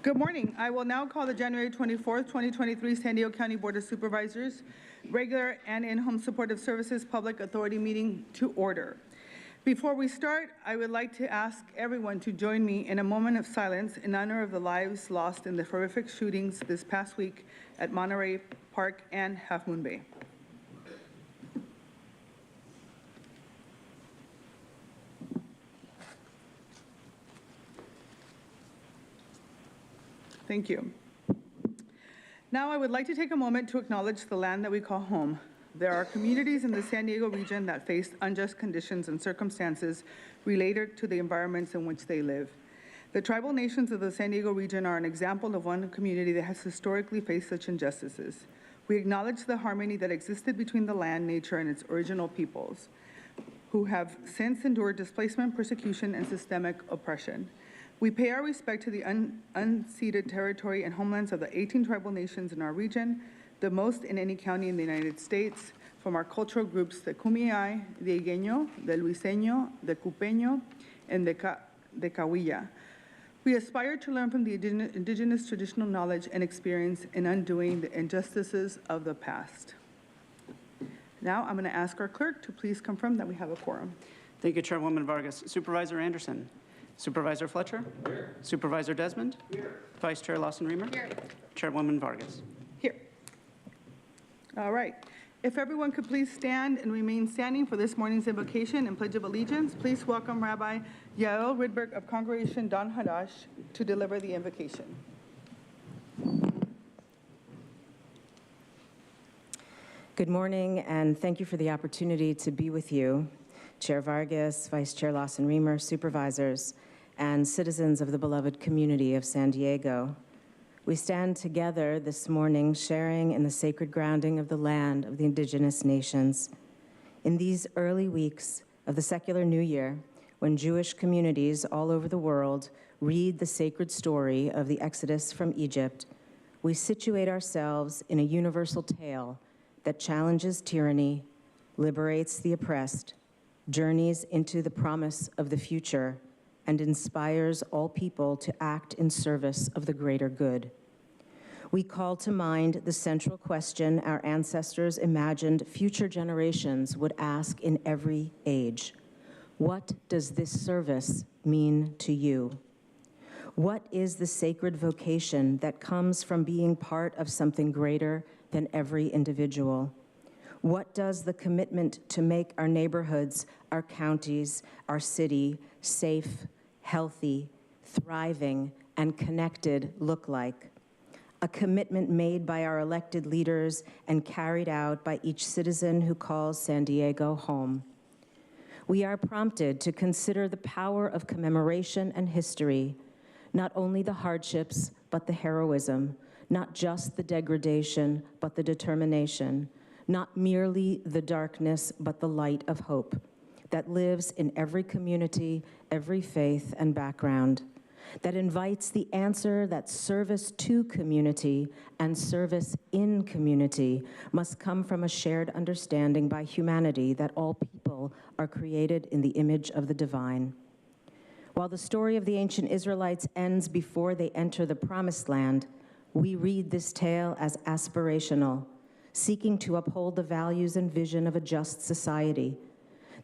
Good morning. I will now call the January 24th, 2023 San Diego County Board of Supervisors regular and in-home supportive services public authority meeting to order. Before we start, I would like to ask everyone to join me in a moment of silence in honor of the lives lost in the horrific shootings this past week at Monterey Park and Half Moon Bay. Thank you. Now I would like to take a moment to acknowledge the land that we call home. There are communities in the San Diego region that face unjust conditions and circumstances related to the environments in which they live. The tribal nations of the San Diego region are an example of one community that has historically faced such injustices. We acknowledge the harmony that existed between the land, nature, and its original peoples, who have since endured displacement, persecution, and systemic oppression. We pay our respect to the unceded territory and homelands of the 18 tribal nations in our region, the most in any county in the United States, from our cultural groups, the Kumeyaay, the Igueño, the Luiseño, the Cupeño, and the Cahuilla. We aspire to learn from the indigenous traditional knowledge and experience in undoing the injustices of the past. Now I'm going to ask our clerk to please confirm that we have a quorum. Thank you, Chairwoman Vargas. Supervisor Anderson. Supervisor Fletcher? Here. Supervisor Desmond? Here. Vice Chair Lawson-Remer? Here. Chairwoman Vargas. Here. All right. If everyone could please stand and remain standing for this morning's invocation and Pledge of Allegiance, please welcome Rabbi Yael Rydberg of Congregation Don Hadash to deliver the invocation. Good morning, and thank you for the opportunity to be with you, Chair Vargas, Vice Chair Lawson-Remer, supervisors, and citizens of the beloved community of San Diego. We stand together this morning sharing in the sacred grounding of the land of the indigenous nations. In these early weeks of the secular New Year, when Jewish communities all over the world read the sacred story of the Exodus from Egypt, we situate ourselves in a universal tale that challenges tyranny, liberates the oppressed, journeys into the promise of the future, and inspires all people to act in service of the greater good. We call to mind the central question our ancestors imagined future generations would ask in every age. What does this service mean to you? What is the sacred vocation that comes from being part of something greater than every individual? What does the commitment to make our neighborhoods, our counties, our city safe, healthy, thriving, and connected look like? A commitment made by our elected leaders and carried out by each citizen who calls San Diego home. We are prompted to consider the power of commemoration and history, not only the hardships, but the heroism, not just the degradation, but the determination, not merely the darkness, but the light of hope that lives in every community, every faith and background, that invites the answer that service to community and service in community must come from a shared understanding by humanity that all people are created in the image of the divine. While the story of the ancient Israelites ends before they enter the promised land, we read this tale as aspirational, seeking to uphold the values and vision of a just society.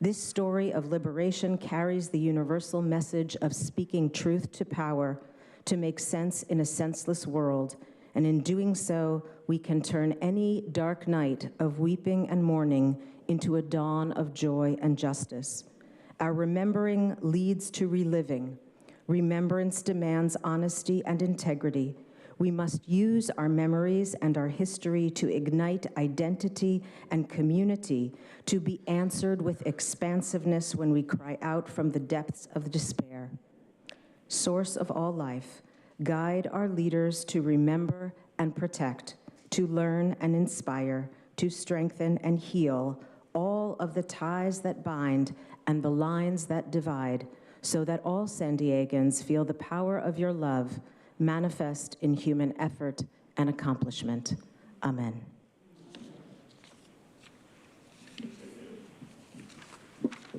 This story of liberation carries the universal message of speaking truth to power to make sense in a senseless world, and in doing so, we can turn any dark night of weeping and mourning into a dawn of joy and justice. Our remembering leads to reliving. Remembrance demands honesty and integrity. We must use our memories and our history to ignite identity and community, to be answered with expansiveness when we cry out from the depths of despair. Source of all life, guide our leaders to remember and protect, to learn and inspire, to strengthen and heal all of the ties that bind and the lines that divide, so that all San Diegans feel the power of your love manifest in human effort and accomplishment. Amen.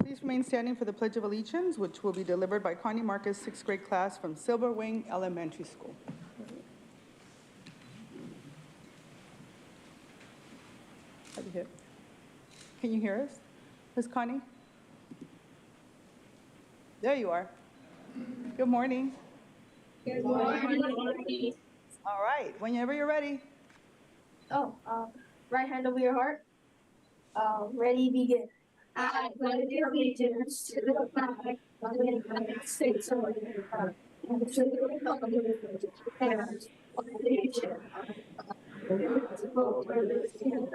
Please remain standing for the Pledge of Allegiance, which will be delivered by Connie Marcus, 6th grade class from Silver Wing Elementary School. Can you hear us? Ms. Connie? There you are. Good morning. Good morning. All right, whenever you're ready. Oh, right hand over your heart. Ready, begin. I pledge allegiance to the flag of the United States of America and to the republic which stands one nation under God, indivisible, with liberty and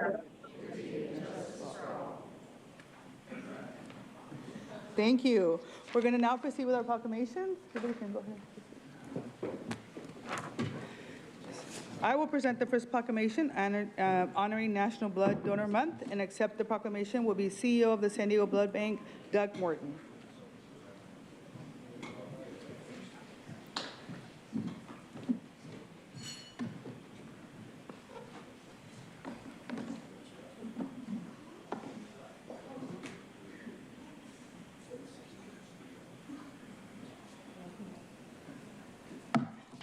Thank you. We're going to now proceed with our proclamations. Everybody can go ahead. I will present the first proclamation honoring National Blood Donor Month, and accept the proclamation will be CEO of the San Diego Blood Bank, Doug Morton.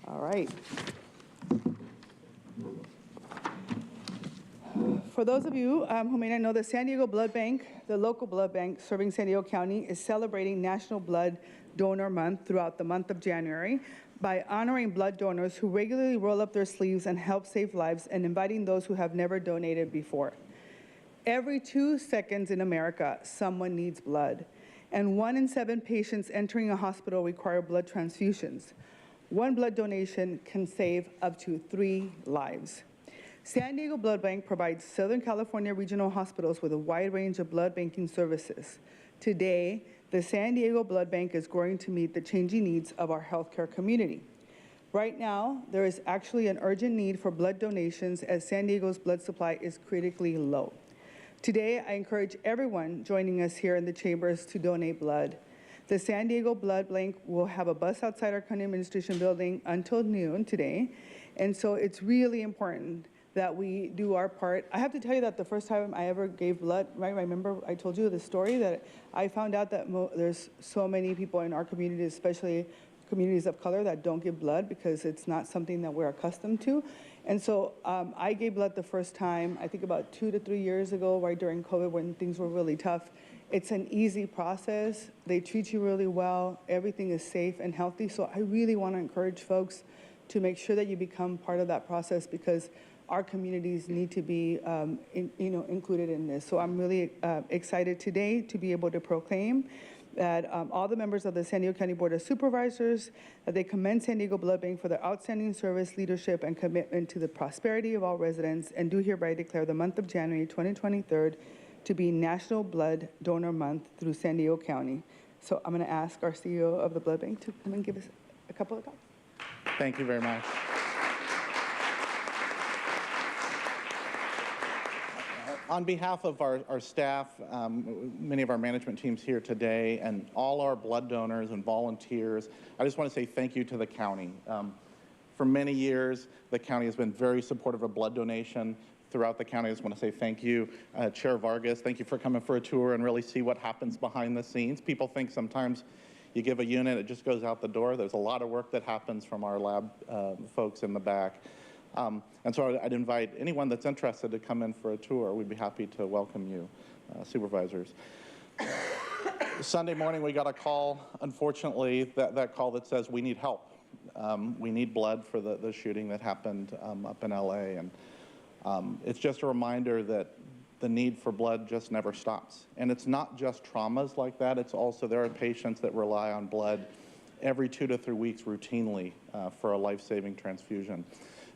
All right. For those of you who may not know, the San Diego Blood Bank, the local blood bank serving San Diego County, is celebrating National Blood Donor Month throughout the month of January by honoring blood donors who regularly roll up their sleeves and help save lives, and inviting those who have never donated before. Every 2 seconds in America, someone needs blood, and 1 in 7 patients entering a hospital require blood transfusions. 1 blood donation can save up to 3 lives. San Diego Blood Bank provides Southern California regional hospitals with a wide range of blood banking services. Today, the San Diego Blood Bank is growing to meet the changing needs of our healthcare community. Right now, there is actually an urgent need for blood donations, as San Diego's blood supply is critically low. Today, I encourage everyone joining us here in the chambers to donate blood. The San Diego Blood Bank will have a bus outside our county administration building until noon today, and so it's really important that we do our part. I have to tell you that the first time I ever gave blood, right, remember I told you the story that I found out that there's so many people in our community, especially communities of color, that don't give blood because it's not something that we're accustomed to. And so I gave blood the first time, I think about 2 to 3 years ago, right during COVID when things were really tough. It's an easy process. They treat you really well. Everything is safe and healthy. So I really want to encourage folks to make sure that you become part of that process, because our communities need to be included in this. So I'm really excited today to be able to proclaim that all the members of the San Diego County Board of Supervisors, that they commend San Diego Blood Bank for their outstanding service, leadership, and commitment to the prosperity of all residents, and do hereby declare the month of January 2023 to be National Blood Donor Month through San Diego County. So I'm going to ask our CEO of the Blood Bank to come and give us a couple of thoughts. Thank you very much. On behalf of our staff, many of our management teams here today, and all our blood donors and volunteers, I just want to say thank you to the county. For many years, the county has been very supportive of blood donation throughout the county. I just want to say thank you. Chair Vargas, thank you for coming for a tour and really see what happens behind the scenes. People think sometimes you give a unit, it just goes out the door. There's a lot of work that happens from our lab folks in the back. And so I'd invite anyone that's interested to come in for a tour. We'd be happy to welcome you, supervisors. Sunday morning, we got a call, unfortunately, that call that says we need help. We need blood for the shooting that happened up in LA. And it's just a reminder that the need for blood just never stops. And it's not just traumas like that. It's also, there are patients that rely on blood every 2 to 3 weeks routinely for a life-saving transfusion.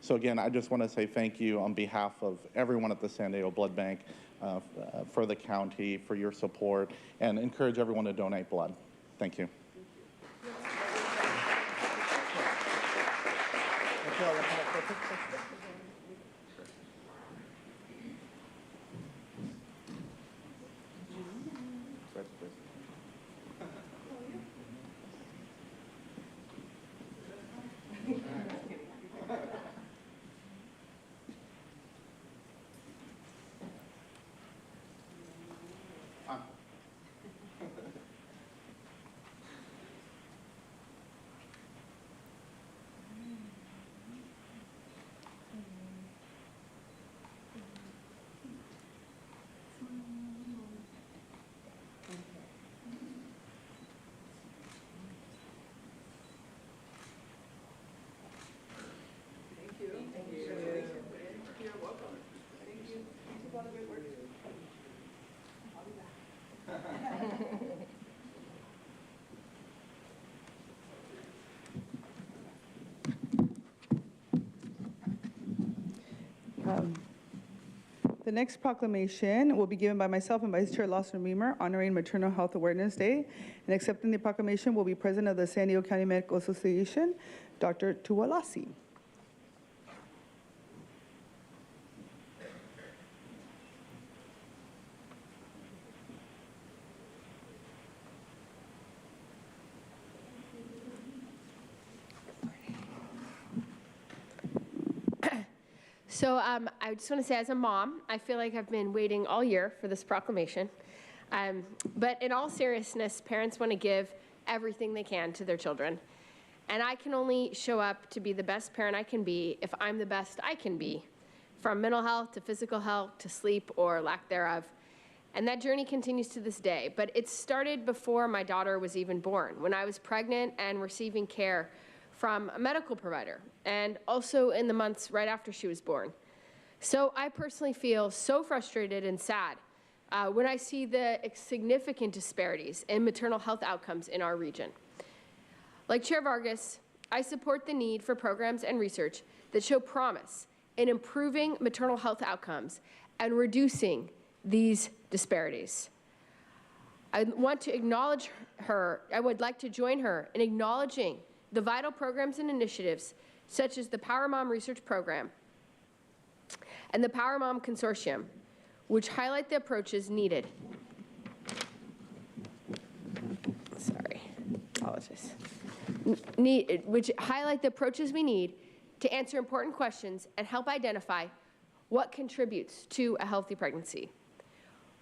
So again, I just want to say thank you on behalf of everyone at the San Diego Blood Bank, for the county, for your support, and encourage everyone to donate blood. Thank you. The next proclamation will be given by myself and Vice Chair Lawson Reamer, honoring Maternal Health Awareness Day. And accepting the proclamation will be President of the San Diego County Medical Association, Dr. Tuwalasi. So I just want to say, as a mom, I feel like I've been waiting all year for this proclamation. But in all seriousness, parents want to give everything they can to their children. And I can only show up to be the best parent I can be if I'm the best I can be, from mental health to physical health to sleep or lack thereof. And that journey continues to this day. But it started before my daughter was even born, when I was pregnant and receiving care from a medical provider, and also in the months right after she was born. So I personally feel so frustrated and sad when I see the significant disparities in maternal health outcomes in our region. Like Chair Vargas, I support the need for programs and research that show promise in improving maternal health outcomes and reducing these disparities. I want to acknowledge her, I would like to join her in acknowledging the vital programs and initiatives such as the Power Mom Research Program and the Power Mom Consortium, which highlight the approaches needed. Which highlight the approaches we need to answer important questions and help identify what contributes to a healthy pregnancy.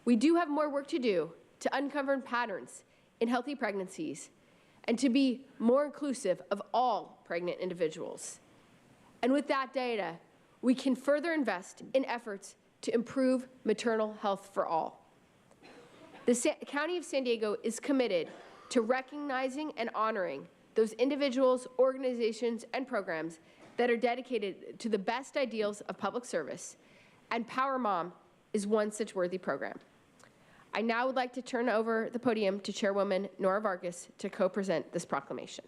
We do have more work to do to uncover patterns in healthy pregnancies and to be more inclusive of all pregnant individuals. And with that data, we can further invest in efforts to improve maternal health for all. The County of San Diego is committed to recognizing and honoring those individuals, organizations, and programs that are dedicated to the best ideals of public service, and Power Mom is one such worthy program. I now would like to turn over the podium to Chairwoman Nora Vargas to co-present this proclamation.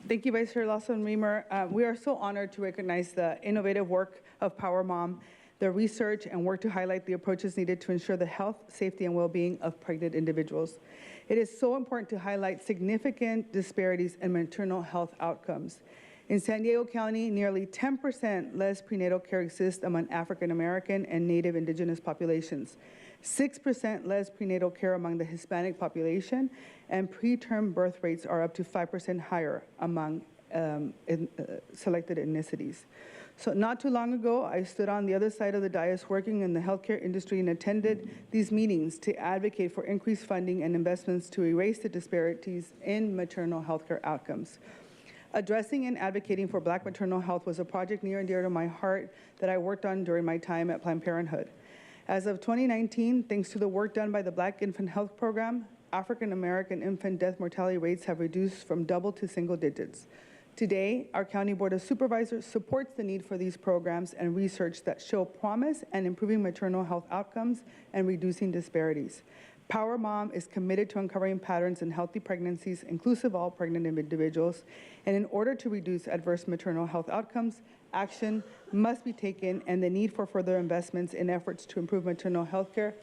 Thank you, Vice Chair Lawson Reamer. We are so honored to recognize the innovative work of Power Mom, the research and work to highlight the approaches needed to ensure the health, safety, and well-being of pregnant individuals. It is so important to highlight significant disparities in maternal health outcomes. In San Diego County, nearly 10% less prenatal care exists among African American and Native Indigenous populations, 6% less prenatal care among the Hispanic population, and preterm birth rates are up to 5% higher among selected ethnicities. So not too long ago, I stood on the other side of the dais working in the healthcare industry and attended these meetings to advocate for increased funding and investments to erase the disparities in maternal healthcare outcomes. Addressing and advocating for Black maternal health was a project near and dear to my heart that I worked on during my time at Planned Parenthood. As of 2019, thanks to the work done by the Black Infant Health Program, African American infant death mortality rates have reduced from double to single digits. Today, our County Board of Supervisors supports the need for these programs and research that show promise in improving maternal health outcomes and reducing disparities. Power Mom is committed to uncovering patterns in healthy pregnancies, inclusive of all pregnant individuals, and in order to reduce adverse maternal health outcomes, action must be taken and the need for further investments in efforts to improve maternal health care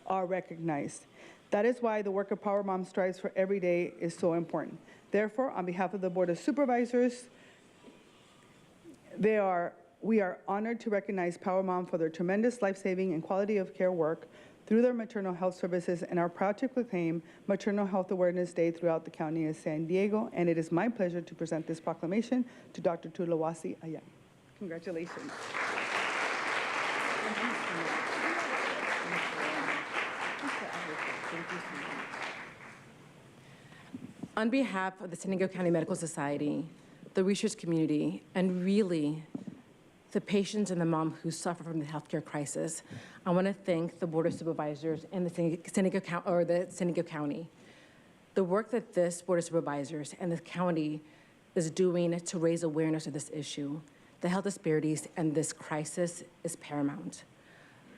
are recognized. That is why the work of Power Mom strives for every day is so important. Therefore, on behalf of the Board of Supervisors, we are honored to recognize Power Mom for their tremendous life-saving and quality of care work through their maternal health services, and are proud to proclaim Maternal Health Awareness Day throughout the County of San Diego. And it is my pleasure to present this proclamation to Dr. Tulawasi Ayan. Congratulations. On behalf of the San Diego County Medical Society, the research community, and really the patients and the mom who suffer from the healthcare crisis, I want to thank the Board of Supervisors and the San Diego County. The work that this Board of Supervisors and the county is doing to raise awareness of this issue, the health disparities and this crisis is paramount.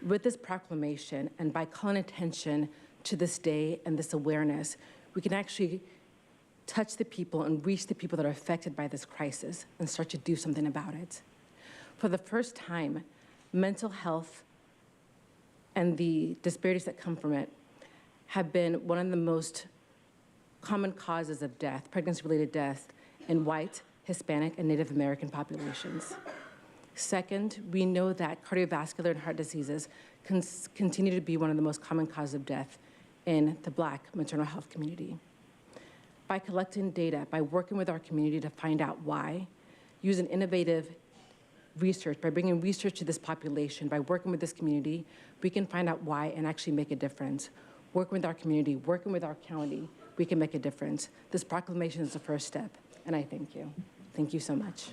With this proclamation and by calling attention to this day and this awareness, we can actually touch the people and reach the people that are affected by this crisis and start to do something about it. For the first time, mental health and the disparities that come from it have been one of the most common causes of death, pregnancy-related death, in white, Hispanic, and Native American populations. Second, we know that cardiovascular and heart diseases continue to be one of the most common causes of death in the Black maternal health community. By collecting data, by working with our community to find out why, using innovative research, by bringing research to this population, by working with this community, we can find out why and actually make a difference. Working with our community, working with our county, we can make a difference. This proclamation is the first step, and I thank you. Thank you so much.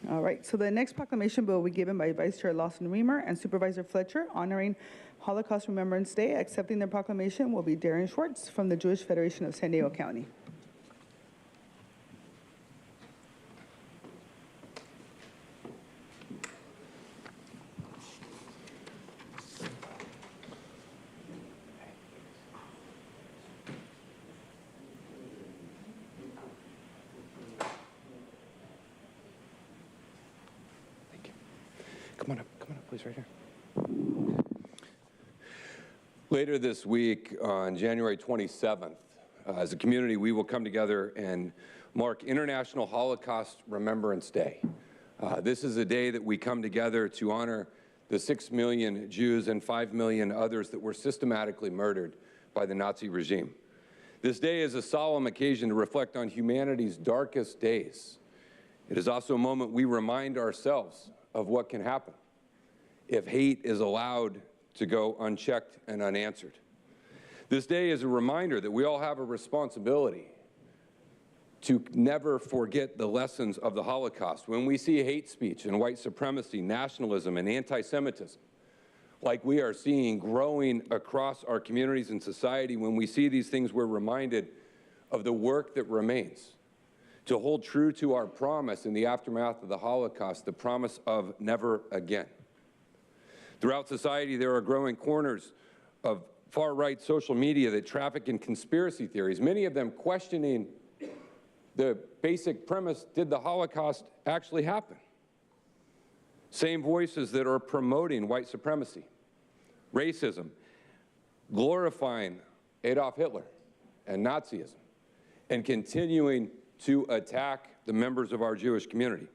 All right, so the next proclamation will be given by Vice Chair Lawson Remer and Supervisor Fletcher honoring Holocaust Remembrance Day. Accepting the proclamation will be Darren Schwartz from the Jewish Federation of San Diego County. Come on up, please, right here. Later this week, on January 27th, as a community, we will come together and mark International Holocaust Remembrance Day. This is a day that we come together to honor the 6 million Jews and 5 million others that were systematically murdered by the Nazi regime. This day is a solemn occasion to reflect on humanity's darkest days. It is also a moment we remind ourselves of what can happen if hate is allowed to go unchecked and unanswered. This day is a reminder that we all have a responsibility to never forget the lessons of the Holocaust. When we see hate speech and white supremacy, nationalism, and anti-Semitism, like we are seeing growing across our communities and society, when we see these things, we're reminded of the work that remains to hold true to our promise in the aftermath of the Holocaust, the promise of never again. Throughout society, there are growing corners of far-right social media that traffic in conspiracy theories, many of them questioning the basic premise, did the Holocaust actually happen? Same voices that are promoting white supremacy, racism, glorifying Adolf Hitler and Nazism, and continuing to attack the members of our Jewish community.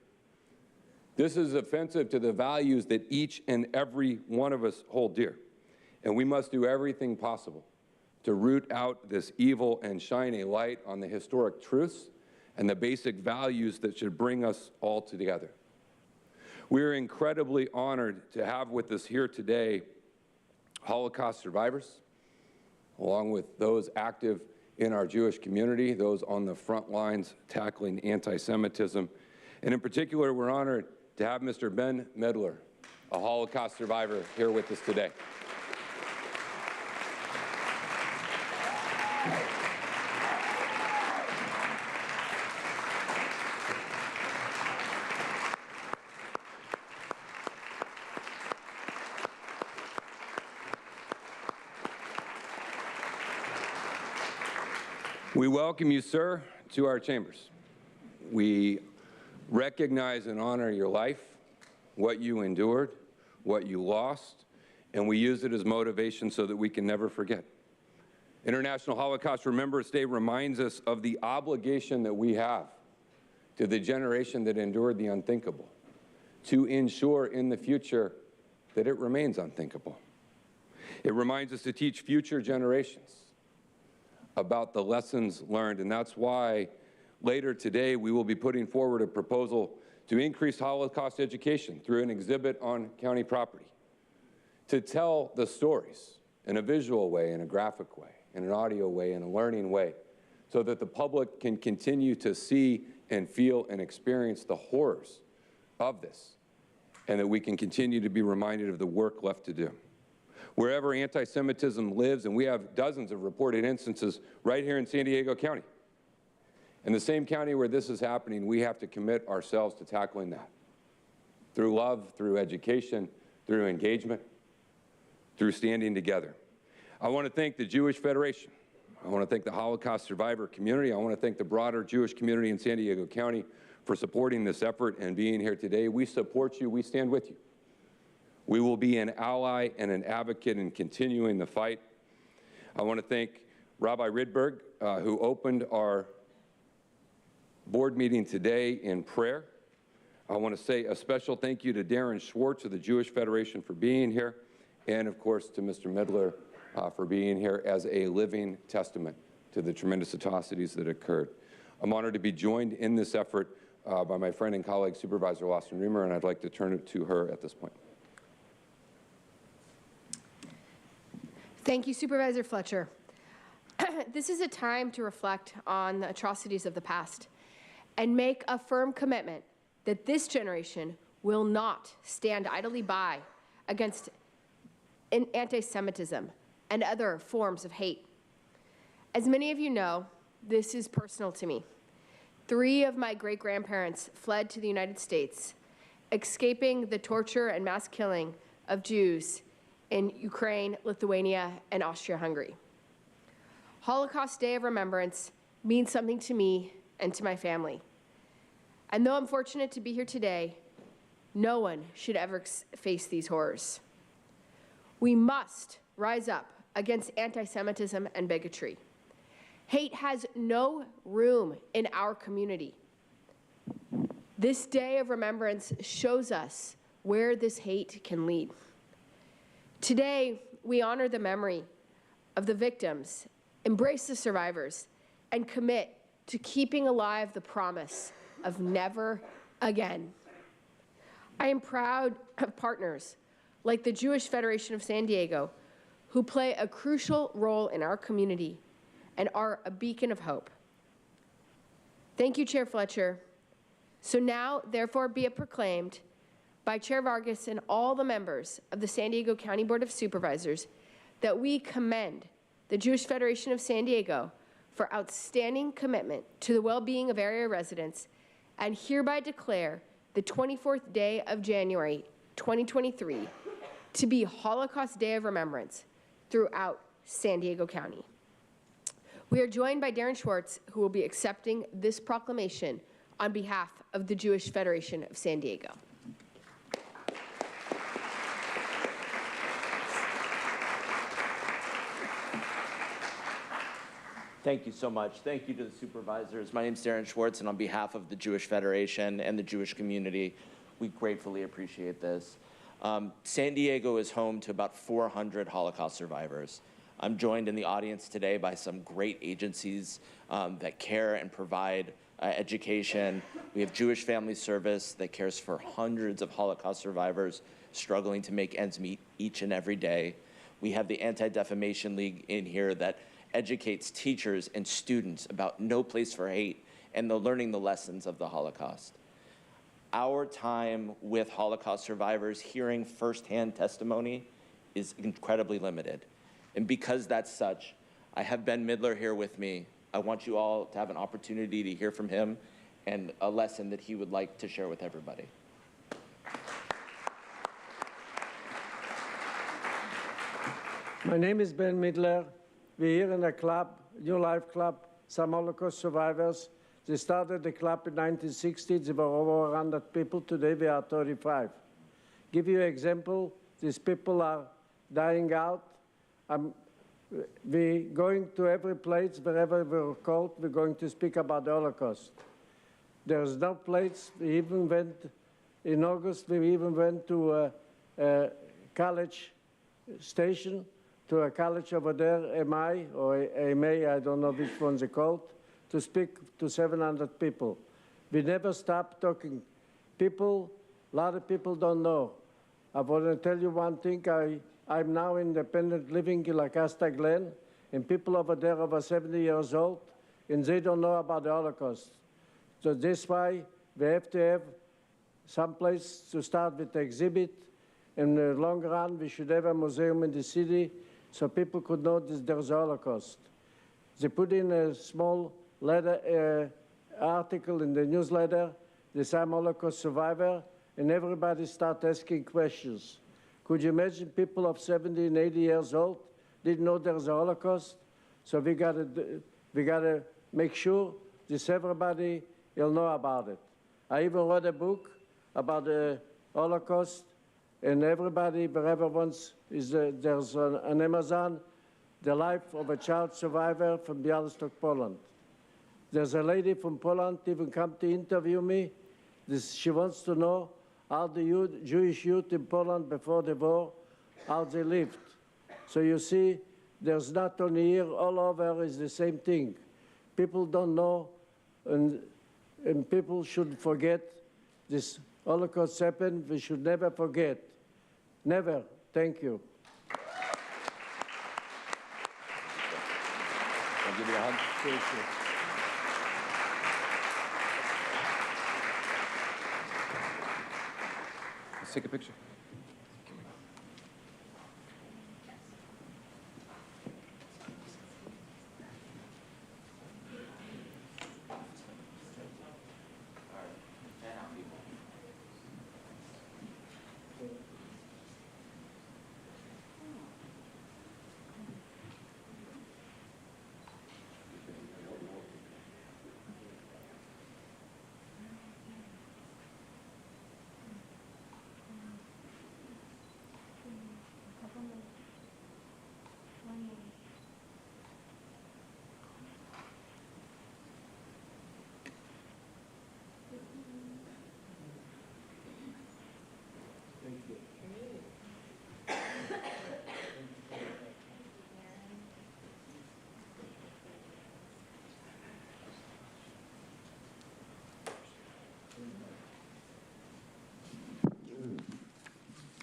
This is offensive to the values that each and every one of us hold dear, and we must do everything possible to root out this evil and shine a light on the historic truths and the basic values that should bring us all together. We are incredibly honored to have with us here today Holocaust survivors, along with those active in our Jewish community, those on the front lines tackling anti-Semitism. And in particular, we're honored to have Mr. Ben Medler, a Holocaust survivor, here with us today. We welcome you, sir, to our chambers. We recognize and honor your life, what you endured, what you lost, and we use it as motivation so that we can never forget. International Holocaust Remembrance Day reminds us of the obligation that we have to the generation that endured the unthinkable, to ensure in the future that it remains unthinkable. It reminds us to teach future generations about the lessons learned, and that's why later today we will be putting forward a proposal to increase Holocaust education through an exhibit on county property, to tell the stories in a visual way, in a graphic way, in an audio way, in a learning way, so that the public can continue to see and feel and experience the horrors of this, and that we can continue to be reminded of the work left to do. Wherever anti-Semitism lives, and we have dozens of reported instances right here in San Diego County. In the same county where this is happening, we have to commit ourselves to tackling that through love, through education, through engagement, through standing together. I want to thank the Jewish Federation. I want to thank the Holocaust survivor community. I want to thank the broader Jewish community in San Diego County for supporting this effort and being here today. We support you. We stand with you. We will be an ally and an advocate in continuing the fight. I want to thank Rabbi Rydberg, who opened our board meeting today in prayer. I want to say a special thank you to Darren Schwartz of the Jewish Federation for being here, and of course to Mr. Midler for being here as a living testament to the tremendous atrocities that occurred. I'm honored to be joined in this effort by my friend and colleague, Supervisor Lawson Reamer, and I'd like to turn it to her at this point. Thank you, Supervisor Fletcher. This is a time to reflect on the atrocities of the past and make a firm commitment that this generation will not stand idly by against anti-Semitism and other forms of hate. As many of you know, this is personal to me. 3 of my great-grandparents fled to the United States, escaping the torture and mass killing of Jews in Ukraine, Lithuania, and Austria-Hungary. Holocaust Day of Remembrance means something to me and to my family. And though I'm fortunate to be here today, no one should ever face these horrors. We must rise up against anti-Semitism and bigotry. Hate has no room in our community. This Day of Remembrance shows us where this hate can lead. Today, we honor the memory of the victims, embrace the survivors, and commit to keeping alive the promise of never again. I am proud of partners like the Jewish Federation of San Diego, who play a crucial role in our community and are a beacon of hope. Thank you, Chair Fletcher. So now, therefore, be it proclaimed by Chair Vargas and all the members of the San Diego County Board of Supervisors that we commend the Jewish Federation of San Diego for outstanding commitment to the well-being of area residents, and hereby declare the 24th day of January 2023 to be Holocaust Day of Remembrance throughout San Diego County. We are joined by Darren Schwartz, who will be accepting this proclamation on behalf of the Jewish Federation of San Diego. Thank you so much. Thank you to the supervisors. My name is Darren Schwartz, and on behalf of the Jewish Federation and the Jewish community, we gratefully appreciate this. San Diego is home to about 400 Holocaust survivors. I'm joined in the audience today by some great agencies that care and provide education. We have Jewish Family Service that cares for hundreds of Holocaust survivors struggling to make ends meet each and every day. We have the Anti-Defamation League in here that educates teachers and students about no place for hate and learning the lessons of the Holocaust. Our time with Holocaust survivors, hearing firsthand testimony, is incredibly limited. And because that's such, I have Ben Midler here with me. I want you all to have an opportunity to hear from him and a lesson that he would like to share with everybody. My name is Ben Midler. We're here in a club, New Life Club, some Holocaust survivors. They started the club in 1960. There were over 100 people. Today we are 35. Give you an example, these people are dying out. I'm we going to every place, wherever we're called, we're going to speak about the Holocaust. There's no place, we even went, in August, we even went to a college station, to a college over there, MI or AMA, I don't know which one's it called, to speak to 700 people. We never stop talking. People, a lot of people don't know. I want to tell you one thing. I'm now independent living in La Casta Glen, and people over there over 70 years old, and they don't know about the Holocaust. So that's why we have to have some place to start with the exhibit. In the long run, we should have a museum in the city so people could know that there's a Holocaust. They put in a small letter, article in the newsletter, that I'm a Holocaust survivor, and everybody start asking questions. Could you imagine people of 70 and 80 years old didn't know there's a Holocaust? So we gotta make sure that everybody will know about it. I even wrote a book about the Holocaust, and everybody, wherever wants, there's on Amazon, The Life of a Child Survivor from Białystok, Poland. There's a lady from Poland even come to interview me. She wants to know how the Jewish youth in Poland before the war, how they lived. So you see, there's not only here, all over is the same thing. People don't know, and people should forget this Holocaust happened. We should never forget. Never. Thank you. I'll give you a hug. Thank you. Let's take a picture.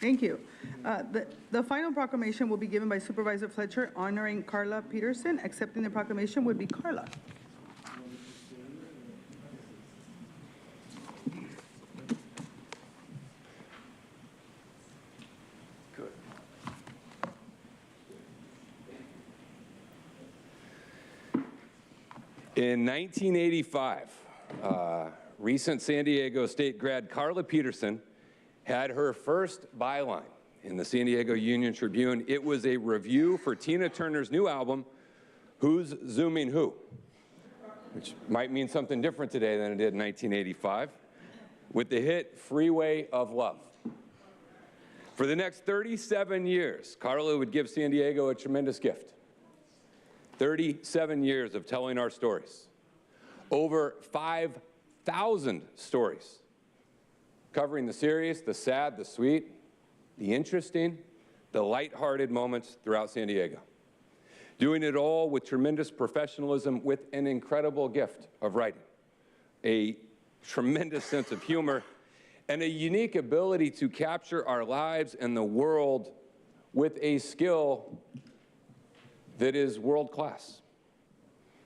Thank you. The final proclamation will be given by Supervisor Fletcher honoring Carla Peterson. Accepting the proclamation would be Carla. Good. In 1985, recent San Diego State grad Carla Peterson had her first byline in the San Diego Union Tribune. It was a review for Tina Turner's new album, Who's Zooming Who? Which might mean something different today than it did in 1985, with the hit Freeway of Love. For the next 37 years, Carla would give San Diego a tremendous gift. 37 years of telling our stories. Over 5,000 stories, covering the serious, the sad, the sweet, the interesting, the lighthearted moments throughout San Diego. Doing it all with tremendous professionalism, with an incredible gift of writing, a tremendous sense of humor, and a unique ability to capture our lives and the world with a skill that is world-class.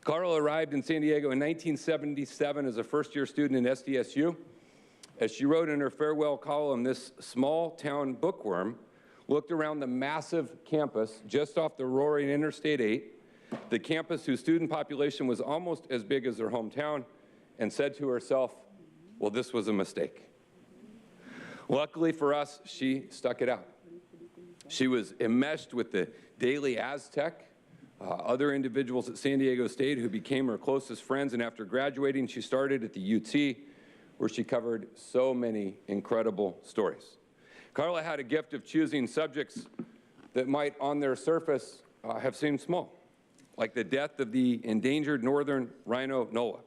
Carla arrived in San Diego in 1977 as a first-year student in SDSU. As she wrote in her farewell column, this small-town bookworm looked around the massive campus just off the roaring Interstate 8, the campus whose student population was almost as big as their hometown, and said to herself, well, this was a mistake. Luckily for us, she stuck it out. She was enmeshed with the Daily Aztec, other individuals at San Diego State who became her closest friends, and after graduating, she started at the UT, where she covered so many incredible stories. Carla had a gift of choosing subjects that might, on their surface, have seemed small, like the death of the endangered northern rhino Noah.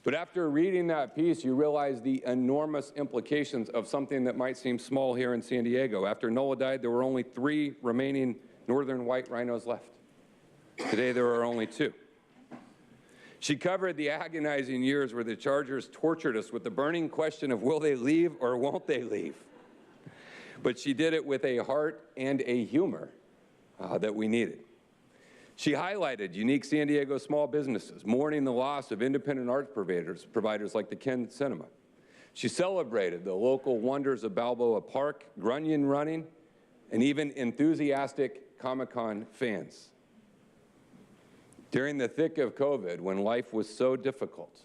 But after reading that piece, you realize the enormous implications of something that might seem small here in San Diego. After Noah died, there were only 3 remaining northern white rhinos left. Today, there are only 2. She covered the agonizing years where the Chargers tortured us with the burning question of will they leave or won't they leave? But she did it with a heart and a humor that we needed. She highlighted unique San Diego small businesses, mourning the loss of independent art providers like the Ken Cinema. She celebrated the local wonders of Balboa Park, grunion running, and even enthusiastic Comic-Con fans. During the thick of COVID, when life was so difficult,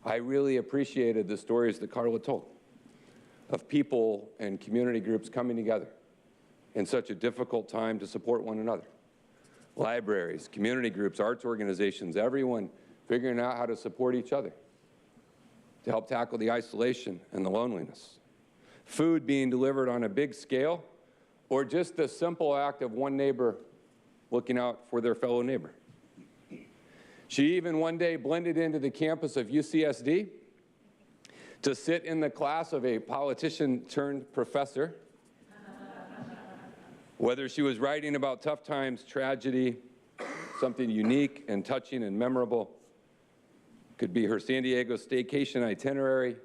I really appreciated the stories that Carla told of people and community groups coming together in such a difficult time to support one another. Libraries, community groups, arts organizations, everyone figuring out how to support each other to help tackle the isolation and the loneliness. Food being delivered on a big scale, or just the simple act of one neighbor looking out for their fellow neighbor. She even one day blended into the campus of UCSD to sit in the class of a politician turned professor. Whether she was writing about tough times, tragedy, something unique and touching and memorable, could be her San Diego staycation itinerary.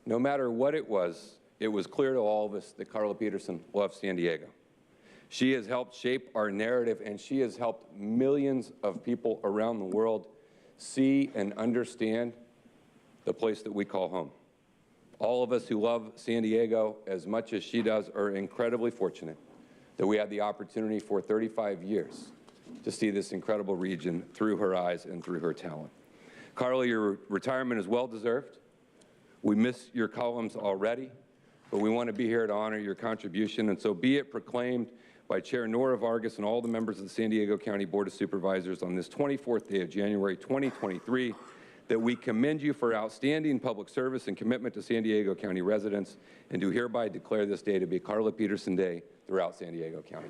No matter what it was clear to all of us that Carla Peterson loved San Diego. She has helped shape our narrative, and she has helped millions of people around the world see and understand the place that we call home. All of us who love San Diego as much as she does are incredibly fortunate that we had the opportunity for 35 years to see this incredible region through her eyes and through her talent. Carla, your retirement is well-deserved. We miss your columns already, but we want to be here to honor your contribution, and so be it proclaimed by Chair Nora Vargas and all the members of the San Diego County Board of Supervisors on this 24th day of January 2023 that we commend you for outstanding public service and commitment to San Diego County residents, and do hereby declare this day to be Carla Peterson Day throughout San Diego County.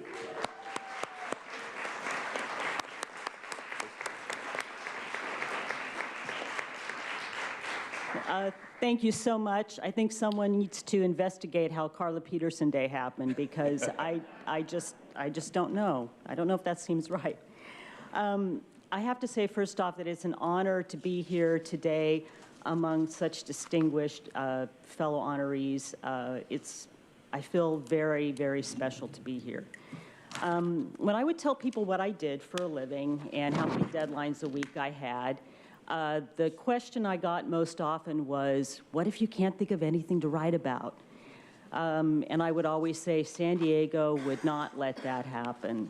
Thank you so much. I think someone needs to investigate how Carla Peterson Day happened, because I just don't know. I don't know if that seems right. I have to say first off that it's an honor to be here today among such distinguished fellow honorees. I feel very, very special to be here. When I would tell people what I did for a living and how many deadlines a week I had, the question I got most often was, what if you can't think of anything to write about? And I would always say San Diego would not let that happen.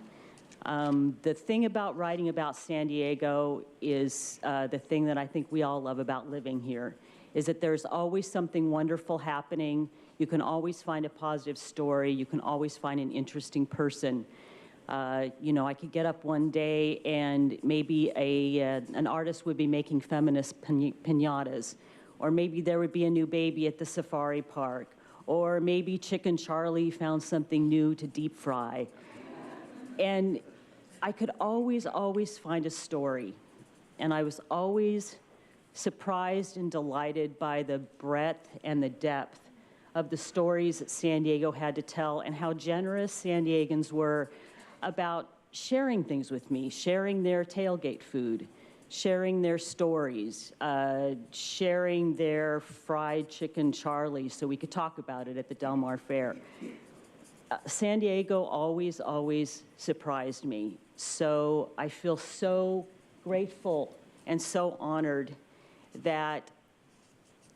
The thing about writing about San Diego is the thing that I think we all love about living here, is that there's always something wonderful happening. You can always find a positive story. You can always find an interesting person. You know, I could get up one day and maybe an artist would be making feminist piñatas, or maybe there would be a new baby at the safari park, or maybe Chicken Charlie found something new to deep fry. And I could always find a story. And I was always surprised and delighted by the breadth and the depth of the stories that San Diego had to tell, and how generous San Diegans were about sharing things with me, sharing their tailgate food, sharing their stories, sharing their fried chicken Charlie so we could talk about it at the Del Mar Fair. San Diego always surprised me. So I feel so grateful and so honored that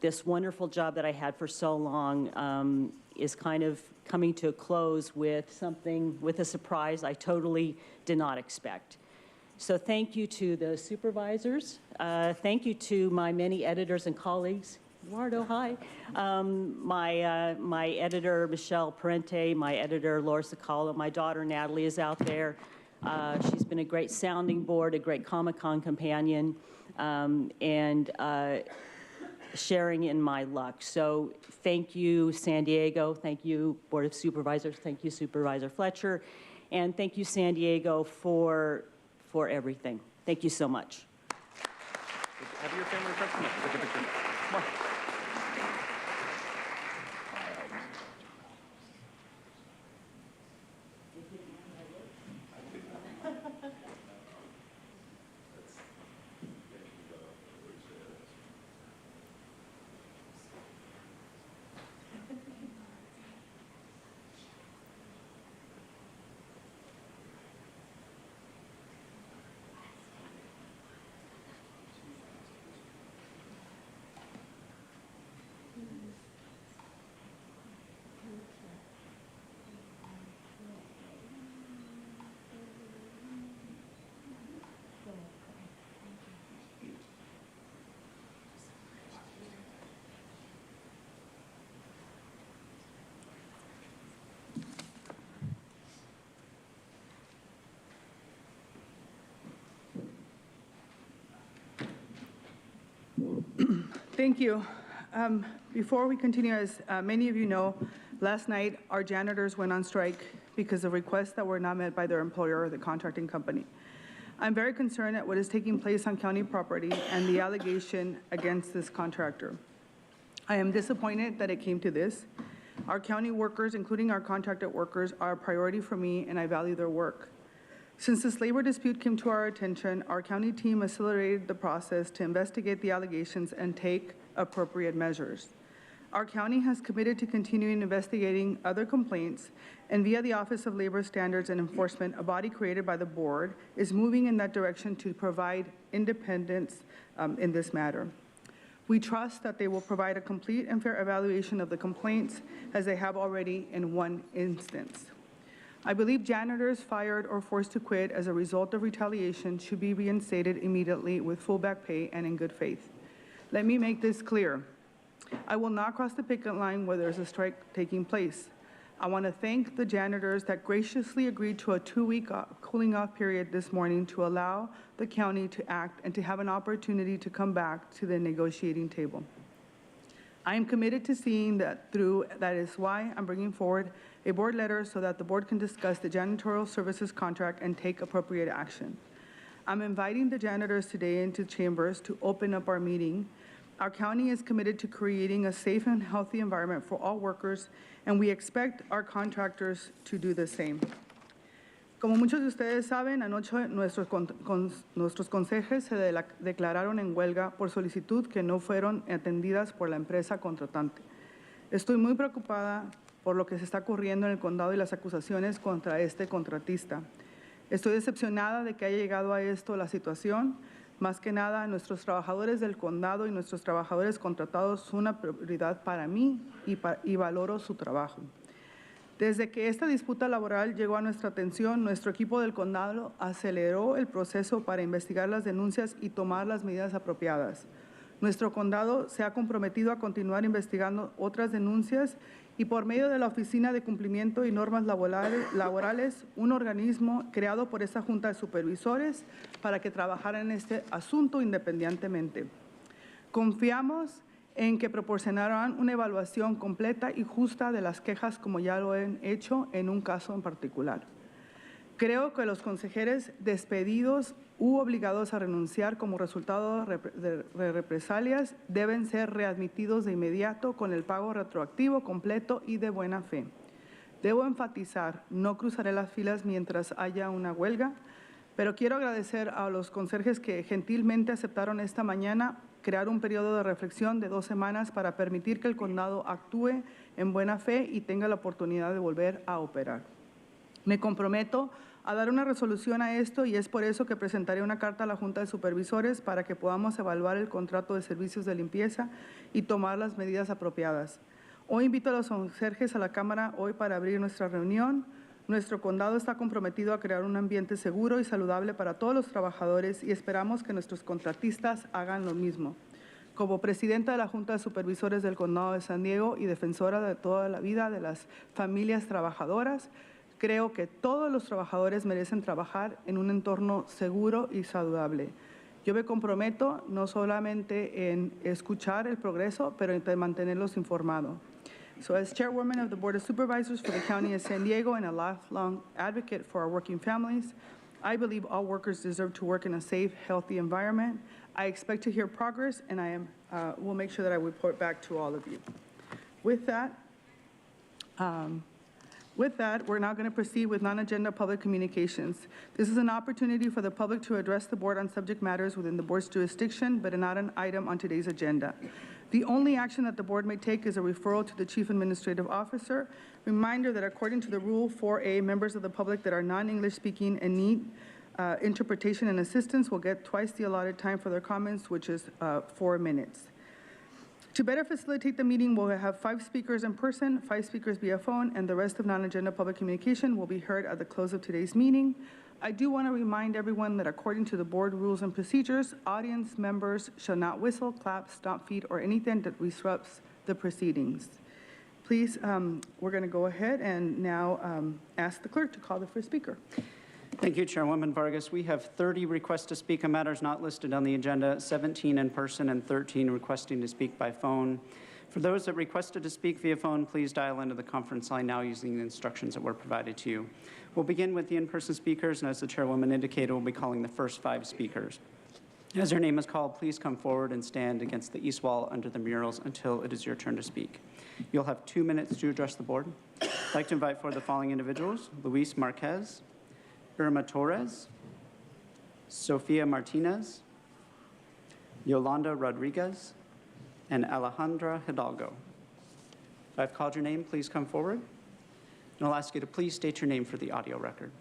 this wonderful job that I had for so long is kind of coming to a close with a surprise I totally did not expect. So thank you to the supervisors. Thank you to my many editors and colleagues. Eduardo, hi. My editor, Michelle Parente, my editor, Laura Sacala, my daughter, Natalie, is out there. She's been a great sounding board, a great Comic-Con companion, and sharing in my luck. So thank you, San Diego. Thank you, Board of Supervisors. Thank you, Supervisor Fletcher. And thank you, San Diego, for everything. Thank you so much. Have your family friends come up. Take a picture. Come on. Thank you. Before we continue, as many of you know, last night our janitors went on strike because of requests that were not met by their employer or the contracting company. I'm very concerned at what is taking place on county property and the allegation against this contractor. I am disappointed that it came to this. Our county workers, including our contracted workers, are a priority for me, and I value their work. Since this labor dispute came to our attention, our county team accelerated the process to investigate the allegations and take appropriate measures. Our county has committed to continuing investigating other complaints, and via the Office of Labor Standards and Enforcement, a body created by the board, is moving in that direction to provide independence in this matter. We trust that they will provide a complete and fair evaluation of the complaints, as they have already in one instance. I believe janitors fired or forced to quit as a result of retaliation should be reinstated immediately with full back pay and in good faith. Let me make this clear. I will not cross the picket line where there's a strike taking place. I want to thank the janitors that graciously agreed to a 2-week cooling off period this morning to allow the county to act and to have an opportunity to come back to the negotiating table. I am committed to seeing that through. That is why I'm bringing forward a board letter so that the board can discuss the janitorial services contract and take appropriate action. I'm inviting the janitors today into chambers to open up our meeting. Our county is committed to creating a safe and healthy environment for all workers, and we expect our contractors to do the same. Como muchos de ustedes saben, anoche nuestros consejes se declararon en huelga por solicitud que no fueron atendidas por la empresa contratante. Estoy muy preocupada por lo que se está ocurriendo en el condado y las acusaciones contra este contratista. Estoy decepcionada de que haya llegado a esto la situación. Más que nada, nuestros trabajadores del condado y nuestros trabajadores contratados son una prioridad para mí y valoro su trabajo. Desde que esta disputa laboral llegó a nuestra atención, nuestro equipo del condado aceleró el proceso para investigar las denuncias y tomar las medidas apropiadas. Nuestro condado se ha comprometido a continuar investigando otras denuncias y por medio de la Oficina de Cumplimiento y Normas Laborales, un organismo creado por esta Junta de Supervisores para que trabajara en este asunto independientemente. Confiamos en que proporcionarán una evaluación completa y justa de las quejas como ya lo han hecho en un caso en particular. Creo que los consejeros despedidos u obligados a renunciar como resultado de represalias deben ser readmitidos de inmediato con el pago retroactivo completo y de buena fe. Debo enfatizar, no cruzaré las filas mientras haya una huelga, pero quiero agradecer a los conserjes que gentilmente aceptaron esta mañana crear un periodo de reflexión de 2 semanas para permitir que el condado actúe en buena fe y tenga la oportunidad de volver a operar. Me comprometo a dar una resolución a esto y es por eso que presentaré una carta a la Junta de Supervisores para que podamos evaluar el contrato de servicios de limpieza y tomar las medidas apropiadas. Hoy invito a los conserjes a la Cámara hoy para abrir nuestra reunión. Nuestro condado está comprometido a crear un ambiente seguro y saludable para todos los trabajadores y esperamos que nuestros contratistas hagan lo mismo. Como presidenta de la Junta de Supervisores del Condado de San Diego y defensora de toda la vida de las familias trabajadoras, creo que todos los trabajadores merecen trabajar en un entorno seguro y saludable. Yo me comprometo no solamente en escuchar el progreso, pero en mantenerlos informados. So as chairwoman of the Board of Supervisors for the County of San Diego and a lifelong advocate for our working families, I believe all workers deserve to work in a safe, healthy environment. I expect to hear progress, and will make sure that I report back to all of you. With that, we're now going to proceed with non-agenda public communications. This is an opportunity for the public to address the board on subject matters within the board's jurisdiction, but not an item on today's agenda. The only action that the board may take is a referral to the Chief Administrative Officer. Reminder that according to the Rule 4A, members of the public that are non-English speaking and need interpretation and assistance will get twice the allotted time for their comments, which is 4 minutes. To better facilitate the meeting, we'll have 5 speakers in person, 5 speakers via phone, and the rest of non-agenda public communication will be heard at the close of today's meeting. I do want to remind everyone that according to the board rules and procedures, audience members shall not whistle, clap, stomp feet, or anything that disrupts the proceedings. Please, we're going to go ahead and now ask the clerk to call the first speaker. Thank you, Chairwoman Vargas. We have 30 requests to speak on matters not listed on the agenda, 17 in person and 13 requesting to speak by phone. For those that requested to speak via phone, please dial into the conference line now using the instructions that were provided to you. We'll begin with the in-person speakers, and as the chairwoman indicated, we'll be calling the first 5 speakers. As your name is called, please come forward and stand against the east wall under the murals until it is your turn to speak. You'll have 2 minutes to address the board. I'd like to invite forward the following individuals: Luis Marquez, Irma Torres, Sofia Martinez, Yolanda Rodriguez, and Alejandra Hidalgo. If I've called your name, please come forward. And I'll ask you to please state your name for the audio record.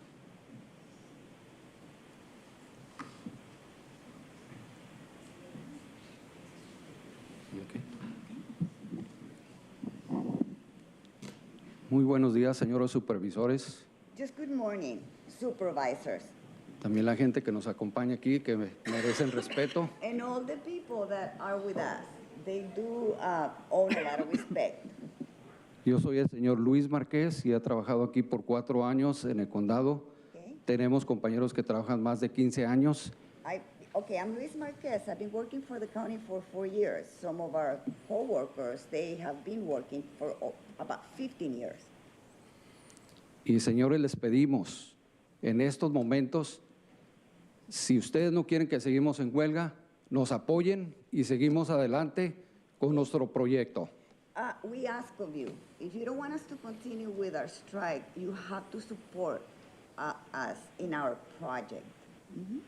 Muy buenos días, señores supervisores. Just good morning, supervisors. También la gente que nos acompaña aquí, que merecen respeto. And all the people that are with us, they do own a lot of respect. Yo soy el señor Luis Márquez y he trabajado aquí por 4 años en el condado. Okay. Tenemos compañeros que trabajan más de 15 años. I'm Luis Marquez. I've been working for the county for 4 years. Some of our co-workers, they have been working for about 15 years. Y señores, les pedimos en estos momentos, si ustedes no quieren que seguimos en huelga, nos apoyen y seguimos adelante con nuestro proyecto. We ask of you, if you don't want us to continue with our strike, you have to support us in our project. Mm-hmm.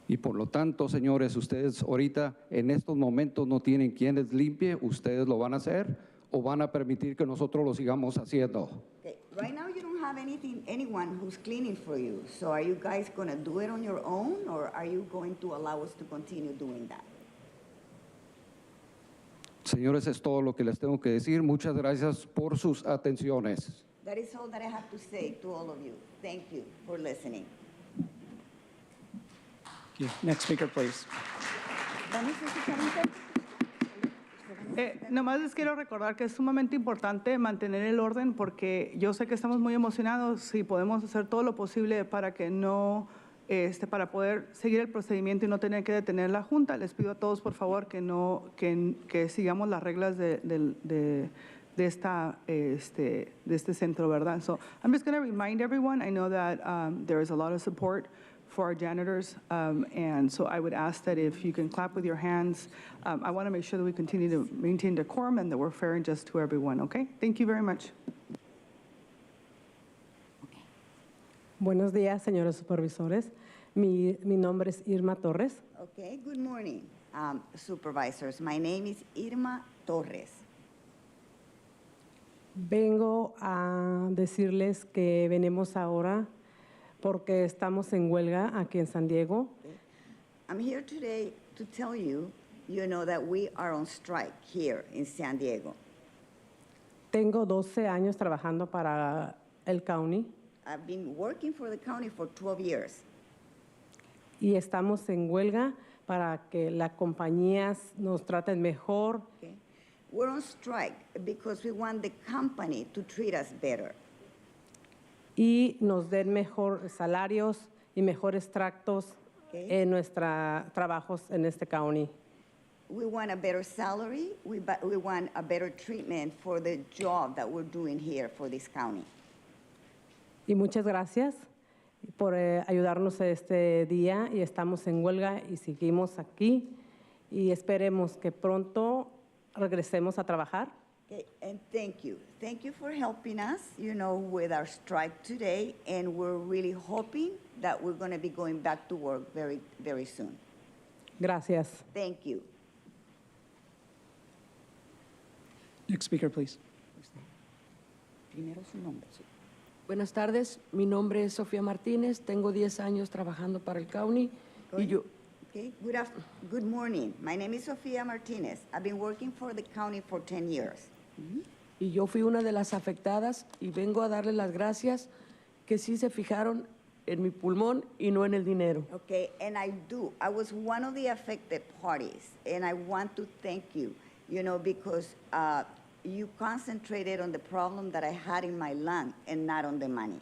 Y por lo tanto, señores, ustedes ahorita en estos momentos no tienen quien les limpie, ustedes lo van a hacer o van a permitir que nosotros lo sigamos haciendo. Okay. Right now you don't have anyone who's cleaning for you. So are you guys going to do it on your own, or are you going to allow us to continue doing that? Señores, es todo lo que les tengo que decir. Muchas gracias por sus atenciones. That is all that I have to say to all of you. Thank you for listening. Next speaker, please. Nomás les quiero recordar que es sumamente importante mantener el orden porque yo sé que estamos muy emocionados y podemos hacer todo lo posible para que no, para poder seguir el procedimiento y no tener que detener la Junta. Les pido a todos, por favor, que sigamos las reglas de este centro, ¿verdad? So I'm just going to remind everyone, I know that there is a lot of support for our janitors, and so I would ask that if you can clap with your hands. I want to make sure that we continue to maintain decorum and that we're fair and just to everyone, okay? Thank you very much. Buenos días, señores supervisores. Mi nombre es Irma Torres. Okay, good morning, supervisors. My name is Irma Torres. Vengo a decirles que venimos ahora porque estamos en huelga aquí en San Diego. Okay. I'm here today to tell you, that we are on strike here in San Diego. Tengo 12 años trabajando para el county. I've been working for the county for 12 years. Y estamos en huelga para que las compañías nos traten mejor. Okay. We're on strike because we want the company to treat us better. Y nos den mejor salarios y mejores tractos en nuestros trabajos en este county. We want a better salary. We want a better treatment for the job that we're doing here for this county. Y muchas gracias por ayudarnos este día y estamos en huelga y seguimos aquí y esperemos que pronto regresemos a trabajar. Okay, and thank you. Thank you for helping us, with our strike today, and we're really hoping that we're going to be going back to work very, very soon. Gracias. Thank you. Next speaker, please. Primero su nombre. Buenas tardes, mi nombre es Sofía Martínez, tengo 10 años trabajando para el county y yo... Okay, good morning. My name is Sofía Martinez. I've been working for the county for 10 years. Y yo fui una de las afectadas y vengo a darle las gracias que sí se fijaron en mi pulmón y no en el dinero. Okay, and I was one of the affected parties, and I want to thank you, because you concentrated on the problem that I had in my lung and not on the money.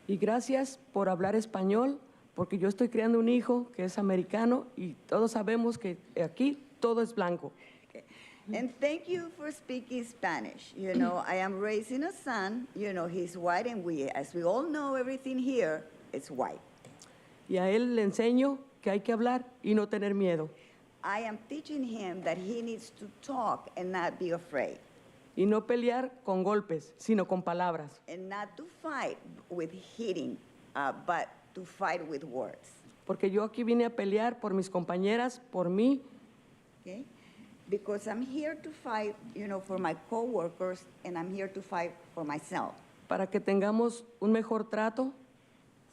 Y gracias por hablar español, porque yo estoy criando un hijo que es americano y todos sabemos que aquí todo es blanco. Okay. And thank you for speaking Spanish. I am raising a son, he's white, and as we all know, everything here is white. Y a él le enseño que hay que hablar y no tener miedo. I am teaching him that he needs to talk and not be afraid. Y no pelear con golpes, sino con palabras. And not to fight with hitting, but to fight with words. Porque yo aquí vine a pelear por mis compañeras, por mí. Okay? Because I'm here to fight, for my coworkers, and I'm here to fight for myself. Para que tengamos un mejor trato.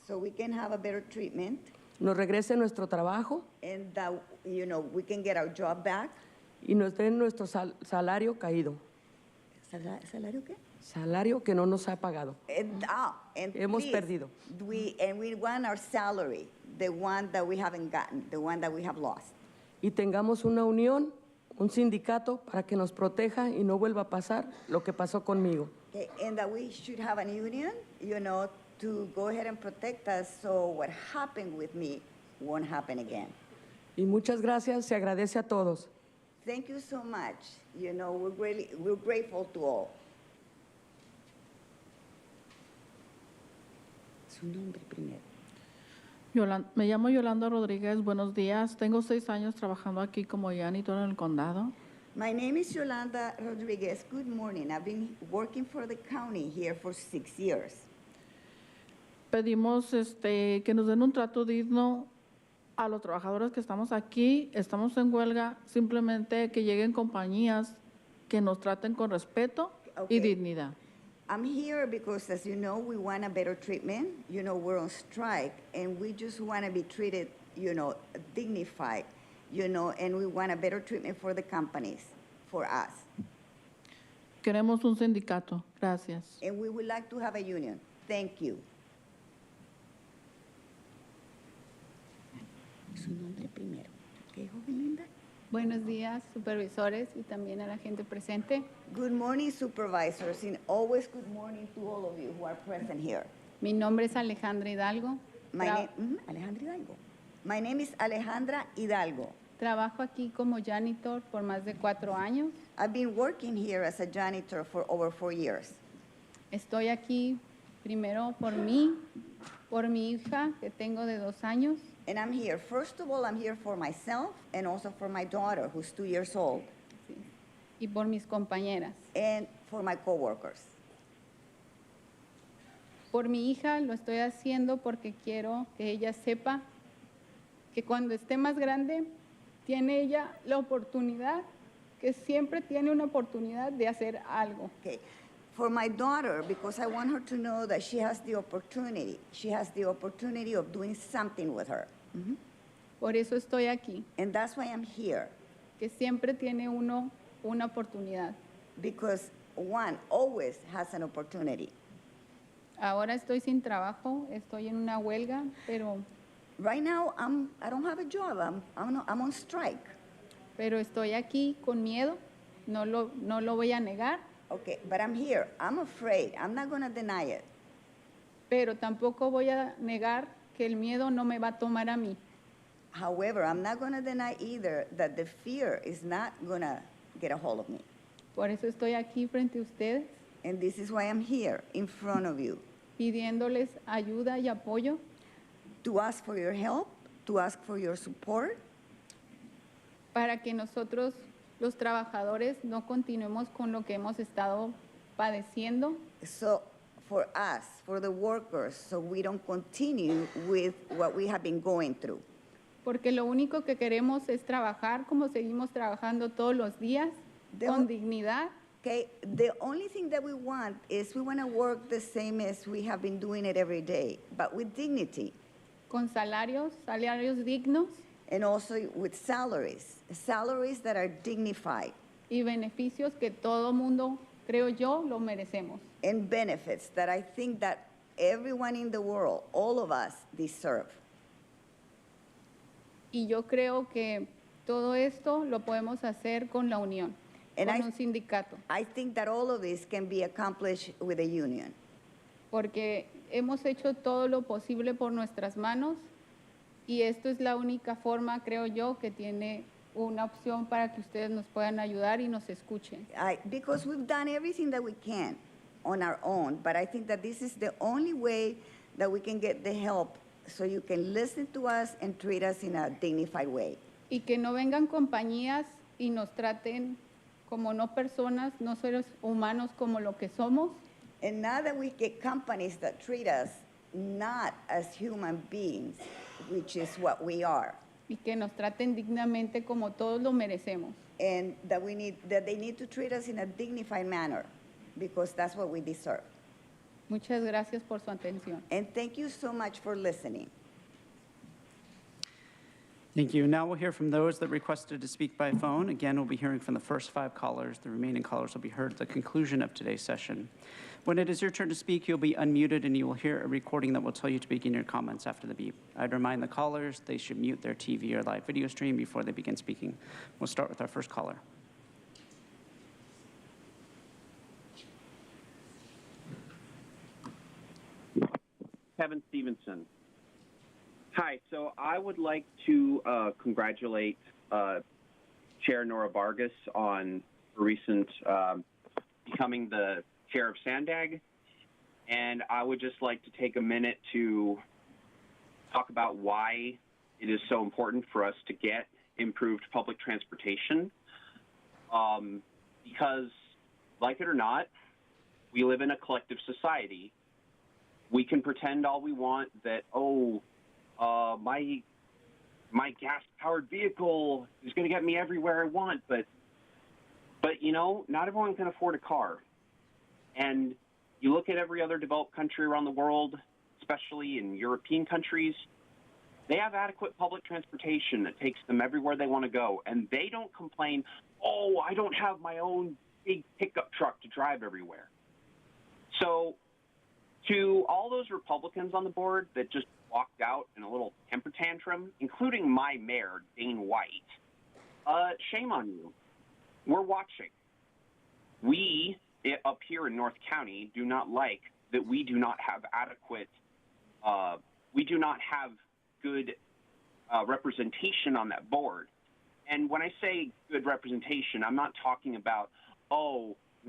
So we can have a better treatment. Nos regrese nuestro trabajo. And that, we can get our job back. Y nos den nuestro salario caído. ¿Salario qué? Salario que no nos ha pagado. And Hemos perdido. And we want our salary, the one that we haven't gotten, the one that we have lost. Y tengamos una unión, un sindicato para que nos proteja y no vuelva a pasar lo que pasó conmigo. Okay, and that we should have a union, to go ahead and protect us so what happened with me won't happen again. Y muchas gracias, se agradece a todos. Thank you so much. We're grateful to all. Su nombre primero. Me llamo Yolanda Rodríguez, buenos días. Tengo 6 años trabajando aquí como janitor en el condado. My name is Yolanda Rodriguez. Good morning. I've been working for the county here for 6 years. Pedimos que nos den un trato digno a los trabajadores que estamos aquí. Estamos en huelga, simplemente que lleguen compañías que nos traten con respeto y dignidad. I'm here because, as you know, we want a better treatment. We're on strike, and we just want to be treated, dignified, and we want a better treatment for the companies, for us. Queremos un sindicato. Gracias. And we would like to have a union. Thank you. Su nombre primero. ¿Qué dijo Belinda? Buenos días, supervisores, y también a la gente presente. Good morning, supervisors, and always good morning to all of you who are present here. Mi nombre es Alejandra Hidalgo. Alejandra Hidalgo. My name is Alejandra Hidalgo. Trabajo aquí como janitor por más de 4 años. I've been working here as a janitor for over 4 years. Estoy aquí primero por mí, por mi hija que tengo de 2 años. And I'm here. First of all, I'm here for myself and also for my daughter, who's 2 years old. Sí. Y por mis compañeras. And for my coworkers. Por mi hija lo estoy haciendo porque quiero que ella sepa que cuando esté más grande, tiene ella la oportunidad, que siempre tiene una oportunidad de hacer algo. Okay. For my daughter, because I want her to know that she has the opportunity. She has the opportunity of doing something with her. Mm-hmm. Por eso estoy aquí. And that's why I'm here. Que siempre tiene uno una oportunidad. Because one always has an opportunity. Ahora estoy sin trabajo, estoy en una huelga, pero... Right now, I don't have a job. I'm on strike. Pero estoy aquí con miedo, no lo voy a negar. Okay, but I'm here. I'm afraid. I'm not going to deny it. Pero tampoco voy a negar que el miedo no me va a tomar a mí. However, I'm not going to deny either that the fear is not going to get a hold of me. Por eso estoy aquí frente a ustedes, And this is why I'm here in front of you, pidiéndoles ayuda y apoyo to ask for your help, to ask for your support, para que nosotros, los trabajadores, no continuemos con lo que hemos estado padeciendo. so for us, for the workers, so we don't continue with what we have been going through. Porque lo único que queremos es trabajar como seguimos trabajando todos los días, con dignidad. Okay, the only thing that we want is we want to work the same as we have been doing it every day, but with dignity. Con salarios dignos. And also with salaries that are dignified. Y beneficios que todo mundo, creo yo, lo merecemos. And benefits that I think that everyone in the world, all of us, deserve. Y yo creo que todo esto lo podemos hacer con la unión, con un sindicato. I think that all of this can be accomplished with a union. Porque hemos hecho todo lo posible por nuestras manos y esto es la única forma, creo yo, que tiene una opción para que ustedes nos puedan ayudar y nos escuchen. Because we've done everything that we can on our own, but I think that this is the only way that we can get the help so you can listen to us and treat us in a dignified way. Y que no vengan compañías y nos traten como no personas, no seres humanos como lo que somos. And now that we get companies that treat us not as human beings, which is what we are. Y que nos traten dignamente como todos lo merecemos. And that they need to treat us in a dignified manner, because that's what we deserve. Muchas gracias por su atención. And thank you so much for listening. Thank you. Now we'll hear from those that requested to speak by phone. Again, we'll be hearing from the first 5 callers. The remaining callers will be heard at the conclusion of today's session. When it is your turn to speak, you'll be unmuted and you will hear a recording that will tell you to begin your comments after the beep. I'd remind the callers they should mute their TV or live video stream before they begin speaking. We'll start with our first caller. Kevin Stevenson. Hi, so I would like to congratulate Chair Nora Vargas on recent becoming the chair of SANDAG, and I would just like to take a minute to talk about why it is so important for us to get improved public transportation, because, like it or not, we live in a collective society. We can pretend all we want that, my gas-powered vehicle is going to get me everywhere I want, but you know, not everyone can afford a car. And you look at every other developed country around the world, especially in European countries, they have adequate public transportation that takes them everywhere they want to go, and they don't complain, I don't have my own big pickup truck to drive everywhere. So to all those Republicans on the board that just walked out in a little temper tantrum, including my mayor, Dane White, shame on you. We're watching. We, up here in North County, do not like that we do not have adequate, we do not have good representation on that board. And when I say good representation, I'm not talking about,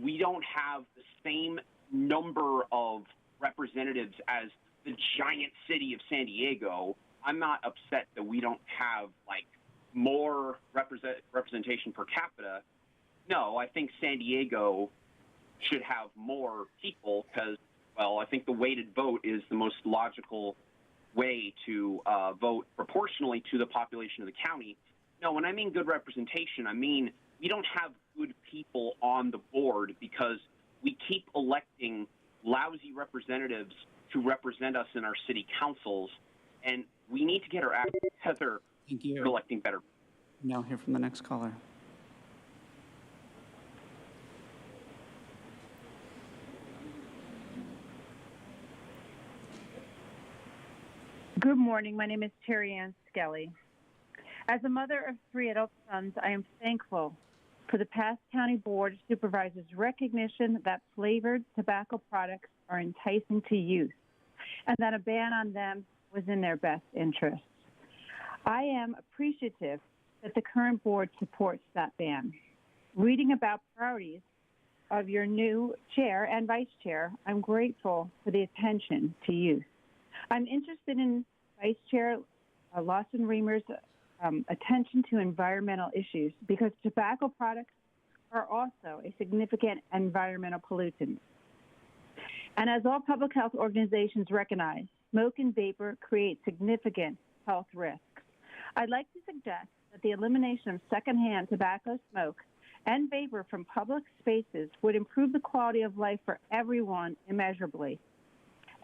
we don't have the same number of representatives as the giant city of San Diego. I'm not upset that we don't have like more representation per capita. No, I think San Diego should have more people because, well, I think the weighted vote is the most logical way to vote proportionally to the population of the county. No, when I mean good representation, I mean we don't have good people on the board because we keep electing lousy representatives to represent us in our city councils, and we need to get our act together for electing better. Now hear from the next caller. Good morning. My name is Terry Ann Skelly. As a mother of 3 adult sons, I am thankful for the past County Board of Supervisors' recognition that flavored tobacco products are enticing to youth and that a ban on them was in their best interests. I am appreciative that the current board supports that ban. Reading about priorities of your new chair and vice chair, I'm grateful for the attention to youth. I'm interested in Vice Chair Lawson Reamer's attention to environmental issues because tobacco products are also a significant environmental pollutant. And as all public health organizations recognize, smoke and vapor create significant health risks. I'd like to suggest that the elimination of secondhand tobacco smoke and vapor from public spaces would improve the quality of life for everyone immeasurably,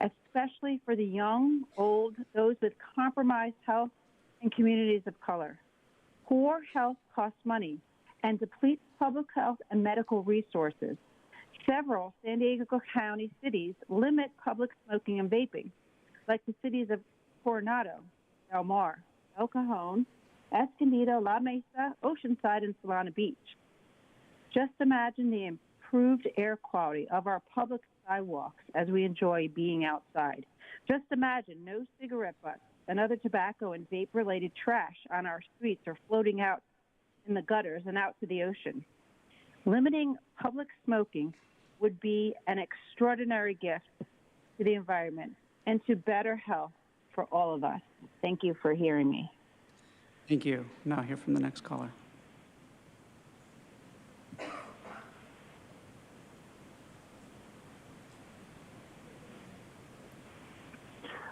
especially for the young, old, those with compromised health, and communities of color. Poor health costs money and depletes public health and medical resources. Several San Diego County cities limit public smoking and vaping, like the cities of Coronado, Del Mar, El Cajon, Escondido, La Mesa, Oceanside, and Solana Beach. Just imagine the improved air quality of our public sidewalks as we enjoy being outside. Just imagine no cigarette butts and other tobacco and vape-related trash on our streets or floating out in the gutters and out to the ocean. Limiting public smoking would be an extraordinary gift to the environment and to better health for all of us. Thank you for hearing me. Thank you. Now hear from the next caller.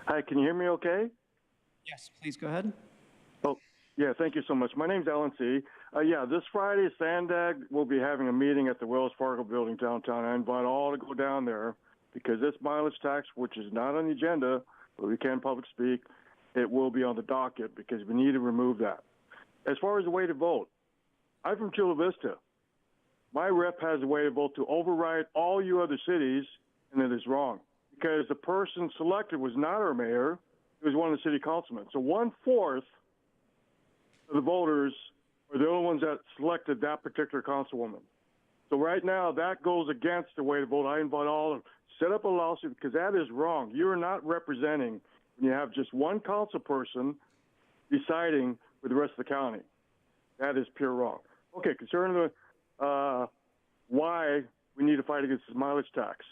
Hi, can you hear me okay? Yes, please go ahead. Oh, yeah, thank you so much. My name's Alan C. This Friday, Sandag will be having a meeting at the Wells Fargo building downtown. I invite all to go down there because this mileage tax, which is not on the agenda, but we can public speak, it will be on the docket because we need to remove that. As far as the way to vote, I'm from Chula Vista. My rep has a way to vote to override all you other cities, and it is wrong because the person selected was not our mayor, it was one of the city councilmen. So 1/4 of the voters are the only ones that selected that particular councilwoman. So right now, that goes against the way to vote. I invite all to set up a lawsuit because that is wrong. You are not representing when you have just one council person deciding for the rest of the county. That is pure wrong. Okay, concerning the why we need to fight against this mileage tax.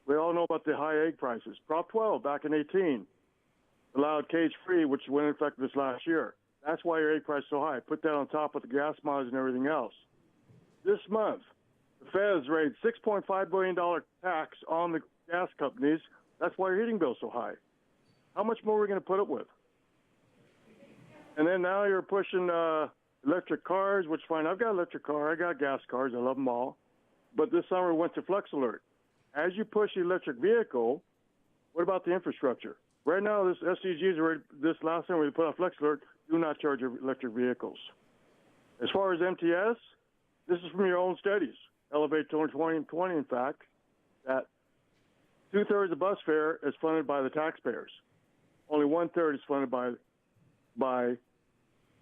We all know about the high egg prices. Prop 12 back in 18 allowed cage-free, which went into effect this last year. That's why your egg price is so high. Put that on top of the gas mileage and everything else. This month, the feds raised $6.5 billion tax on the gas companies. That's why your heating bill's so high. How much more are we going to put up with? And then now you're pushing electric cars, which fine. I've got an electric car. I got gas cars. I love them all. But this summer we went to Flex Alert. As you push the electric vehicle, what about the infrastructure? Right now, this SCGs already, this last time we put out Flex Alert, do not charge your electric vehicles. As far as MTS, this is from your own studies. Elevate 2020, in fact, that 2/3 of bus fare is funded by the taxpayers. Only 1/3 is funded by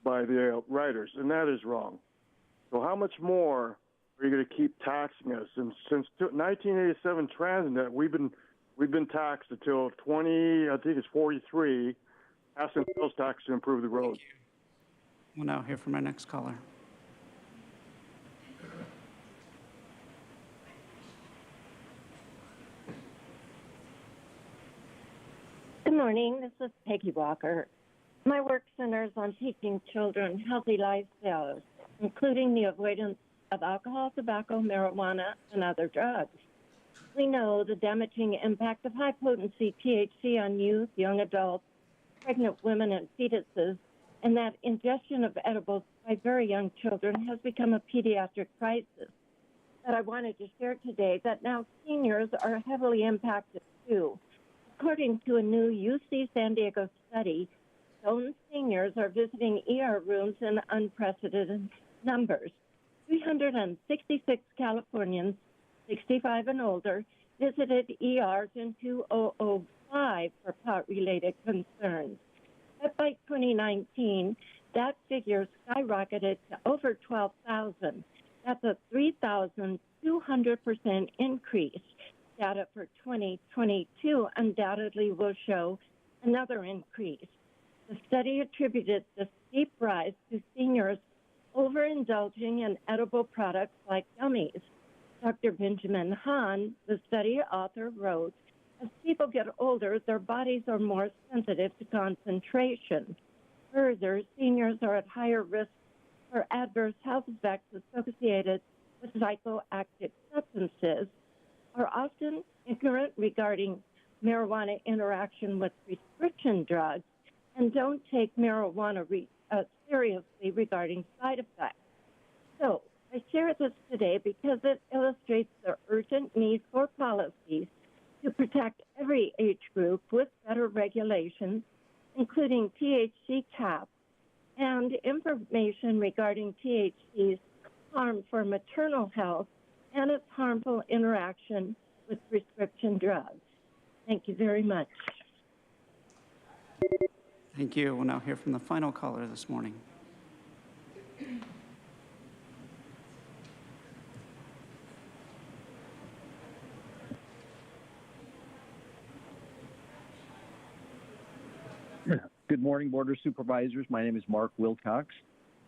the riders, and that is wrong. So how much more are you going to keep taxing us? And since 1987 Transnet, we've been taxed until 43, passing sales tax to improve the roads. We'll now hear from our next caller. Good morning. This is Peggy Walker. My work centers on teaching children healthy lifestyles, including the avoidance of alcohol, tobacco, marijuana, and other drugs. We know the damaging impact of high-potency THC on youth, young adults, pregnant women, and fetuses, and that ingestion of edibles by very young children has become a pediatric crisis. But I wanted to share today that now seniors are heavily impacted too. According to a new UC San Diego study, Stone seniors are visiting ER rooms in unprecedented numbers. 366 Californians 65 and older visited ERs in 2005 for pot-related concerns. But by 2019, that figure skyrocketed to over 12,000. That's a 3,200% increase. Data for 2022 undoubtedly will show another increase. The study attributed the steep rise to seniors overindulging in edible products like gummies. Dr. Benjamin Hahn, the study author, wrote, as people get older, their bodies are more sensitive to concentration. Further, seniors are at higher risk for adverse health effects associated with psychoactive substances, are often ignorant regarding marijuana interaction with prescription drugs, and don't take marijuana seriously regarding side effects. So I share this today because it illustrates the urgent need for policies to protect every age group with better regulations, including THC caps and information regarding THC's harm for maternal health and its harmful interaction with prescription drugs. Thank you very much. Thank you. We'll now hear from the final caller this morning. Good morning, Board of Supervisors. My name is Mark Wilcox.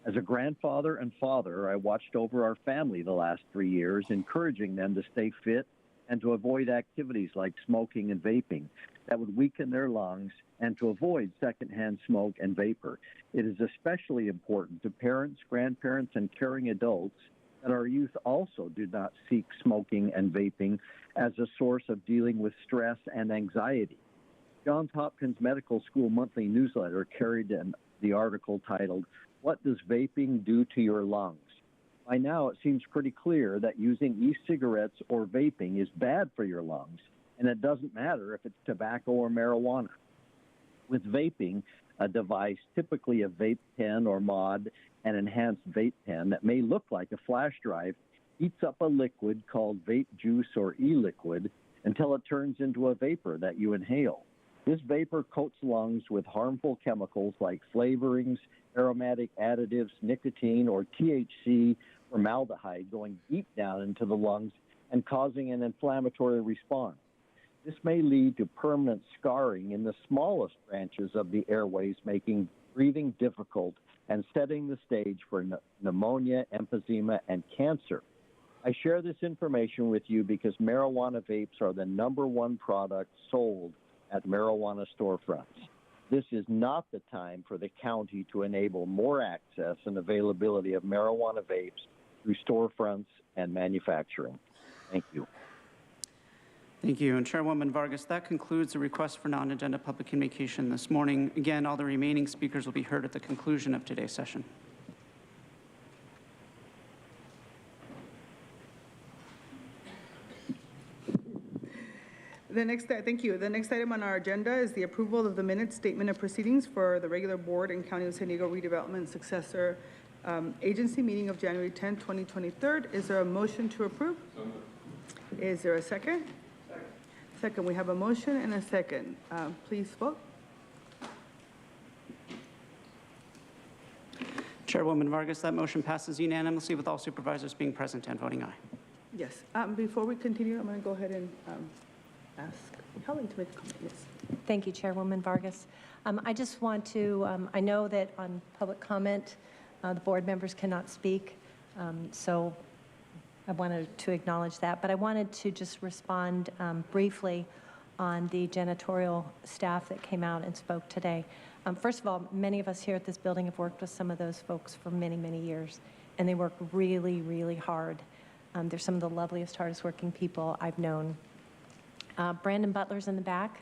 As a grandfather and father, I watched over our family the last 3 years, encouraging them to stay fit and to avoid activities like smoking and vaping that would weaken their lungs, and to avoid secondhand smoke and vapor. It is especially important to parents, grandparents, and caring adults that our youth also do not seek smoking and vaping as a source of dealing with stress and anxiety. Johns Hopkins Medical School monthly newsletter carried the article titled, "What Does Vaping Do to Your Lungs?" By now, it seems pretty clear that using e-cigarettes or vaping is bad for your lungs, and it doesn't matter if it's tobacco or marijuana. With vaping, a device, typically a vape pen or mod, an enhanced vape pen that may look like a flash drive, heats up a liquid called vape juice or e-liquid until it turns into a vapor that you inhale. This vapor coats lungs with harmful chemicals like flavorings, aromatic additives, nicotine, or THC, formaldehyde, going deep down into the lungs and causing an inflammatory response. This may lead to permanent scarring in the smallest branches of the airways, making breathing difficult and setting the stage for pneumonia, emphysema, and cancer. I share this information with you because marijuana vapes are the #1 product sold at marijuana storefronts. This is not the time for the county to enable more access and availability of marijuana vapes through storefronts and manufacturing. Thank you. Thank you. And Chairwoman Vargas, that concludes the request for non-agenda public communication this morning. Again, all the remaining speakers will be heard at the conclusion of today's session. Thank you. The next item on our agenda is the approval of the minutes statement of proceedings for the regular board and County of San Diego redevelopment successor agency meeting of January 10, 2023. Is there a motion to approve? Is there a second? Second. We have a motion and a second. Please vote. Chairwoman Vargas, that motion passes unanimously with all supervisors being present and voting aye. Yes. Before we continue, I'm going to go ahead and ask Helen to make a comment. Yes. Thank you, Chairwoman Vargas. I just want to, I know that on public comment, the board members cannot speak, so I wanted to acknowledge that. But I wanted to just respond briefly on the janitorial staff that came out and spoke today. First of all, many of us here at this building have worked with some of those folks for many, many years, and they work really, really hard. They're some of the loveliest, hardest working people I've known. Brandon Butler's in the back.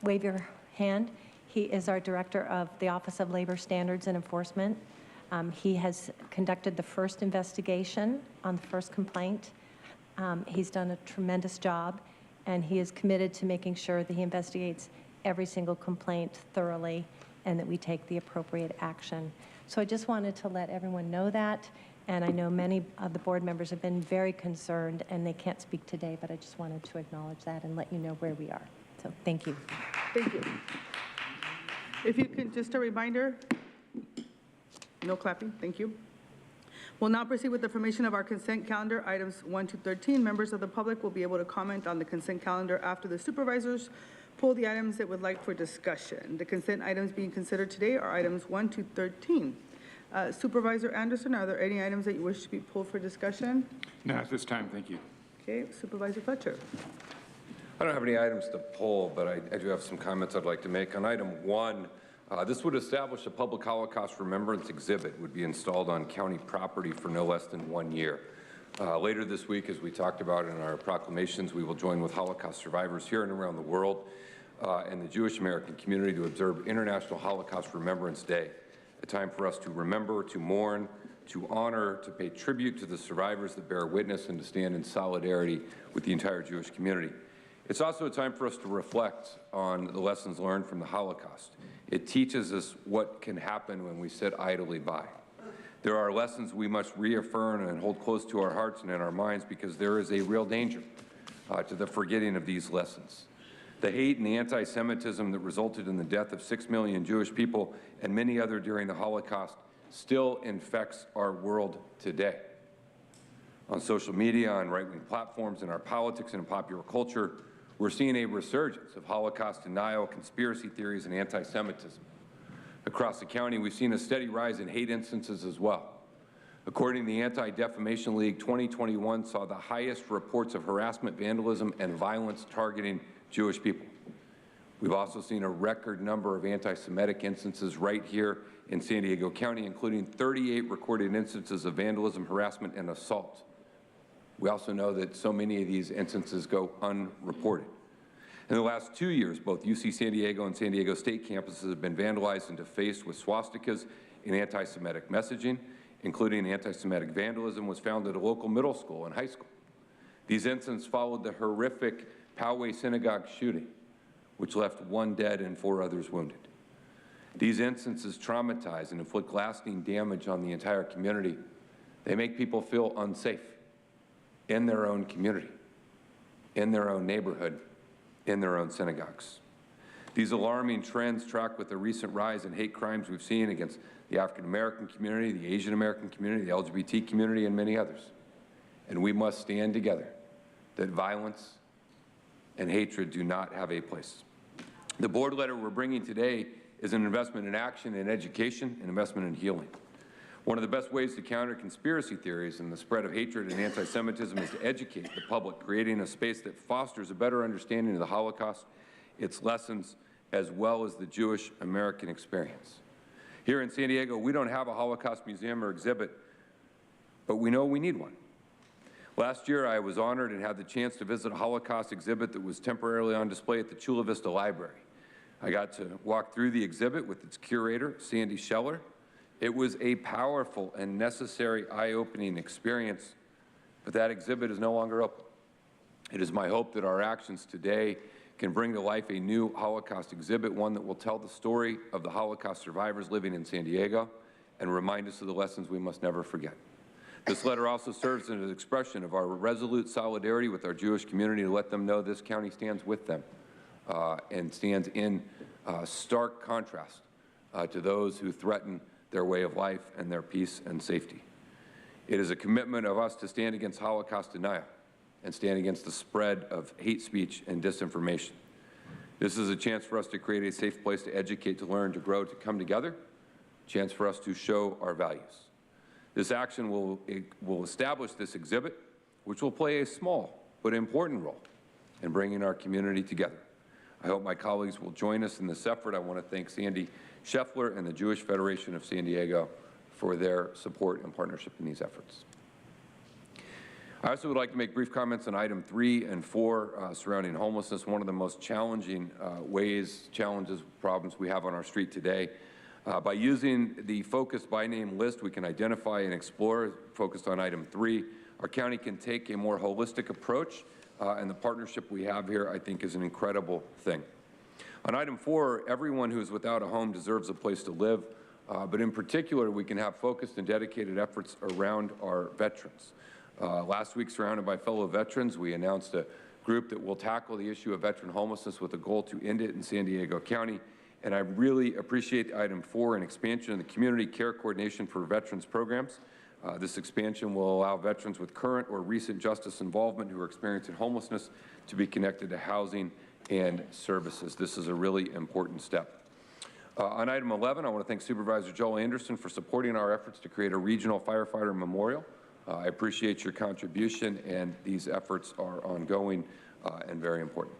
Wave your hand. He is our director of the Office of Labor Standards and Enforcement. He has conducted the first investigation on the first complaint. He's done a tremendous job, and he is committed to making sure that he investigates every single complaint thoroughly and that we take the appropriate action. So I just wanted to let everyone know that. And I know many of the board members have been very concerned, and they can't speak today, but I just wanted to acknowledge that and let you know where we are. So thank you. Thank you. If you could, just a reminder, no clapping, thank you. We'll now proceed with the formation of our consent calendar, items 1 to 13. Members of the public will be able to comment on the consent calendar after the supervisors pull the items that would like for discussion. The consent items being considered today are items 1 to 13. Supervisor Anderson, are there any items that you wish to be pulled for discussion? Not at this time, thank you. Okay, Supervisor Fletcher. I don't have any items to pull, but I do have some comments I'd like to make. On item 1, this would establish a public Holocaust remembrance exhibit would be installed on county property for no less than 1 year. Later this week, as we talked about in our proclamations, we will join with Holocaust survivors here and around the world and the Jewish American community to observe International Holocaust Remembrance Day, a time for us to remember, to mourn, to honor, to pay tribute to the survivors that bear witness, and to stand in solidarity with the entire Jewish community. It's also a time for us to reflect on the lessons learned from the Holocaust. It teaches us what can happen when we sit idly by. There are lessons we must reaffirm and hold close to our hearts and in our minds, because there is a real danger to the forgetting of these lessons. The hate and the anti-Semitism that resulted in the death of 6 million Jewish people and many others during the Holocaust still infects our world today. On social media, on right-wing platforms, in our politics and in popular culture, we're seeing a resurgence of Holocaust denial, conspiracy theories, and anti-Semitism. Across the county, we've seen a steady rise in hate instances as well. According to the Anti-Defamation League, 2021 saw the highest reports of harassment, vandalism, and violence targeting Jewish people. We've also seen a record number of anti-Semitic instances right here in San Diego County, including 38 recorded instances of vandalism, harassment, and assault. We also know that so many of these instances go unreported. In the last 2 years, both UC San Diego and San Diego State campuses have been vandalized and defaced with swastikas and anti-Semitic messaging, including anti-Semitic vandalism was found at a local middle school and high school. These incidents followed the horrific Poway synagogue shooting, which left 1 dead and 4 others wounded. These instances traumatize and inflict lasting damage on the entire community. They make people feel unsafe in their own community, in their own neighborhood, in their own synagogues. These alarming trends track with the recent rise in hate crimes we've seen against the African American community, the Asian American community, the LGBT community, and many others. And we must stand together that violence and hatred do not have a place. The board letter we're bringing today is an investment in action, in education, an investment in healing. One of the best ways to counter conspiracy theories and the spread of hatred and anti-Semitism is to educate the public, creating a space that fosters a better understanding of the Holocaust, its lessons, as well as the Jewish American experience. Here in San Diego, we don't have a Holocaust museum or exhibit, but we know we need one. Last year, I was honored and had the chance to visit a Holocaust exhibit that was temporarily on display at the Chula Vista Library. I got to walk through the exhibit with its curator, Sandy Scheller. It was a powerful and necessary eye-opening experience, but that exhibit is no longer open. It is my hope that our actions today can bring to life a new Holocaust exhibit, one that will tell the story of the Holocaust survivors living in San Diego and remind us of the lessons we must never forget. This letter also serves as an expression of our resolute solidarity with our Jewish community to let them know this county stands with them and stands in stark contrast to those who threaten their way of life and their peace and safety. It is a commitment of us to stand against Holocaust denial and stand against the spread of hate speech and disinformation. This is a chance for us to create a safe place to educate, to learn, to grow, to come together, a chance for us to show our values. This action will establish this exhibit, which will play a small but important role in bringing our community together. I hope my colleagues will join us in this effort. I want to thank Sandy Scheffler and the Jewish Federation of San Diego for their support and partnership in these efforts. I also would like to make brief comments on item 3 and 4 surrounding homelessness, one of the most challenging challenges, problems we have on our street today. By using the focused by name list, we can identify and explore, focused on item 3. Our county can take a more holistic approach, and the partnership we have here, I think, is an incredible thing. On item 4, everyone who is without a home deserves a place to live, but in particular, we can have focused and dedicated efforts around our veterans. Last week, surrounded by fellow veterans, we announced a group that will tackle the issue of veteran homelessness with a goal to end it in San Diego County. And I really appreciate item 4, an expansion of the community care coordination for veterans programs. This expansion will allow veterans with current or recent justice involvement who are experiencing homelessness to be connected to housing and services. This is a really important step. On item 11, I want to thank Supervisor Joel Anderson for supporting our efforts to create a regional firefighter memorial. I appreciate your contribution, and these efforts are ongoing and very important.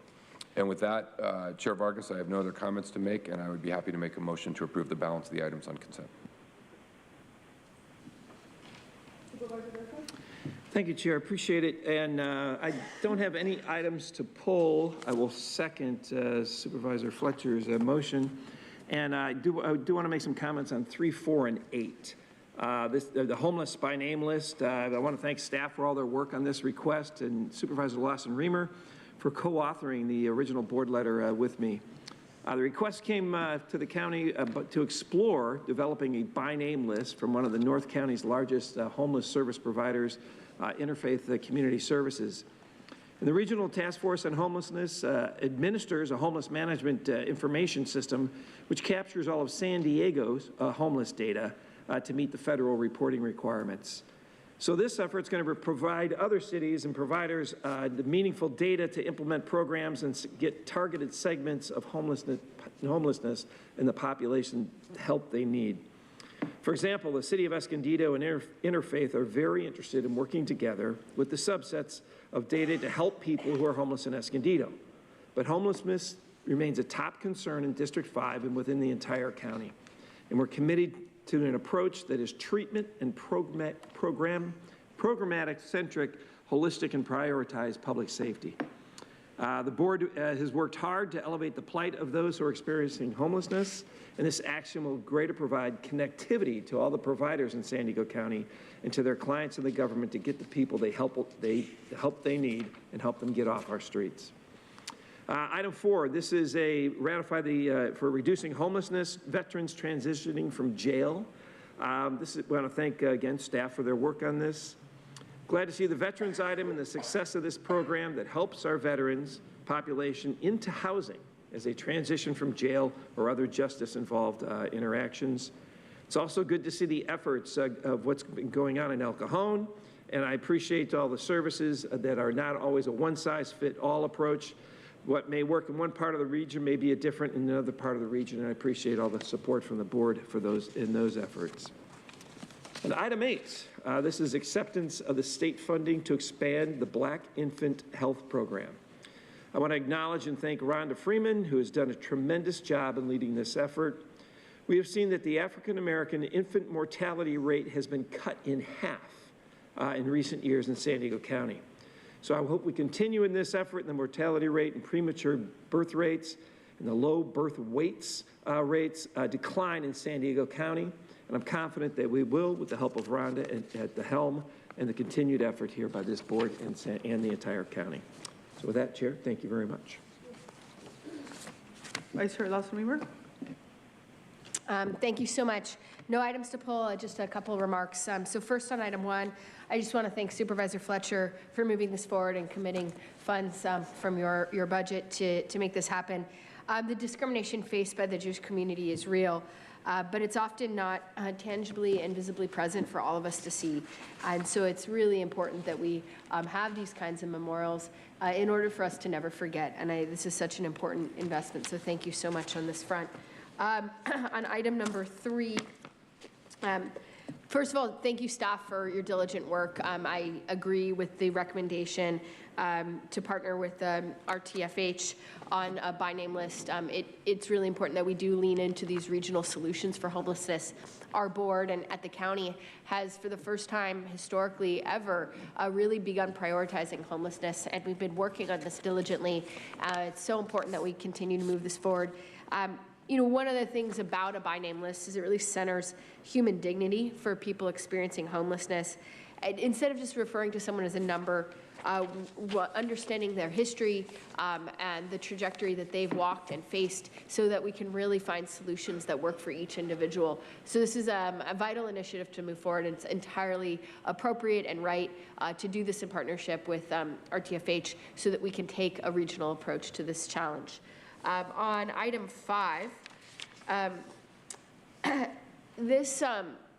And with that, Chair Vargas, I have no other comments to make, and I would be happy to make a motion to approve the balance of the items on consent. Thank you, Chair. Appreciate it. And I don't have any items to pull. I will second Supervisor Fletcher's motion. And I do want to make some comments on 3, 4, and 8. The homeless by name list. I want to thank staff for all their work on this request, and Supervisor Lawson-Remer for co-authoring the original board letter with me. The request came to the county to explore developing a by name list from one of the North County's largest homeless service providers, Interfaith Community Services. And the Regional Task Force on Homelessness administers a homeless management information system which captures all of San Diego's homeless data to meet the federal reporting requirements. So this effort is going to provide other cities and providers the meaningful data to implement programs and get targeted segments of homelessness and the population help they need. For example, the City of Escondido and Interfaith are very interested in working together with the subsets of data to help people who are homeless in Escondido. But homelessness remains a top concern in District 5 and within the entire county. And we're committed to an approach that is treatment and programmatic-centric, holistic, and prioritized public safety. The board has worked hard to elevate the plight of those who are experiencing homelessness, and this action will greater provide connectivity to all the providers in San Diego County and to their clients and the government to get the people the help they need and help them get off our streets. Item 4, this is a ratify for reducing homelessness, veterans transitioning from jail. I want to thank again staff for their work on this. Glad to see the veterans item and the success of this program that helps our veterans population into housing as they transition from jail or other justice-involved interactions. It's also good to see the efforts of what's been going on in El Cajon, and I appreciate all the services that are not always a one-size-fit-all approach. What may work in one part of the region may be different in another part of the region, and I appreciate all the support from the board for those efforts. And item 8, this is acceptance of the state funding to expand the Black Infant Health Program. I want to acknowledge and thank Rhonda Freeman, who has done a tremendous job in leading this effort. We have seen that the African American infant mortality rate has been cut in half in recent years in San Diego County. So I hope we continue in this effort, and the mortality rate and premature birth rates and the low birth weights rates decline in San Diego County. And I'm confident that we will, with the help of Rhonda at the helm and the continued effort here by this board and the entire county. So with that, Chair, thank you very much. Vice Chair Lawson-Remer. Thank you so much. No items to pull, just a couple of remarks. So first on item 1, I just want to thank Supervisor Fletcher for moving this forward and committing funds from your budget to make this happen. The discrimination faced by the Jewish community is real, but it's often not tangibly and visibly present for all of us to see. And so it's really important that we have these kinds of memorials in order for us to never forget. And this is such an important investment, so thank you so much on this front. On item number 3, first of all, thank you, staff, for your diligent work. I agree with the recommendation to partner with RTFH on a by name list. It's really important that we do lean into these regional solutions for homelessness. Our board and at the county has, for the first time historically ever, really begun prioritizing homelessness, and we've been working on this diligently. It's so important that we continue to move this forward. You know, one of the things about a by name list is it really centers human dignity for people experiencing homelessness. Instead of just referring to someone as a number, understanding their history and the trajectory that they've walked and faced so that we can really find solutions that work for each individual. So this is a vital initiative to move forward, and it's entirely appropriate and right to do this in partnership with RTFH so that we can take a regional approach to this challenge. On item 5, this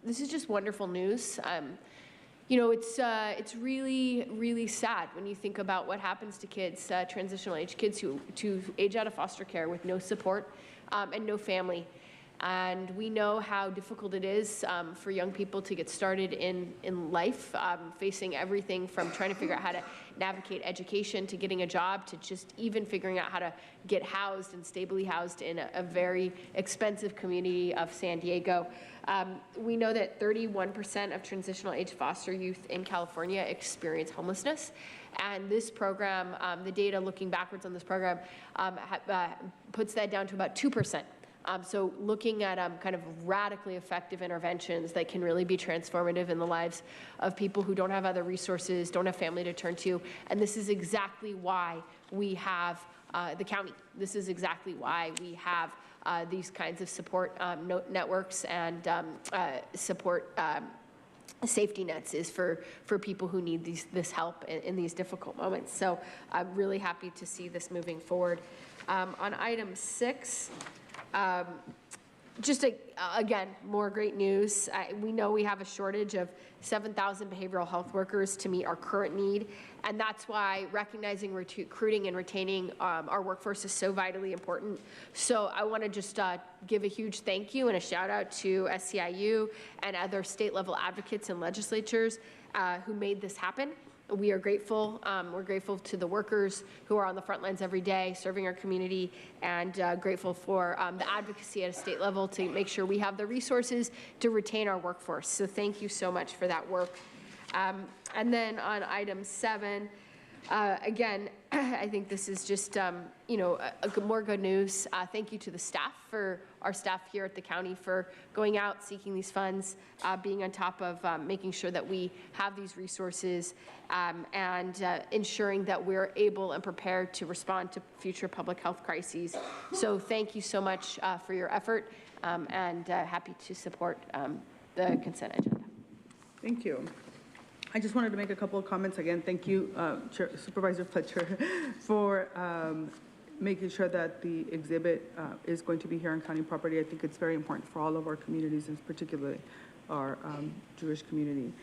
is just wonderful news. You know, it's really, really sad when you think about what happens to kids, transitional age kids who age out of foster care with no support and no family. And we know how difficult it is for young people to get started in life, facing everything from trying to figure out how to navigate education to getting a job to just even figuring out how to get housed and stably housed in a very expensive community of San Diego. We know that 31% of transitional age foster youth in California experience homelessness. And this program, the data looking backwards on this program, puts that down to about 2%. So looking at kind of radically effective interventions that can really be transformative in the lives of people who don't have other resources, don't have family to turn to. And this is exactly why we have the county. This is exactly why we have these kinds of support networks and support safety nets is for people who need this help in these difficult moments. So I'm really happy to see this moving forward. On item 6, just again, more great news. We know we have a shortage of 7,000 behavioral health workers to meet our current need, and that's why recognizing, recruiting, and retaining our workforce is so vitally important. So I want to just give a huge thank you and a shout out to SEIU and other state level advocates and legislatures who made this happen. We are grateful. We're grateful to the workers who are on the front lines every day serving our community, and grateful for the advocacy at a state level to make sure we have the resources to retain our workforce. So thank you so much for that work. And then on item 7, again, I think this is just, you know, more good news. Thank you to the staff, for our staff here at the county, for going out, seeking these funds, being on top of making sure that we have these resources, and ensuring that we're able and prepared to respond to future public health crises. So thank you so much for your effort, and happy to support the consent agenda. Thank you. I just wanted to make a couple of comments. Again, thank you, Supervisor Fletcher, for making sure that the exhibit is going to be here on county property. I think it's very important for all of our communities, and particularly our Jewish community.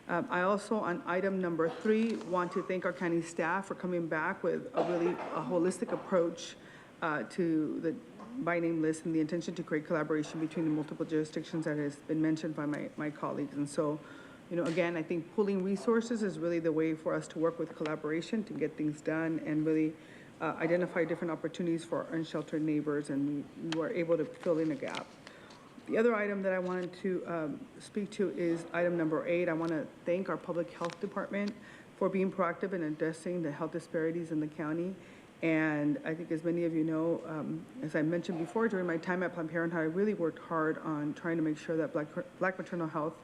I also, on item number 3, want to thank our county staff for coming back with a really holistic approach to the by name list, and the intention to create collaboration between the multiple jurisdictions that has been mentioned by my colleagues. And so, you know, again, I think pooling resources is really the way for us to work with collaboration to get things done and really identify different opportunities for our unsheltered neighbors, and we were able to fill in a gap. The other item that I wanted to speak to is item number 8. I want to thank our public health department for being proactive in addressing the health disparities in the county. And I think, as many of you know, as I mentioned before, during my time at Planned Parenthood, I really worked hard on trying to make sure that Black maternal health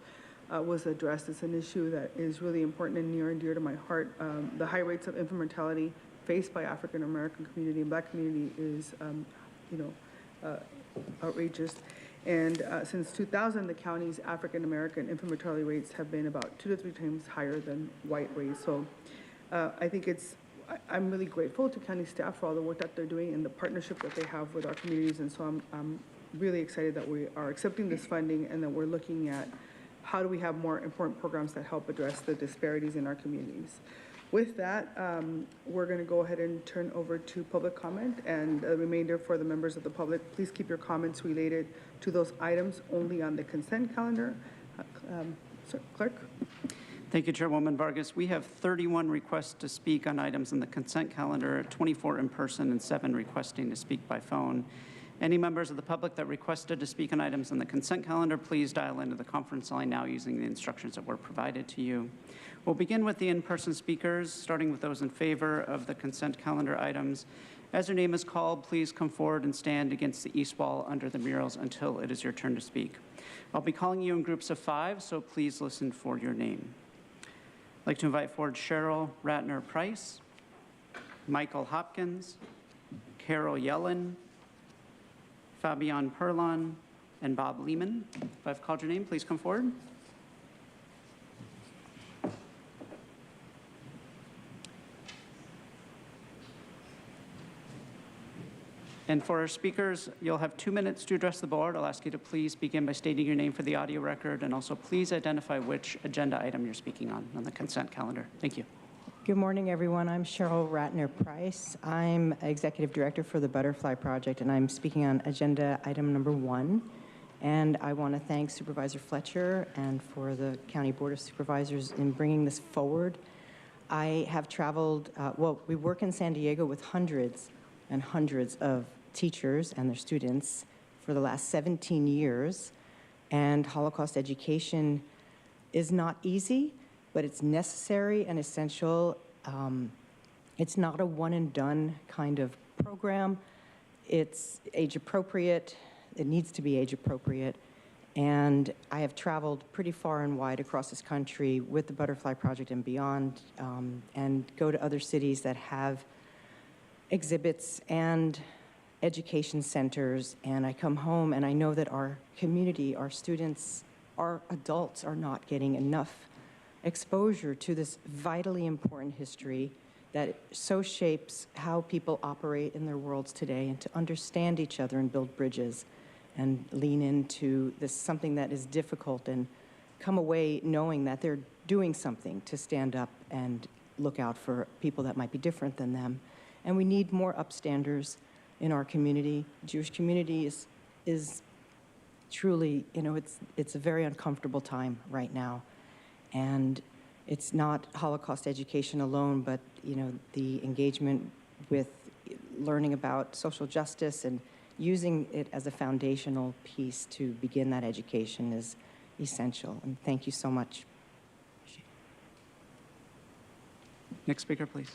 was addressed. It's an issue that is really important and near and dear to my heart. The high rates of infant mortality faced by African American community and Black community is, outrageous. And since 2000, the county's African American infant mortality rates have been about 2 to 3 times higher than white rates. So I think I'm really grateful to county staff for all the work that they're doing and the partnership that they have with our communities. And so I'm really excited that we are accepting this funding and that we're looking at how do we have more important programs that help address the disparities in our communities. With that, we're going to go ahead and turn over to public comment, and a reminder for the members of the public, please keep your comments related to those items only on the consent calendar. Clerk? Thank you, Chairwoman Vargas. We have 31 requests to speak on items on the consent calendar, 24 in person and 7 requesting to speak by phone. Any members of the public that requested to speak on items on the consent calendar, please dial into the conference line now using the instructions that were provided to you. We'll begin with the in-person speakers, starting with those in favor of the consent calendar items. As your name is called, please come forward and stand against the east wall under the murals until it is your turn to speak. I'll be calling you in groups of 5, so please listen for your name. I'd like to invite forward Cheryl Ratner-Price, Michael Hopkins, Carol Yellen, Fabian Perlon, and Bob Lehman. If I've called your name, please come forward. And for our speakers, you'll have 2 minutes to address the board. I'll ask you to please begin by stating your name for the audio record, and also please identify which agenda item you're speaking on the consent calendar. Thank you. Good morning, everyone. I'm Cheryl Ratner-Price. I'm Executive Director for the Butterfly Project, and I'm speaking on agenda item number 1. And I want to thank Supervisor Fletcher and for the County Board of Supervisors in bringing this forward. I have traveled, we work in San Diego with hundreds and hundreds of teachers and their students for the last 17 years. And Holocaust education is not easy, but it's necessary and essential. It's not a one and done kind of program. It's age appropriate. It needs to be age appropriate. And I have traveled pretty far and wide across this country with the Butterfly Project and beyond, and go to other cities that have exhibits and education centers. And I come home and I know that our community, our students, our adults are not getting enough exposure to this vitally important history that so shapes how people operate in their worlds today, and to understand each other and build bridges and lean into this something that is difficult and come away knowing that they're doing something to stand up and look out for people that might be different than them. And we need more upstanders in our community. The Jewish community is truly, it's a very uncomfortable time right now. And it's not Holocaust education alone, but the engagement with learning about social justice and using it as a foundational piece to begin that education is essential. And thank you so much. Next speaker, please.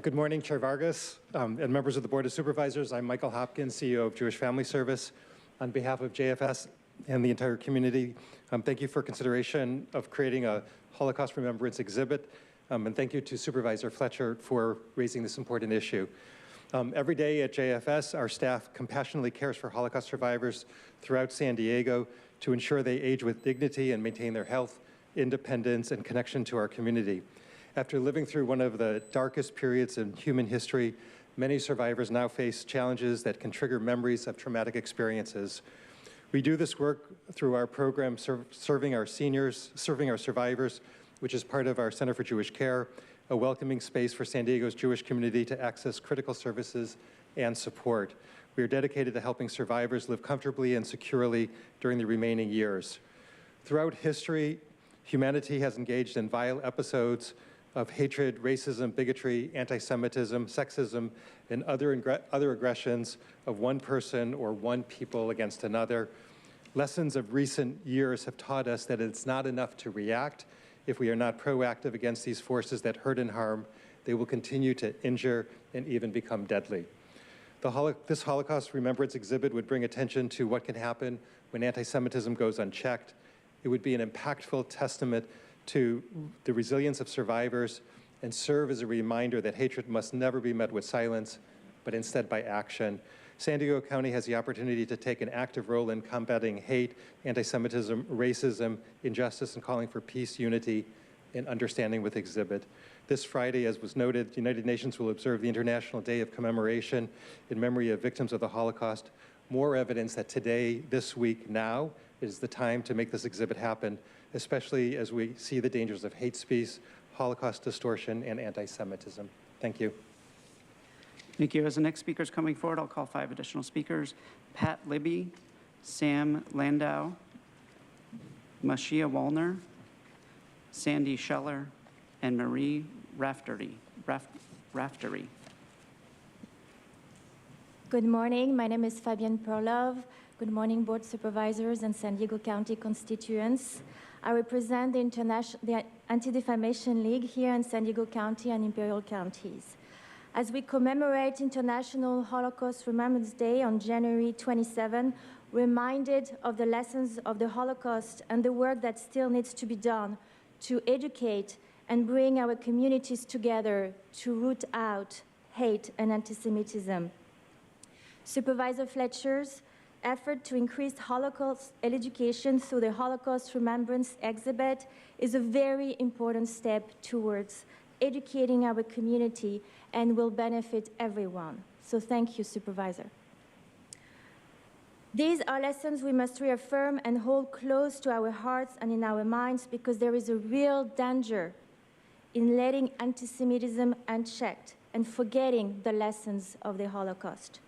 Good morning, Chair Vargas and members of the Board of Supervisors. I'm Michael Hopkins, CEO of Jewish Family Service. On behalf of JFS and the entire community, thank you for consideration of creating a Holocaust Remembrance exhibit. And thank you to Supervisor Fletcher for raising this important issue. Every day at JFS, our staff compassionately cares for Holocaust survivors throughout San Diego to ensure they age with dignity and maintain their health, independence, and connection to our community. After living through one of the darkest periods in human history, many survivors now face challenges that can trigger memories of traumatic experiences. We do this work through our program serving our seniors, serving our survivors, which is part of our Center for Jewish Care, a welcoming space for San Diego's Jewish community to access critical services and support. We are dedicated to helping survivors live comfortably and securely during the remaining years. Throughout history, humanity has engaged in vile episodes of hatred, racism, bigotry, anti-Semitism, sexism, and other aggressions of one person or one people against another. Lessons of recent years have taught us that it's not enough to react. If we are not proactive against these forces that hurt and harm, they will continue to injure and even become deadly. This Holocaust Remembrance exhibit would bring attention to what can happen when anti-Semitism goes unchecked. It would be an impactful testament to the resilience of survivors and serve as a reminder that hatred must never be met with silence, but instead by action. San Diego County has the opportunity to take an active role in combating hate, anti-Semitism, racism, injustice, and calling for peace, unity, and understanding with exhibit. This Friday, as was noted, the United Nations will observe the International Day of Commemoration in memory of victims of the Holocaust. More evidence that today, this week, now, is the time to make this exhibit happen, especially as we see the dangers of hate speech, Holocaust distortion, and anti-Semitism. Thank you. Thank you. As the next speaker is coming forward, I'll call 5 additional speakers. Pat Libby, Sam Landau, Mashia Wallner, Sandy Scheller, and Marie Raftery. Good morning. My name is Fabienne Perlov. Good morning, Board Supervisors and San Diego County constituents. I represent the Anti-Defamation League here in San Diego County and Imperial Counties. As we commemorate International Holocaust Remembrance Day on January 27, reminded of the lessons of the Holocaust and the work that still needs to be done to educate and bring our communities together to root out hate and anti-Semitism. Supervisor Fletcher's effort to increase Holocaust education through the Holocaust Remembrance exhibit is a very important step towards educating our community, and will benefit everyone. So thank you, Supervisor. These are lessons we must reaffirm and hold close to our hearts and in our minds, because there is a real danger in letting anti-Semitism unchecked and forgetting the lessons of the Holocaust.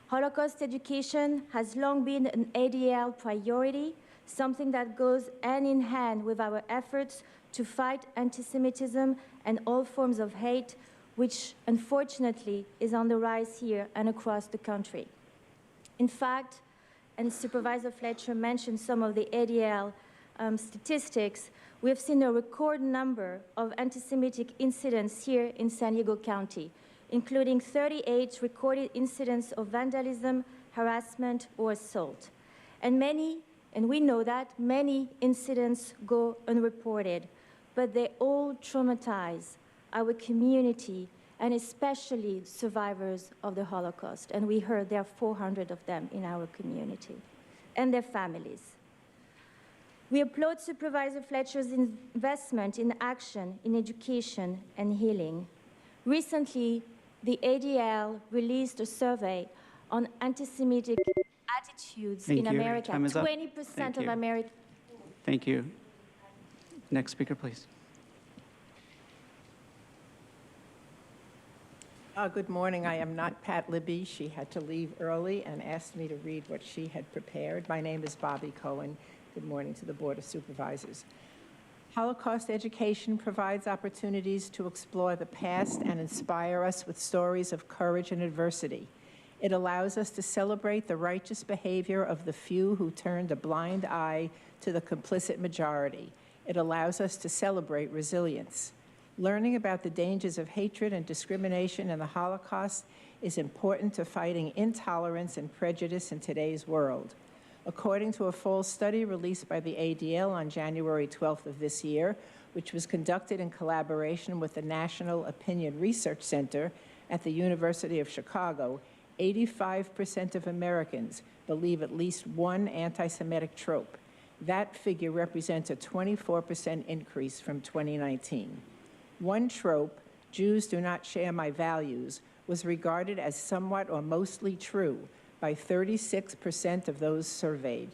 Holocaust education has long been an ADL priority, something that goes hand in hand with our efforts to fight anti-Semitism and all forms of hate, which unfortunately is on the rise here and across the country. In fact, and Supervisor Fletcher mentioned some of the ADL statistics, we have seen a record number of anti-Semitic incidents here in San Diego County, including 38 recorded incidents of vandalism, harassment, or assault. And we know that many incidents go unreported, but they all traumatize our community and especially survivors of the Holocaust. And we heard there are 400 of them in our community, and their families. We applaud Supervisor Fletcher's investment in action, in education and healing. Recently, the ADL released a survey on anti-Semitic attitudes in America. 20% of Americans. Thank you. Next speaker, please. Good morning. I am not Pat Libby. She had to leave early and asked me to read what she had prepared. My name is Bobby Cohen. Good morning to the Board of Supervisors. Holocaust education provides opportunities to explore the past and inspire us with stories of courage and adversity. It allows us to celebrate the righteous behavior of the few who turned a blind eye to the complicit majority. It allows us to celebrate resilience. Learning about the dangers of hatred and discrimination in the Holocaust is important to fighting intolerance and prejudice in today's world. According to a fall study released by the ADL on January 12th of this year, which was conducted in collaboration with the National Opinion Research Center at the University of Chicago, 85% of Americans believe at least one anti-Semitic trope. That figure represents a 24% increase from 2019. One trope, "Jews do not share my values," was regarded as somewhat or mostly true by 36% of those surveyed.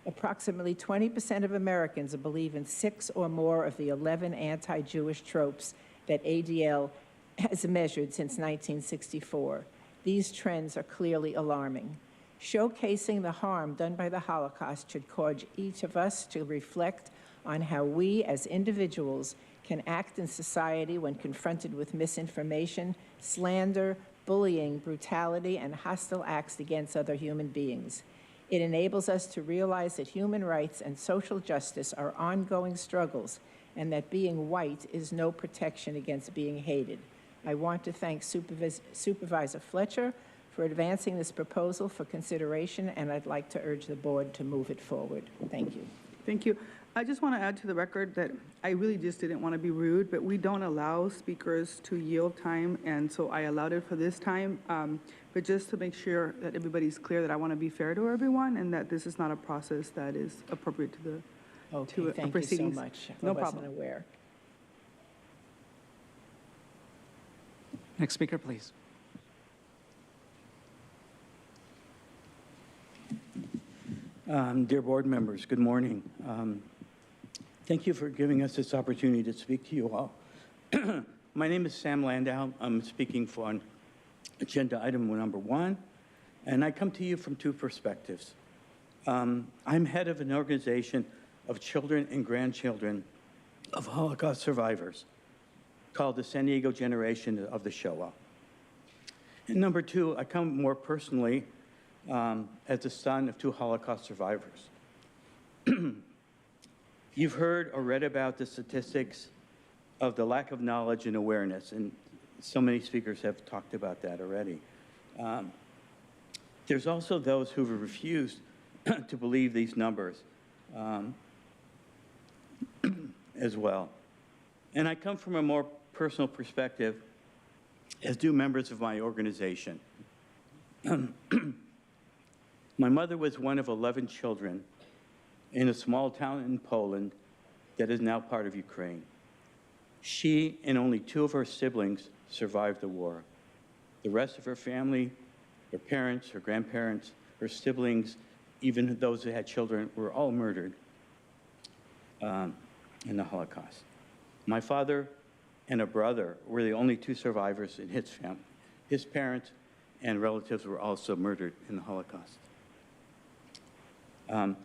Approximately 20% of Americans believe in 6 or more of the 11 anti-Jewish tropes that ADL has measured since 1964. These trends are clearly alarming. Showcasing the harm done by the Holocaust should cause each of us to reflect on how we as individuals can act in society when confronted with misinformation, slander, bullying, brutality, and hostile acts against other human beings. It enables us to realize that human rights and social justice are ongoing struggles, and that being white is no protection against being hated. I want to thank Supervisor Fletcher for advancing this proposal for consideration, and I'd like to urge the board to move it forward. Thank you. Thank you. I just want to add to the record that I really just didn't want to be rude, but we don't allow speakers to yield time, and so I allowed it for this time. But just to make sure that everybody's clear that I want to be fair to everyone and that this is not a process that is appropriate to the Thank proceedings. you so much. No I wasn't problem. aware. Next speaker, please. Dear board members, good morning. Thank you for giving us this opportunity to speak to you all. My name is Sam Landau. I'm speaking for agenda item number 1, and I come to you from 2 perspectives. I'm head of an organization of children and grandchildren of Holocaust survivors called the San Diego Generation of the Shoah. And number 2, I come more personally as the son of 2 Holocaust survivors. You've heard or read about the statistics of the lack of knowledge and awareness, and so many speakers have talked about that already. There's also those who have refused to believe these numbers as well. And I come from a more personal perspective, as do members of my organization. My mother was one of 11 children in a small town in Poland that is now part of Ukraine. She and only 2 of her siblings survived the war. The rest of her family, her parents, her grandparents, her siblings, even those who had children, were all murdered in the Holocaust. My father and a brother were the only 2 survivors in his family. His parents and relatives were also murdered in the Holocaust.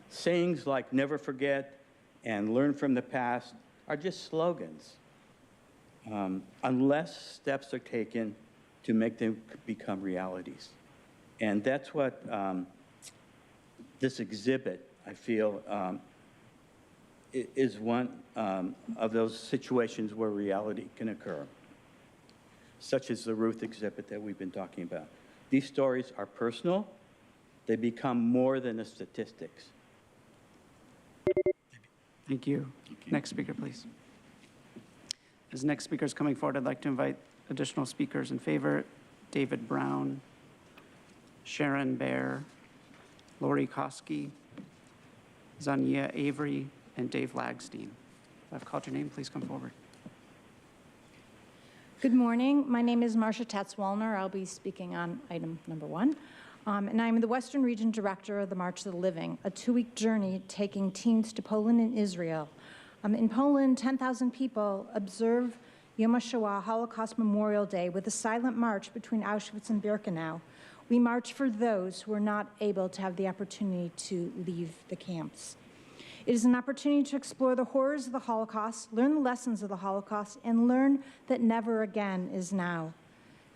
Sayings like never forget and learn from the past are just slogans, unless steps are taken to make them become realities. And that's what this exhibit, I feel, is one of those situations where reality can occur, such as the Ruth exhibit that we've been talking about. These stories are personal. They become more than the statistics. Thank you. Next speaker, please. As next speaker is coming forward, I'd like to invite additional speakers in favor: David Brown, Sharon Baer, Lori Koski, Zania Avery, and Dave Lagstein. If I've called your name, please come forward. Good morning. My name is Marcia Tatz-Wallner. I'll be speaking on item number 1. And I'm the Western Region Director of the March of the Living, a 2-week journey taking teens to Poland and Israel. In Poland, 10,000 people observe Yom HaShoah, Holocaust Memorial Day, with a silent march between Auschwitz and Birkenau. We march for those who are not able to have the opportunity to leave the camps. It is an opportunity to explore the horrors of the Holocaust, learn the lessons of the Holocaust, and learn that never again is now.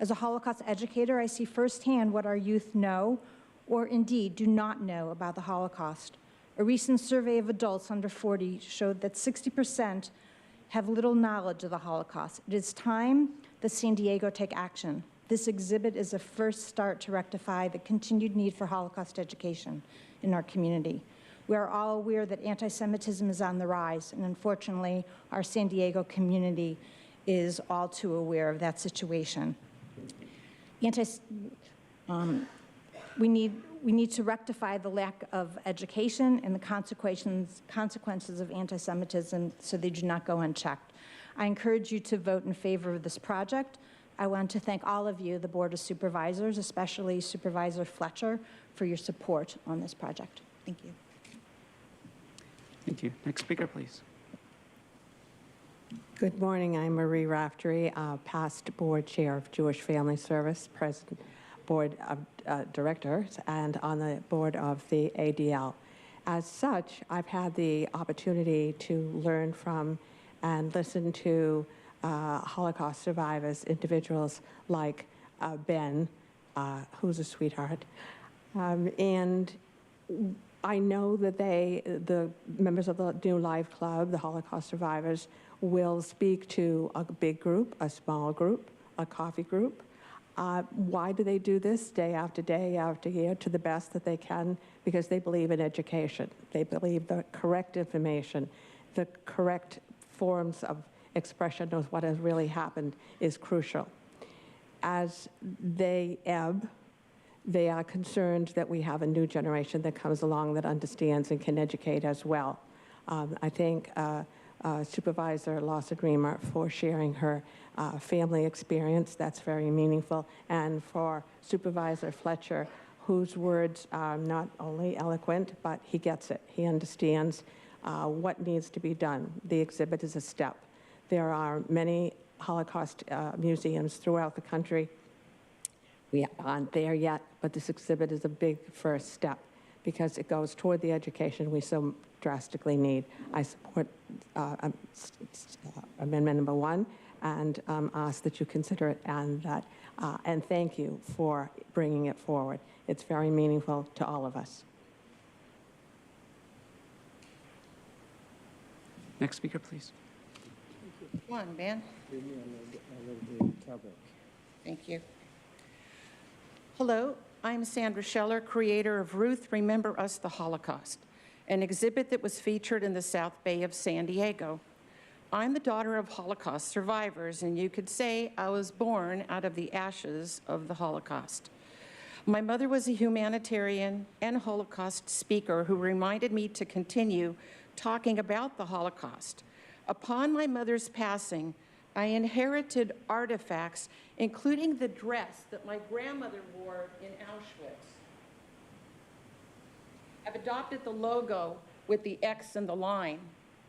As a Holocaust educator, I see firsthand what our youth know, or indeed do not know, about the Holocaust. A recent survey of adults under 40 showed that 60% have little knowledge of the Holocaust. It is time that San Diego take action. This exhibit is a first start to rectify the continued need for Holocaust education in our community. We are all aware that anti-Semitism is on the rise, and unfortunately, our San Diego community is all too aware of that situation. We need to rectify the lack of education and the consequences of anti-Semitism so they do not go unchecked. I encourage you to vote in favor of this project. I want to thank all of you, the Board of Supervisors, especially Supervisor Fletcher, for your support on this project. Thank you. Thank you. Next speaker, please. Good morning. I'm Marie Raftery, past board chair of Jewish Family Service, present board of directors, and on the board of the ADL. As such, I've had the opportunity to learn from and listen to Holocaust survivors, individuals like Ben, who's a sweetheart, and I know that the members of the New Life Club, the Holocaust survivors, will speak to a big group, a small group, a coffee group. Why do they do this day after year to the best that they can? Because they believe in education. They believe the correct information, the correct forms of expression of what has really happened is crucial. As they ebb, they are concerned that we have a new generation that comes along that understands and can educate as well. I thank Supervisor Lawson-Remer for sharing her family experience. That's very meaningful. And for Supervisor Fletcher, whose words are not only eloquent, but he gets it. He understands what needs to be done. The exhibit is a step. There are many Holocaust museums throughout the country. We aren't there yet, but this exhibit is a big first step because it goes toward the education we so drastically need. I support amendment number 1 and ask that you consider it and thank you for bringing it forward. It's very meaningful to all of us. Next speaker, please. Come on, Ben. Thank you. Hello, I'm Sandra Scheller, creator of Ruth, Remember Us the Holocaust, an exhibit that was featured in the South Bay of San Diego. I'm the daughter of Holocaust survivors, and you could say I was born out of the ashes of the Holocaust. My mother was a humanitarian and Holocaust speaker who reminded me to continue talking about the Holocaust. Upon my mother's passing, I inherited artifacts, including the dress that my grandmother wore in Auschwitz. I've adopted the logo with the X and the line,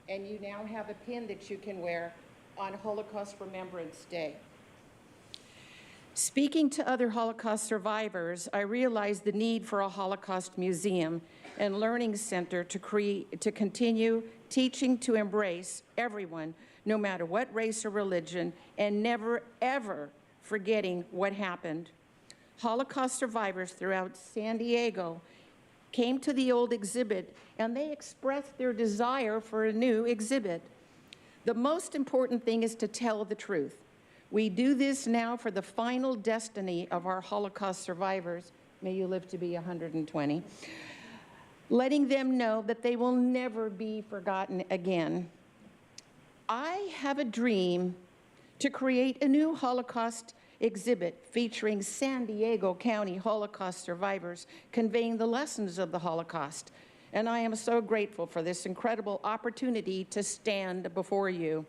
and you now have a pin that you can wear on Holocaust Remembrance Day. Speaking to other Holocaust survivors, I realized the need for a Holocaust museum and learning center to continue teaching to embrace everyone, no matter what race or religion, and never, ever forgetting what happened. Holocaust survivors throughout San Diego came to the old exhibit, and they expressed their desire for a new exhibit. The most important thing is to tell the truth. We do this now for the final destiny of our Holocaust survivors. May you live to be 120. Letting them know that they will never be forgotten again. I have a dream to create a new Holocaust exhibit featuring San Diego County Holocaust survivors conveying the lessons of the Holocaust. And I am so grateful for this incredible opportunity to stand before you.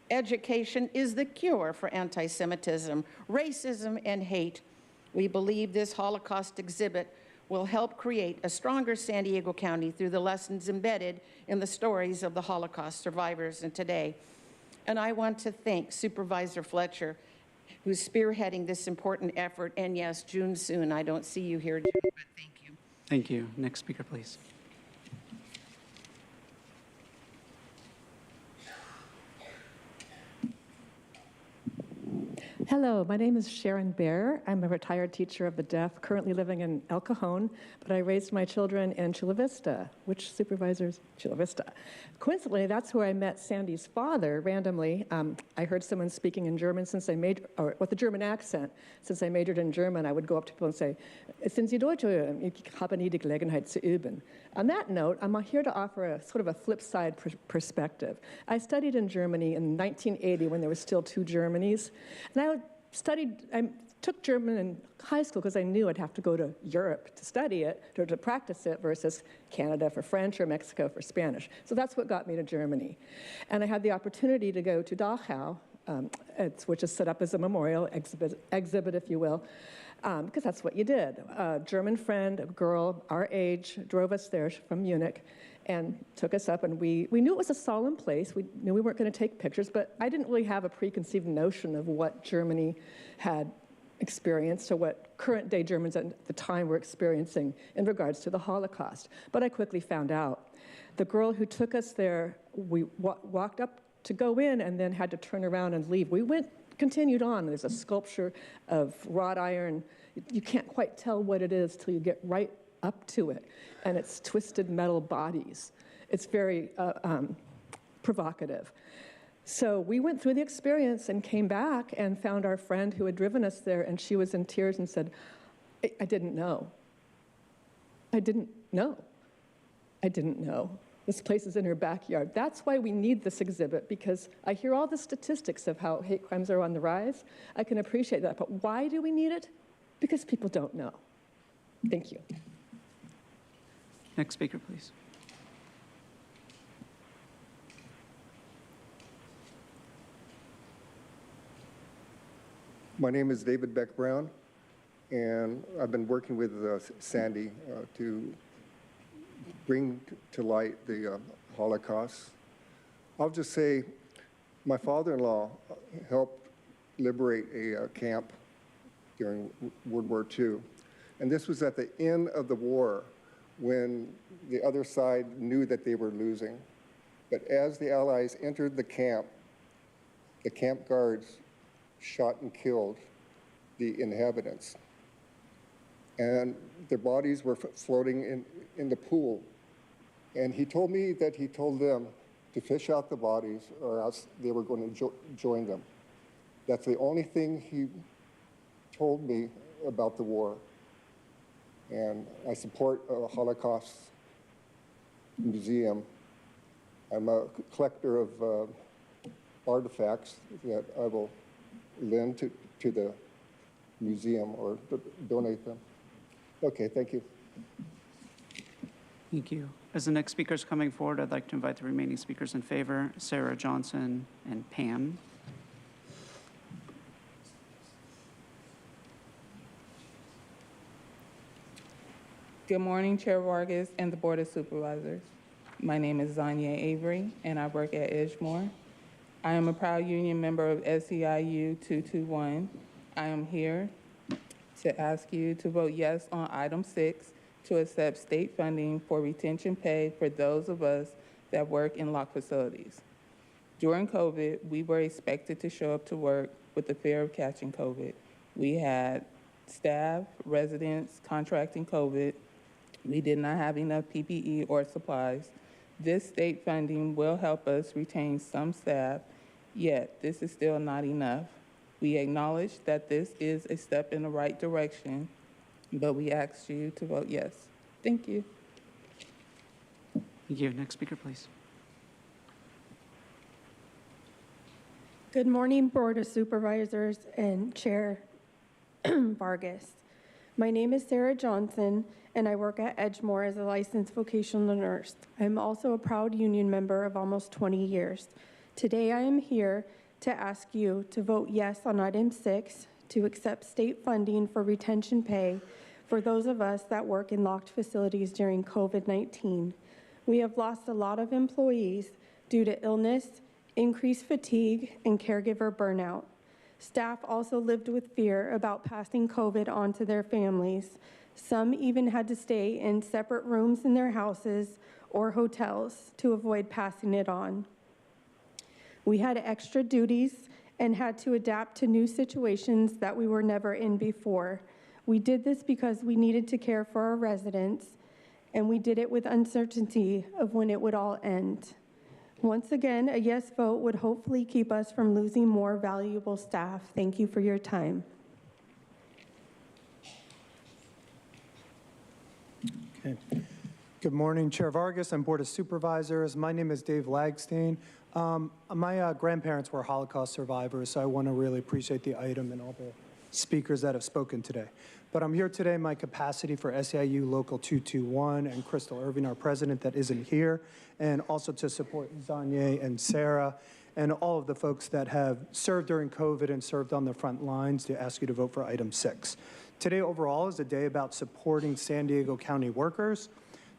Education is the cure for anti-Semitism, racism, and hate. We believe this Holocaust exhibit will help create a stronger San Diego County through the lessons embedded in the stories of the Holocaust survivors and today. And I want to thank Supervisor Fletcher, who's spearheading this important effort. And yes, June soon. I don't see you here, June, but thank you. Thank you. Next speaker, please. Hello, my name is Sharon Bear. I'm a retired teacher of the deaf, currently living in El Cajon, but I raised my children in Chula Vista. Which supervisors? Chula Vista. Coincidentally, that's where I met Sandy's father randomly. I heard someone speaking in German since I majored, or with a German accent. Since I majored in German, I would go up to people and say, "Sind Sie Deutsch? Ich habe nie die Gelegenheit zu üben." On that note, I'm here to offer a sort of a flip side perspective. I studied in Germany in 1980 when there were still two Germanys, and I took German in high school because I knew I'd have to go to Europe to study it, to practice it, versus Canada for French or Mexico for Spanish. So that's what got me to Germany. And I had the opportunity to go to Dachau, which is set up as a memorial exhibit, if you will, because that's what you did. A German friend, a girl our age, drove us there from Munich and took us up, and we knew it was a solemn place. We knew we weren't going to take pictures, but I didn't really have a preconceived notion of what Germany had experienced or what current-day Germans at the time were experiencing in regards to the Holocaust. But I quickly found out. The girl who took us there, we walked up to go in and then had to turn around and leave. Continued on. There's a sculpture of wrought iron. You can't quite tell what it is till you get right up to it, and it's twisted metal bodies. It's very provocative. So we went through the experience and came back and found our friend who had driven us there, and she was in tears and said, I didn't know. I didn't know. I didn't know. This place is in her backyard. That's why we need this exhibit, because I hear all the statistics of how hate crimes are on the rise. I can appreciate that, but why do we need it? Because people don't know. Thank you. Next speaker, please. My name is David Beck Brown, and I've been working with Sandy to bring to light the Holocaust. I'll just say my father-in-law helped liberate a camp during World War II. And this was at the end of the war when the other side knew that they were losing. But as the Allies entered the camp guards shot and killed the inhabitants. And their bodies were floating in the pool. And he told me that he told them to fish out the bodies or else they were going to join them. That's the only thing he told me about the war. And I support a Holocaust museum. I'm a collector of artifacts that I will lend to the museum or donate them. Okay, thank you. Thank you. As the next speaker is coming forward, I'd like to invite the remaining speakers in favor, Sarah Johnson and Pam. Good morning, Chair Vargas and the Board of Supervisors. My name is Zanya Avery, and I work at Edgemoor. I am a proud union member of SEIU 221. I am here to ask you to vote yes on item 6 to accept state funding for retention pay for those of us that work in locked facilities. During COVID, we were expected to show up to work with the fear of catching COVID. We had staff, residents contracting COVID. We did not have enough PPE or supplies. This state funding will help us retain some staff, yet this is still not enough. We acknowledge that this is a step in the right direction, but we ask you to vote yes. Thank you. Thank you. Next speaker, please. Good morning, Board of Supervisors and Chair Vargas. My name is Sarah Johnson, and I work at Edgemoor as a licensed vocational nurse. I'm also a proud union member of almost 20 years. Today, I am here to ask you to vote yes on item 6 to accept state funding for retention pay for those of us that work in locked facilities during COVID-19. We have lost a lot of employees due to illness, increased fatigue, and caregiver burnout. Staff also lived with fear about passing COVID on to their families. Some even had to stay in separate rooms in their houses or hotels to avoid passing it on. We had extra duties and had to adapt to new situations that we were never in before. We did this because we needed to care for our residents, and we did it with uncertainty of when it would all end. Once again, a yes vote would hopefully keep us from losing more valuable staff. Thank you for your time. Okay. Good morning, Chair Vargas and Board of Supervisors. My name is Dave Lagstein. My grandparents were Holocaust survivors, so I want to really appreciate the item and all the speakers that have spoken today. But I'm here today in my capacity for SEIU Local 221 and Crystal Irving, our president, that isn't here, and also to support Zanye and Sarah and all of the folks that have served during COVID and served on the front lines to ask you to vote for item 6. Today overall is a day about supporting San Diego County workers.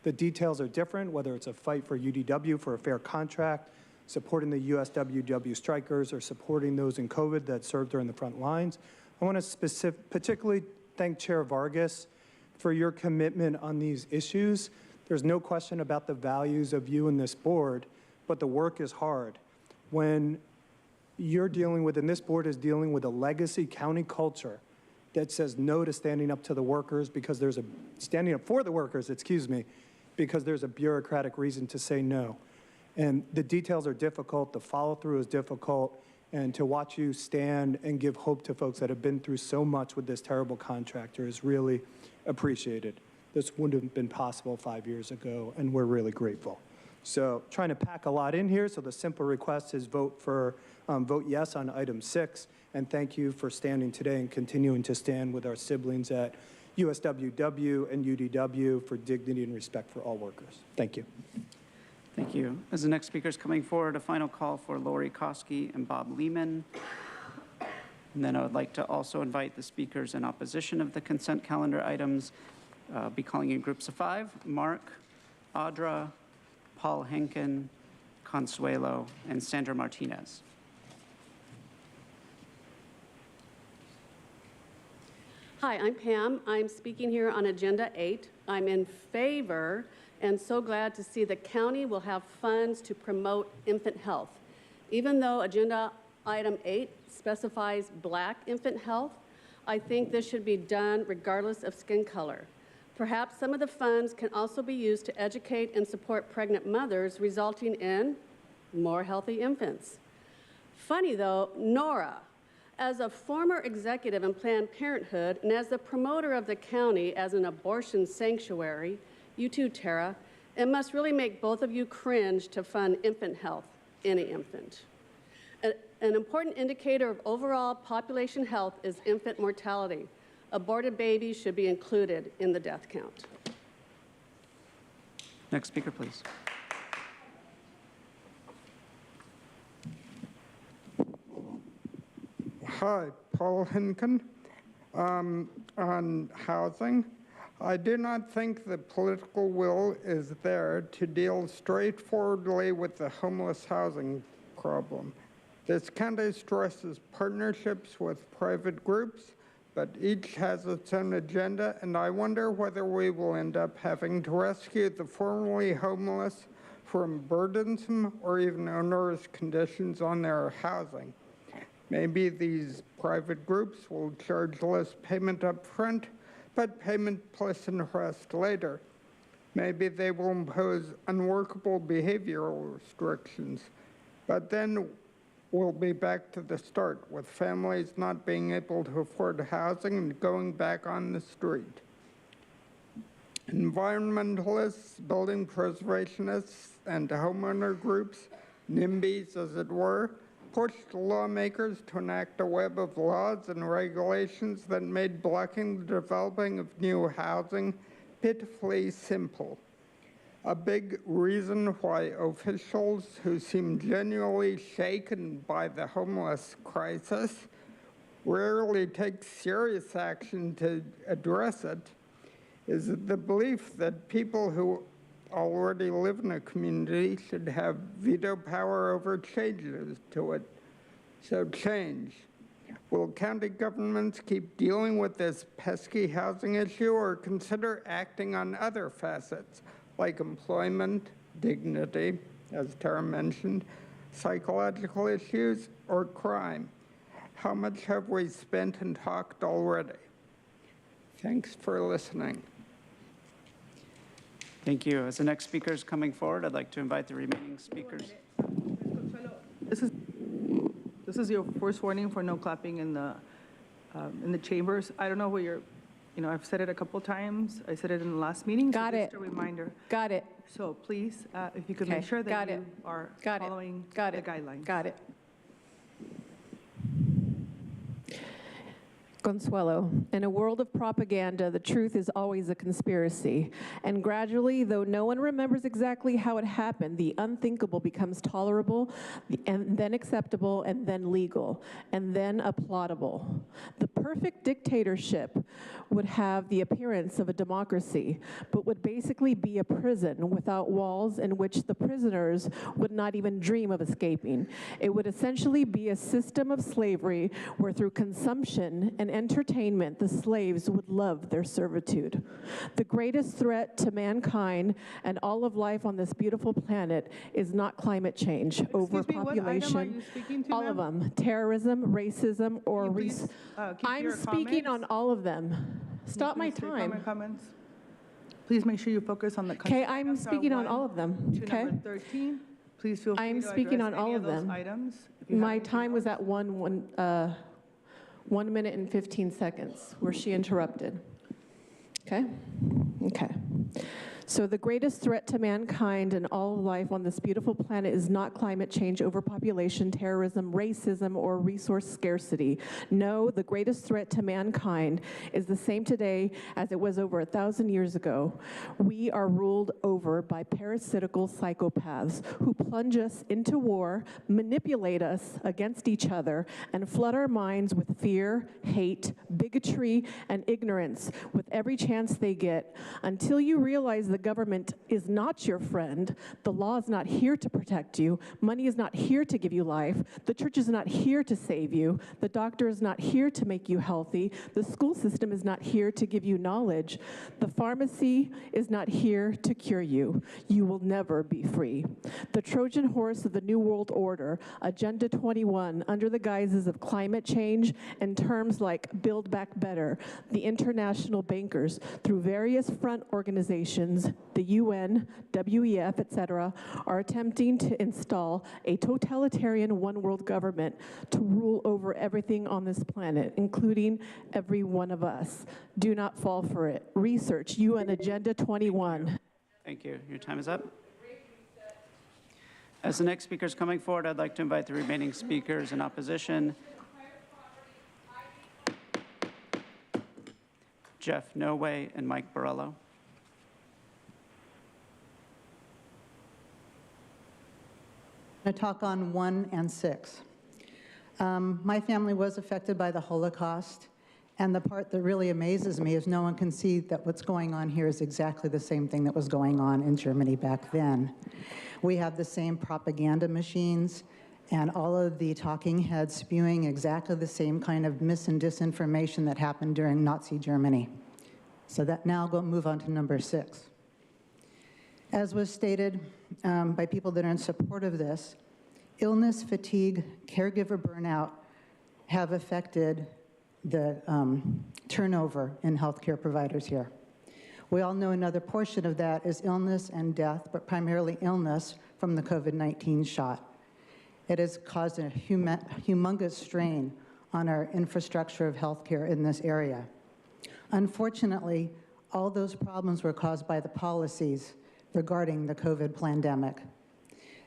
The details are different, whether it's a fight for UDW for a fair contract, supporting the USWW strikers, or supporting those in COVID that served during the front lines. I want to particularly thank Chair Vargas for your commitment on these issues. There's no question about the values of you and this board, but the work is hard. When you're dealing with, and this board is dealing with a legacy county culture that says no to standing up to the workers because there's a, standing up for the workers, excuse me, because there's a bureaucratic reason to say no. And the details are difficult, the follow-through is difficult, and to watch you stand and give hope to folks that have been through so much with this terrible contractor is really appreciated. This wouldn't have been possible 5 years ago, and we're really grateful. So trying to pack a lot in here, so the simple request is vote yes on item 6, and thank you for standing today and continuing to stand with our siblings at USWW and UDW for dignity and respect for all workers. Thank you. Thank you. As the next speaker is coming forward, a final call for Lori Koski and Bob Lehman. And then I would like to also invite the speakers in opposition of the consent calendar items. Be calling in groups of 5, Mark, Audra, Paul Henkin, Consuelo, and Sandra Martinez. Hi, I'm Pam. I'm speaking here on Agenda 8. I'm in favor and so glad to see the county will have funds to promote infant health. Even though Agenda Item 8 specifies Black infant health, I think this should be done regardless of skin color. Perhaps some of the funds can also be used to educate and support pregnant mothers, resulting in more healthy infants. Funny though, Nora, as a former executive in Planned Parenthood and as the promoter of the county as an abortion sanctuary, you too, Tara, it must really make both of you cringe to fund infant health, any infant. An important indicator of overall population health is infant mortality. Aborted babies should be included in the death count. Next speaker, please. Hi, Paul Henkin. On housing, I do not think the political will is there to deal straightforwardly with the homeless housing problem. This county stresses partnerships with private groups, but each has its own agenda, and I wonder whether we will end up having to rescue the formerly homeless from burdensome or even onerous conditions on their housing. Maybe these private groups will charge less payment up front, but payment plus interest later. Maybe they will impose unworkable behavioral restrictions, but then we'll be back to the start with families not being able to afford housing and going back on the street. Environmentalists, building preservationists, and homeowner groups, NIMBYs as it were, pushed lawmakers to enact a web of laws and regulations that made blocking the developing of new housing pitifully simple. A big reason why officials who seem genuinely shaken by the homeless crisis rarely take serious action to address it is the belief that people who already live in a community should have veto power over changes to it. So change. Will county governments keep dealing with this pesky housing issue or consider acting on other facets like employment, dignity, as Tara mentioned, psychological issues, or crime? How much have we spent and talked already? Thanks for listening. Thank you. As the next speaker is coming forward, I'd like to invite the remaining speakers. This is your first warning for no clapping in the chambers. I don't know where you're, I've said it a couple times. I said it in the last meeting. Got so it. Just a reminder. Got it. So please, if you could Okay. make sure that Got you it. are Got it. following Got the it. guidelines. Got it. Consuelo, in a world of propaganda, the truth is always a conspiracy. And gradually, though no one remembers exactly how it happened, the unthinkable becomes tolerable, and then acceptable, and then legal, and then applaudable. The perfect dictatorship would have the appearance of a democracy, but would basically be a prison without walls in which the prisoners would not even dream of escaping. It would essentially be a system of slavery where through consumption and entertainment, the slaves would love their servitude. The greatest threat to mankind and all of life on this beautiful planet is not climate change, overpopulation, all of them, terrorism, racism, or I'm speaking on all of them. Stop my time. Comments? Please make sure you focus on the. Okay, I'm speaking on all of them. Okay. Number 13. Please feel free I'm to speaking address on all any of those them. items. My time was at 1 minute and 15 seconds, where she interrupted. Okay? Okay. So the greatest threat to mankind and all of life on this beautiful planet is not climate change, overpopulation, terrorism, racism, or resource scarcity. No, the greatest threat to mankind is the same today as it was over 1,000 years ago. We are ruled over by parasitical psychopaths who plunge us into war, manipulate us against each other, and flood our minds with fear, hate, bigotry, and ignorance with every chance they get until you realize the government is not your friend. The law is not here to protect you. Money is not here to give you life. The church is not here to save you. The doctor is not here to make you healthy. The school system is not here to give you knowledge. The pharmacy is not here to cure you. You will never be free. The Trojan horse of the New World Order, Agenda 21, under the guises of climate change and terms like Build Back Better, the international bankers, through various front organizations, the UN, WEF, etc., are attempting to install a totalitarian one-world government to rule over everything on this planet, including every one of us. Do not fall for it. Research UN Agenda 21. Thank you. Your time is up. As the next speaker is coming forward, I'd like to invite the remaining speakers in opposition. Jeff Noway and Mike Borello. I talk on 1 and 6. My family was affected by the Holocaust, And the part that really amazes me is no one can see that what's going on here is exactly the same thing that was going on in Germany back then. We have the same propaganda machines and all of the talking heads spewing exactly the same kind of mis and disinformation that happened during Nazi Germany. So that now go move on to number 6. As was stated by people that are in support of this, illness, fatigue, caregiver burnout have affected the turnover in healthcare providers here. We all know another portion of that is illness and death, but primarily illness from the COVID-19 shot. It has caused a humongous strain on our infrastructure of healthcare in this area. Unfortunately, all those problems were caused by the policies regarding the COVID pandemic.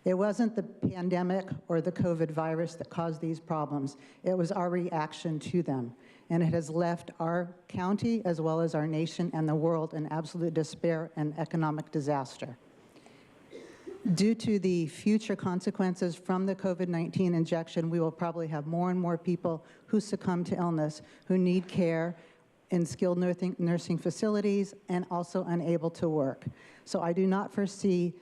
It wasn't the pandemic or the COVID virus that caused these problems. It was our reaction to them. And it has left our county, as well as our nation and the world, in absolute despair and economic disaster. Due to the future consequences from the COVID-19 injection, we will probably have more and more people who succumb to illness, who need care in skilled nursing facilities, and also unable to work. So I do not foresee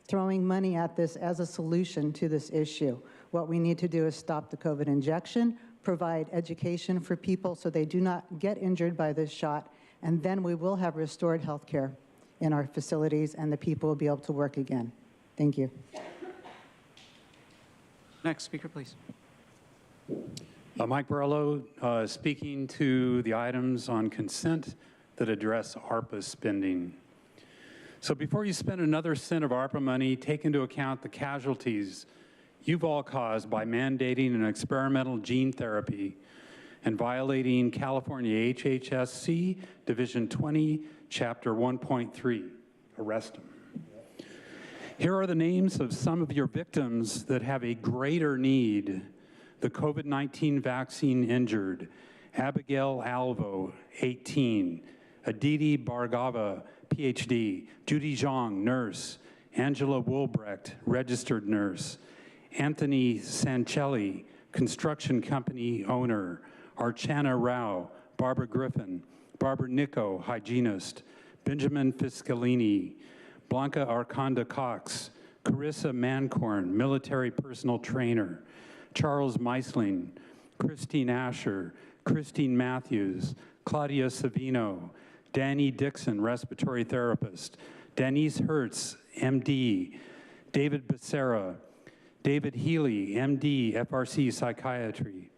throwing money at this as a solution to this issue. What we need to do is stop the COVID injection, provide education for people so they do not get injured by this shot, and then we will have restored health care in our facilities and the people will be able to work again. Thank you. Next speaker, please. Mike Borello, speaking to the items on consent that address ARPA spending. So before you spend another cent of ARPA money, take into account the casualties you've all caused by mandating an experimental gene therapy and violating California HHSC Division 20, Chapter 1.3. Arrest them. Here are the names of some of your victims that have a greater need. The COVID-19 vaccine injured: Abigail Alvo, 18, Aditi Bhargava, PhD, Judy Zhang, nurse, Angela Woolbrecht, registered nurse, Anthony Sancelli, construction company owner, Archana Rao, Barbara Griffin, Barbara Nico, hygienist, Benjamin Fiscalini, Blanca Arconda Cox, Carissa Mancorn, military personal trainer, Charles Meisling, Christine Asher, Christine Matthews, Claudia Savino, Danny Dixon, respiratory therapist, Denise Hertz, MD, David Becerra, David Healy, MD, FRC Psychiatry,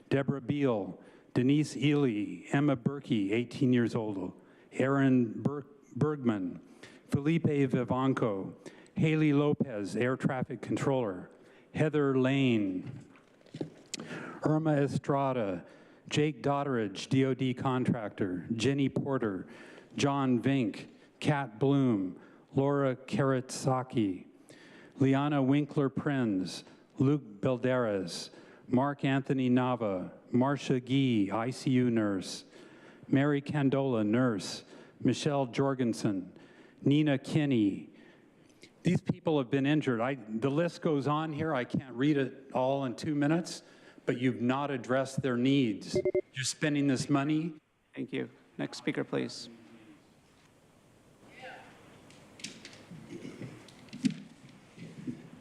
Deborah Beal, Denise Ely, Emma Berkey, 18 years old, Aaron Bergman, Felipe Vivanco, Haley Lopez, air traffic controller, Heather Lane, Irma Estrada, Jake Dotteridge, DOD contractor, Jenny Porter, John Vink, Kat Bloom, Laura Karatsaki, Liana Winkler-Prenz, Luke Belderas, Mark Anthony Nava, Marcia Gee, ICU nurse, Mary Candola, nurse, Michelle Jorgensen, Nina Kinney. These people have been injured. The list goes on here. I can't read it all in 2 minutes, but you've not addressed their needs. You're spending this money. Thank you. Next speaker, please.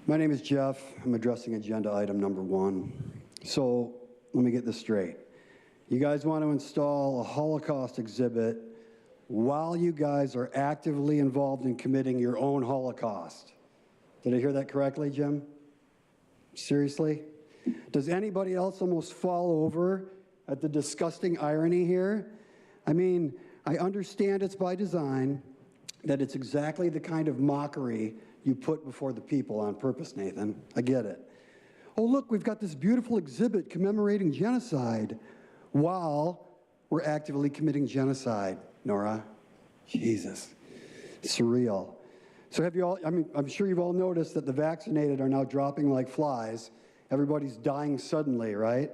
My name is Jeff. I'm addressing agenda item number 1. So let me get this straight. You guys want to install a Holocaust exhibit while you guys are actively involved in committing your own Holocaust. Did I hear that correctly, Jim? Seriously? Does anybody else almost fall over at the disgusting irony here? I mean, I understand it's by design, that it's exactly the kind of mockery you put before the people on purpose, Nathan. I get it. Oh, look, we've got this beautiful exhibit commemorating genocide while we're actively committing genocide. Nora, Jesus, surreal. So have you all, I'm sure you've all noticed that the vaccinated are now dropping like flies. Everybody's dying suddenly, right?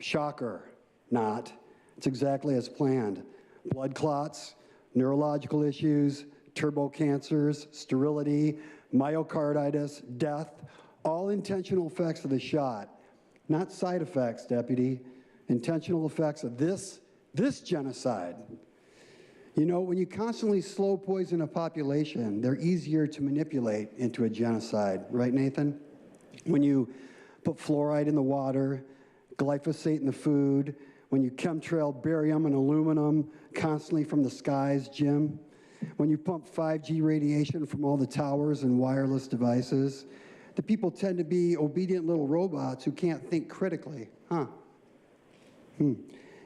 Shocker, not. It's exactly as planned. Blood clots, neurological issues, turbo cancers, sterility, myocarditis, death, all intentional effects of the shot. Not side effects, Deputy. Intentional effects of this this genocide. You know, when you constantly slow poison a population, they're easier to manipulate into a genocide, right, Nathan? When you put fluoride in the water, glyphosate in the food, when you chemtrail barium and aluminum constantly from the skies, Jim, when you pump 5G radiation from all the towers and wireless devices, the people tend to be obedient little robots who can't think critically, huh?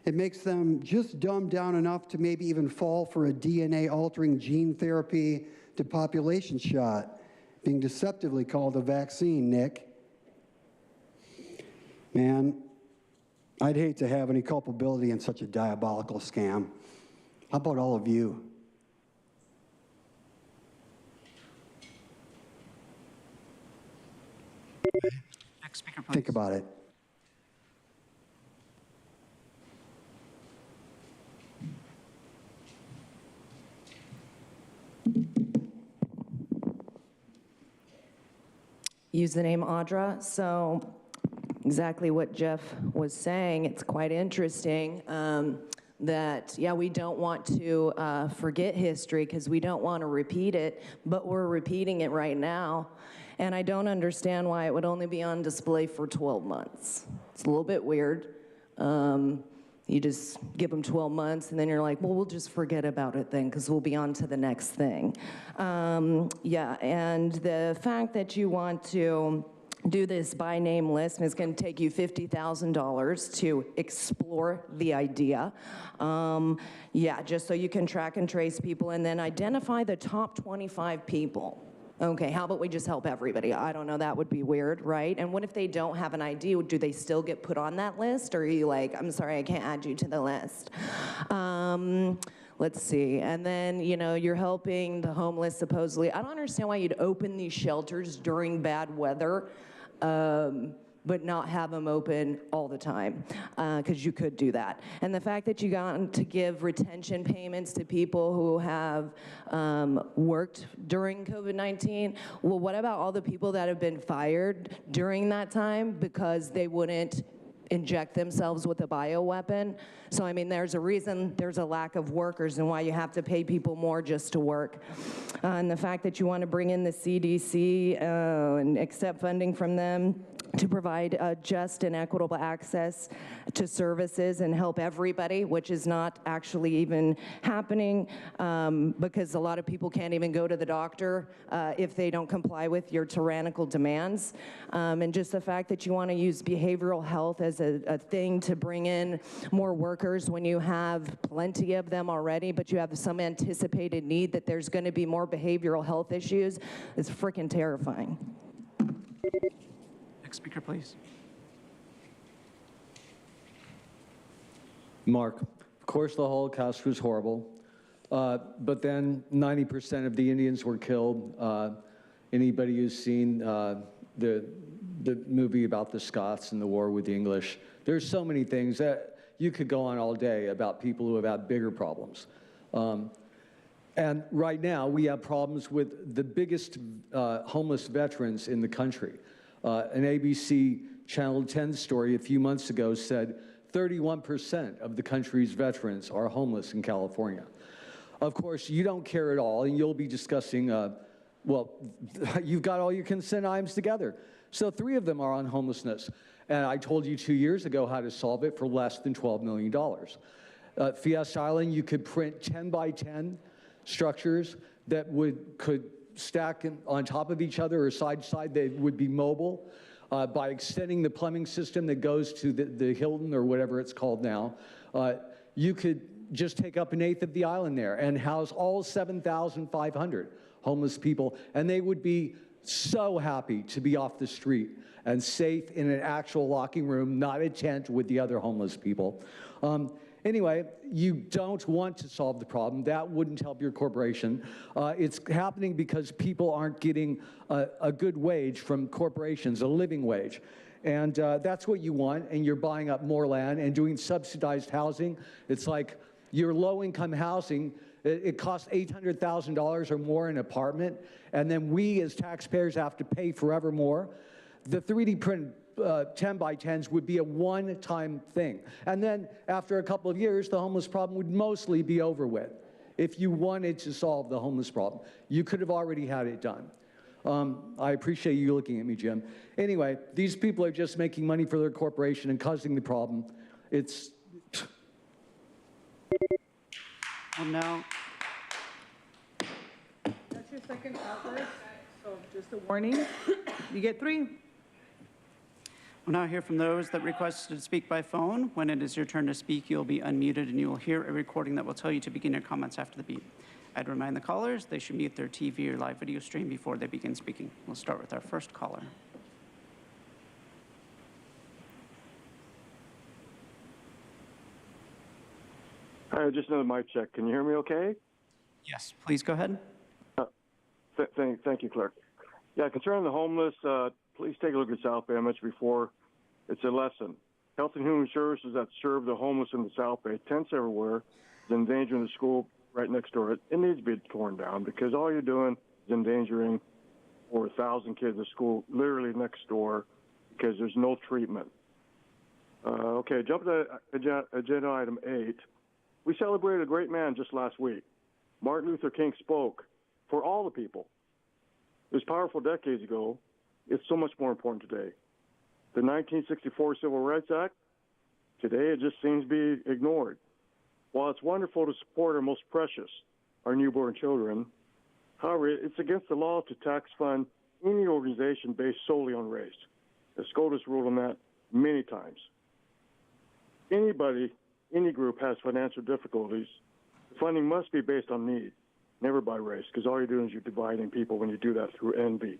It makes them just dumbed down enough to maybe even fall for a DNA-altering gene therapy to population shot, being deceptively called a vaccine, Nick. Man, I'd hate to have any culpability in such a diabolical scam. How about all of you? Next speaker, please. Think about it. Username Audra. So exactly what Jeff was saying, it's quite interesting that, yeah, we don't want to forget history because we don't want to repeat it, but we're repeating it right now. And I don't understand why it would only be on display for 12 months. It's a little bit weird. You just give them 12 months, and then you're like, well, we'll just forget about it then, because we'll be on to the next thing. Yeah, and the fact that you want to do this by name list, and it's going to take you $50,000 to explore the idea. Yeah, just so you can track and trace people, and then identify the top 25 people. Okay, how about we just help everybody? I don't know, that would be weird, right? And what if they don't have an ID? Do they still get put on that list? Or are you like, I'm sorry, I can't add you to the list? Let's see, and then, you know, you're helping the homeless supposedly. I don't understand why you'd open these shelters during bad weather, but not have them open all the time, because you could do that. And the fact that you got to give retention payments to people who have worked during COVID-19, well, what about all the people that have been fired during that time because they wouldn't inject themselves with a bioweapon? So, I mean, there's a reason there's a lack of workers and why you have to pay people more just to work. And the fact that you want to bring in the CDC and accept funding from them to provide just and equitable access to services and help everybody, which is not actually even happening because a lot of people can't even go to the doctor if they don't comply with your tyrannical demands. And just the fact that you want to use behavioral health as a thing to bring in more workers when you have plenty of them already, but you have some anticipated need that there's going to be more behavioral health issues is freaking terrifying. Next speaker, please. Mark, of course the Holocaust was horrible, but then 90% of the Indians were killed. Anybody who's seen the movie about the Scots and the war with the English, there's so many things that you could go on all day about people who have had bigger problems. And right now, we have problems with the biggest homeless veterans in the country. An ABC Channel 10 story a few months ago said 31% of the country's veterans are homeless in California. Of course, you don't care at all, and you'll be discussing, well, you've got all your consent items together. So 3 of them are on homelessness. And I told you 2 years ago how to solve it for less than $12 million. Fiesta Island, you could print 10 by 10 structures that could stack on top of each other or side to side. They would be mobile by extending the plumbing system that goes to the Hilton or whatever it's called now. You could just take up 1/8 of the island there and house all 7,500 homeless people, and they would be so happy to be off the street and safe in an actual locking room, not a tent with the other homeless people. Anyway, you don't want to solve the problem. That wouldn't help your corporation. It's happening because people aren't getting a good wage from corporations, a living wage. And that's what you want, and you're buying up more land and doing subsidized housing. It's like your low-income housing, it costs $800,000 or more an apartment, and then we as taxpayers have to pay forever more. The 3D 10 by 10s would be a one-time thing. And then after a couple of years, the homeless problem would mostly be over with. If you wanted to solve the homeless problem, you could have already had it done. I appreciate you looking at me, Jim. Anyway, these people are just making money for their corporation and causing the problem. It's... Well, now, That's your second outburst, so just a warning. You get 3. we'll now hear from those that requested to speak by phone. When it is your turn to speak, you'll be unmuted and you will hear a recording that will tell you to begin your comments after the beep. I'd remind the callers they should mute their TV or live video stream before they begin speaking. We'll start with our first caller. Hi, just another mic check. Can you hear me okay? Yes, please go ahead. Thank you, Clerk. Yeah, concerning the homeless, please take a look at South Bay. I mentioned before, it's a lesson. Health and Human Services that serve the homeless in the South Bay, tents everywhere, is endangering the school right next door. It needs to be torn down because all you're doing is endangering over 1,000 kids at school literally next door because there's no treatment. Okay, jump to agenda item 8. We celebrated a great man just last week. Martin Luther King spoke for all the people. It was powerful decades ago. It's so much more important today. The 1964 Civil Rights Act, today it just seems to be ignored. While it's wonderful to support our most precious, our newborn children, however, it's against the law to tax fund any organization based solely on race. The SCOTUS ruled on that many times. Anybody, any group has financial difficulties, the funding must be based on need, never by race, because all you're doing is you're dividing people when you do that through envy.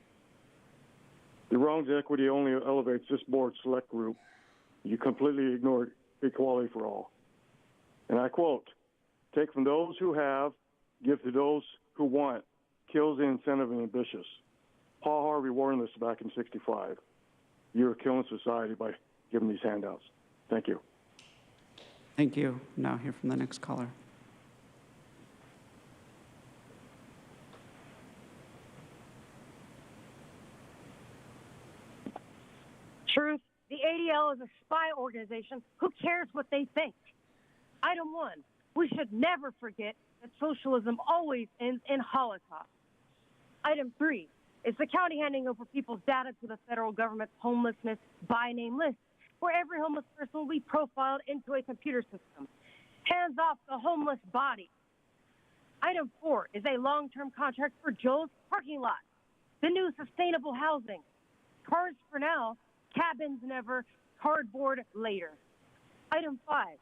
The wrongs equity only elevates this board select group. You completely ignore equality for all. And I quote, take from those who have, give to those who want, kills the incentive and ambitious. Paul Harvey warned us back in '65. You're killing society by giving these handouts. Thank you. Thank you. Now hear from the next caller. Truth, the ADL is a spy organization. Who cares what they think? Item 1, we should never forget that socialism always ends in Holocaust. Item 3, is the county handing over people's data to the federal government's homelessness by name list, where every homeless person will be profiled into a computer system. Hands off the homeless body. Item 4 is a long-term contract for Joe's parking lot. The new sustainable housing. Cars for now, cabins never, cardboard later. Item 5,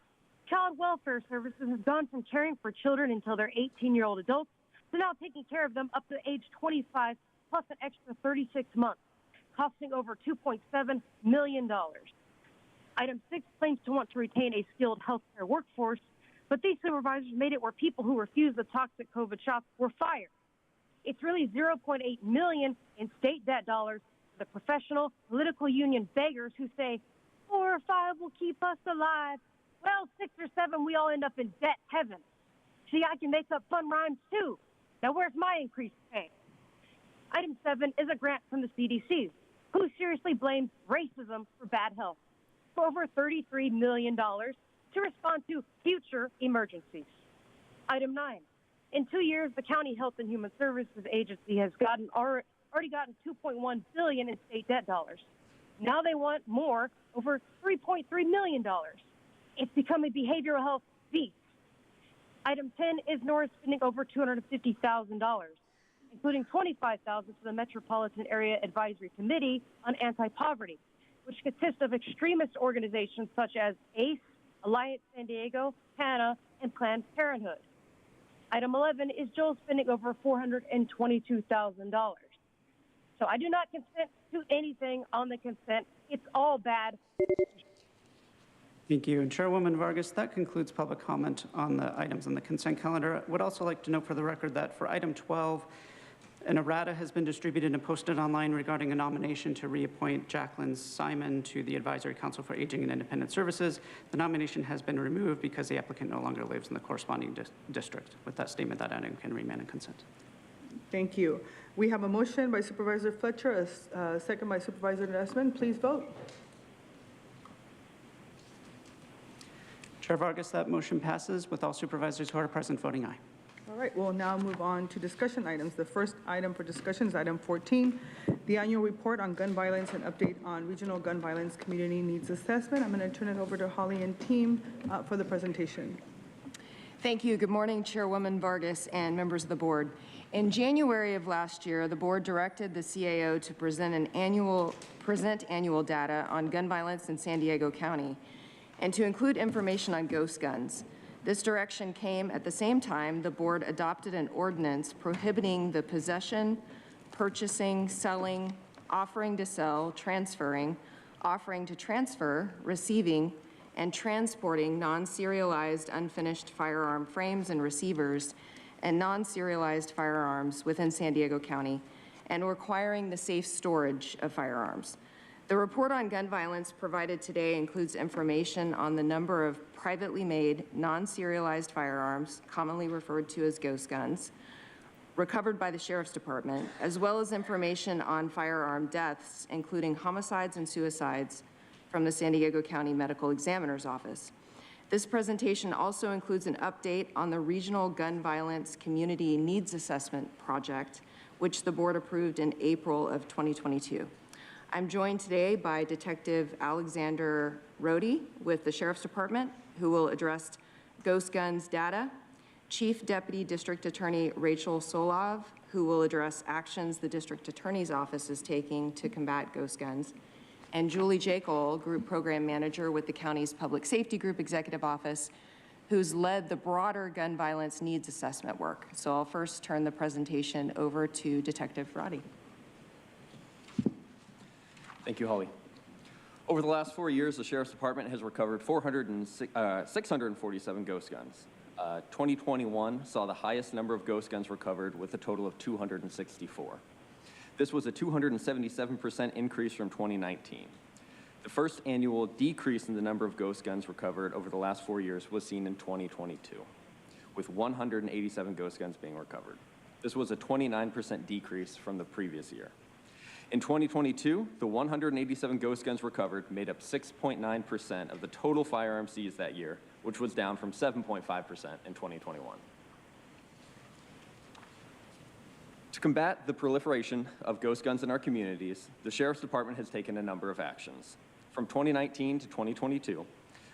Child Welfare Services has gone from caring for children until they're 18-year-old adults to now taking care of them up to age 25 plus an extra 36 months, costing over $2.7 million. Item 6 claims to want to retain a skilled healthcare workforce, but these supervisors made it where people who refused the toxic COVID shots were fired. It's really $0.8 million in state debt dollars for the professional political union beggars who say 4 or 5 will keep us alive. Well, 6 or 7, we all end up in debt heaven. See, I can make up fun rhymes too. Now, where's my increased pay? Item 7 is a grant from the CDC, who seriously blames racism for bad health, for over $33 million to respond to future emergencies. Item 9, in 2 years, the County Health and Human Services Agency has already gotten $2.1 billion in state debt dollars. Now they want more, over $3.3 million. It's become a behavioral health beast. Item 10 is Norris spending over $250,000, including $25,000 to the Metropolitan Area Advisory Committee on Anti-Poverty, which consists of extremist organizations such as ACE, Alliance San Diego, HANA, and Planned Parenthood. Item 11 is Joel spending over $422,000. So I do not consent to anything on the consent. It's all bad. Thank you. And Chairwoman Vargas, that concludes public comment on the items on the consent calendar. I would also like to note for the record that for item 12, an errata has been distributed and posted online regarding a nomination to reappoint Jacqueline Simon to the Advisory Council for Aging and Independent Services. The nomination has been removed because the applicant no longer lives in the corresponding district. With that statement, that item can remain in consent. Thank you. We have a motion by Supervisor Fletcher, a second by Supervisor Nesman. Please vote. Chair Vargas, that motion passes with all supervisors who are present voting aye. All right, we'll now move on to discussion items. The first item for discussion is item 14, the annual report on gun violence and update on regional gun violence community needs assessment. I'm going to turn it over to Holly and team for the presentation. Thank you. Good morning, Chairwoman Vargas and members of the board. In January of last year, the board directed the CAO to present annual data on gun violence in San Diego County and to include information on ghost guns. This direction came at the same time the board adopted an ordinance prohibiting the possession, purchasing, selling, offering to sell, transferring, offering to transfer, receiving, and transporting non-serialized unfinished firearm frames and receivers and non-serialized firearms within San Diego County, and requiring the safe storage of firearms. The report on gun violence provided today includes information on the number of privately made, non-serialized firearms, commonly referred to as ghost guns, recovered by the Sheriff's Department, as well as information on firearm deaths, including homicides and suicides, from the San Diego County Medical Examiner's Office. This presentation also includes an update on the Regional Gun Violence Community Needs Assessment Project, which the board approved in April of 2022. I'm joined today by Detective Alexander Rohde with the Sheriff's Department, who will address ghost guns data, Chief Deputy District Attorney Rachel Solov, who will address actions the District Attorney's Office is taking to combat ghost guns, and Julie Jekyll, Group Program Manager with the county's Public Safety Group Executive Office, who's led the broader gun violence needs assessment work. So I'll first turn the presentation over to Detective Rohde. Thank you, Holly. Over the last 4 years, the Sheriff's Department has recovered 647 ghost guns. 2021 saw the highest number of ghost guns recovered with a total of 264. This was a 277% increase from 2019. The first annual decrease in the number of ghost guns recovered over the last 4 years was seen in 2022, with 187 ghost guns being recovered. This was a 29% decrease from the previous year. In 2022, the 187 ghost guns recovered made up 6.9% of the total firearms seized that year, which was down from 7.5% in 2021. To combat the proliferation of ghost guns in our communities, the Sheriff's Department has taken a number of actions. From 2019 to 2022,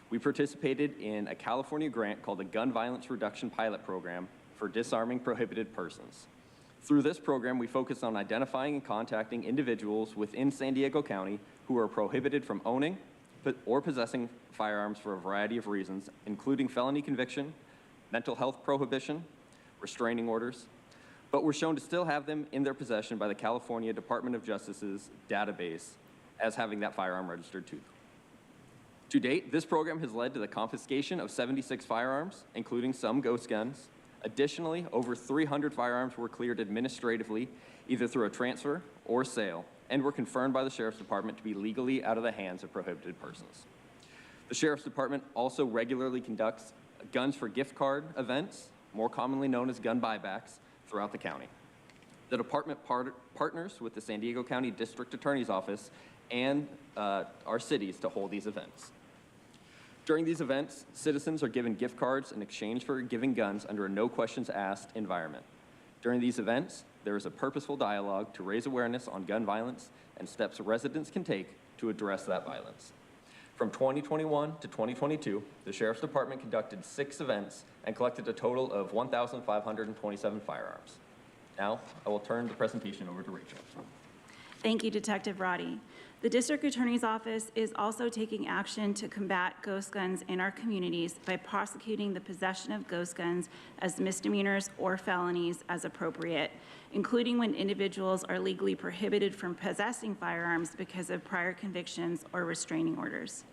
we participated in a California grant called the Gun Violence Reduction Pilot Program for disarming prohibited persons. Through this program, we focus on identifying and contacting individuals within San Diego County who are prohibited from owning or possessing firearms for a variety of reasons, including felony conviction, mental health prohibition, restraining orders, but we're shown to still have them in their possession by the California Department of Justice's database as having that firearm registered to them. To date, this program has led to the confiscation of 76 firearms, including some ghost guns. Additionally, over 300 firearms were cleared administratively, either through a transfer or sale, and were confirmed by the Sheriff's Department to be legally out of the hands of prohibited persons. The Sheriff's Department also regularly conducts guns for gift card events, more commonly known as gun buybacks, throughout the county. The department partners with the San Diego County District Attorney's Office and our cities to hold these events. During these events, citizens are given gift cards in exchange for giving guns under a no questions asked environment. During these events, there is a purposeful dialogue to raise awareness on gun violence and steps residents can take to address that violence. From 2021 to 2022, the Sheriff's Department conducted 6 events and collected a total of 1,527 firearms. Now, I will turn the presentation over to Rachel. Thank you, Detective Rohde. The District Attorney's Office is also taking action to combat ghost guns in our communities by prosecuting the possession of ghost guns as misdemeanors or felonies as appropriate, including when individuals are legally prohibited from possessing firearms because of prior convictions or restraining orders.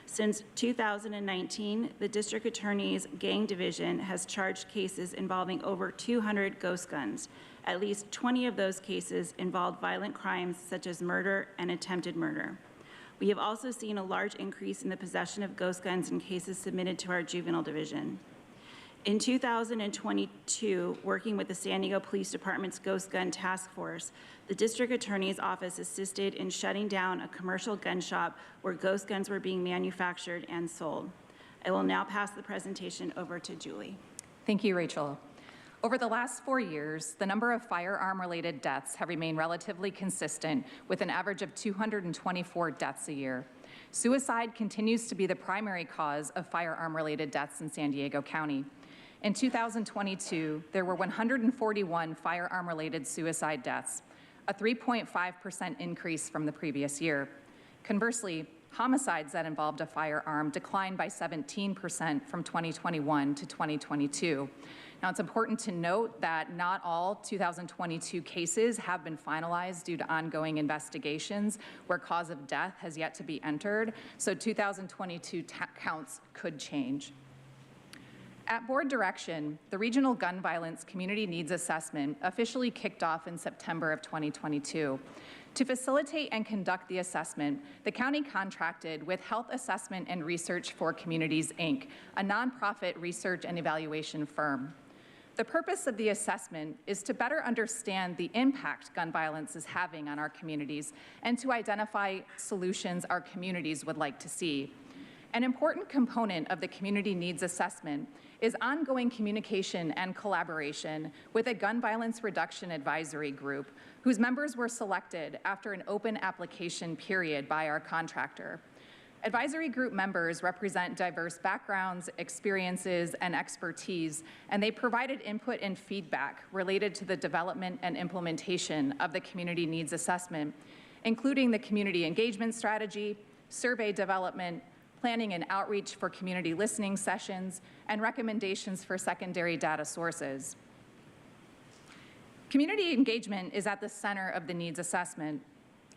Since 2019, the District Attorney's Gang Division has charged cases involving over 200 ghost guns. At least 20 of those cases involved violent crimes such as murder and attempted murder. We have also seen a large increase in the possession of ghost guns in cases submitted to our Juvenile Division. In 2022, working with the San Diego Police Department's Ghost Gun Task Force, the District Attorney's Office assisted in shutting down a commercial gun shop where ghost guns were being manufactured and sold. I will now pass the presentation over to Julie. Thank you, Rachel. Over the last 4 years, the number of firearm-related deaths have remained relatively consistent, with an average of 224 deaths a year. Suicide continues to be the primary cause of firearm-related deaths in San Diego County. In 2022, there were 141 firearm-related suicide deaths, a 3.5% increase from the previous year. Conversely, homicides that involved a firearm declined by 17% from 2021 to 2022. Now, it's important to note that not all 2022 cases have been finalized due to ongoing investigations where cause of death has yet to be entered, so 2022 counts could change. At board direction, the Regional Gun Violence Community Needs Assessment officially kicked off in September of 2022. To facilitate and conduct the assessment, the county contracted with Health Assessment and Research for Communities, Inc., a nonprofit research and evaluation firm. The purpose of the assessment is to better understand the impact gun violence is having on our communities and to identify solutions our communities would like to see. An important component of the community needs assessment is ongoing communication and collaboration with a gun violence reduction advisory group whose members were selected after an open application period by our contractor. Advisory group members represent diverse backgrounds, experiences, and expertise, and they provided input and feedback related to the development and implementation of the community needs assessment, including the community engagement strategy, survey development, planning and outreach for community listening sessions, and recommendations for secondary data sources. Community engagement is at the center of the needs assessment.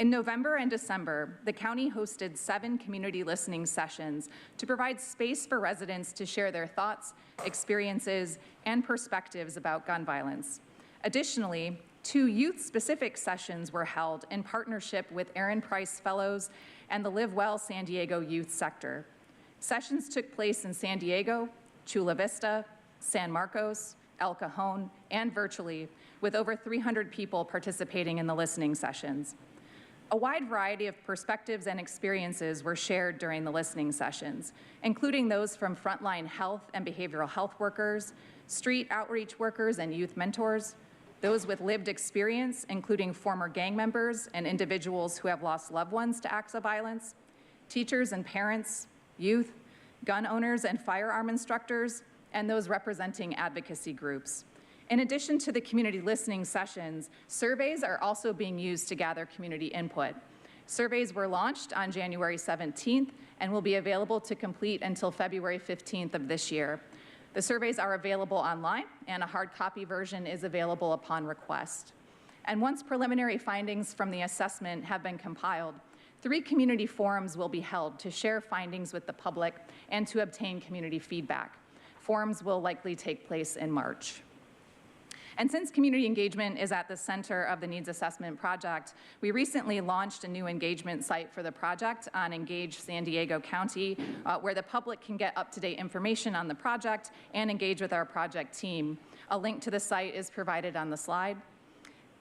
In November and December, the county hosted 7 community listening sessions to provide space for residents to share their thoughts, experiences, and perspectives about gun violence. Additionally, 2 youth-specific sessions were held in partnership with Aaron Price Fellows and the Live Well San Diego Youth Sector. Sessions took place in San Diego, Chula Vista, San Marcos, El Cajon, and virtually, with over 300 people participating in the listening sessions. A wide variety of perspectives and experiences were shared during the listening sessions, including those from frontline health and behavioral health workers, street outreach workers and youth mentors, those with lived experience, including former gang members and individuals who have lost loved ones to acts of violence, teachers and parents, youth, gun owners and firearm instructors, and those representing advocacy groups. In addition to the community listening sessions, surveys are also being used to gather community input. Surveys were launched on January 17th and will be available to complete until February 15th of this year. The surveys are available online, and a hard copy version is available upon request. And once preliminary findings from the assessment have been compiled, 3 community forums will be held to share findings with the public and to obtain community feedback. Forums will likely take place in March. And since community engagement is at the center of the Needs Assessment Project, we recently launched a new engagement site for the project on Engage San Diego County, where the public can get up-to-date information on the project and engage with our project team. A link to the site is provided on the slide.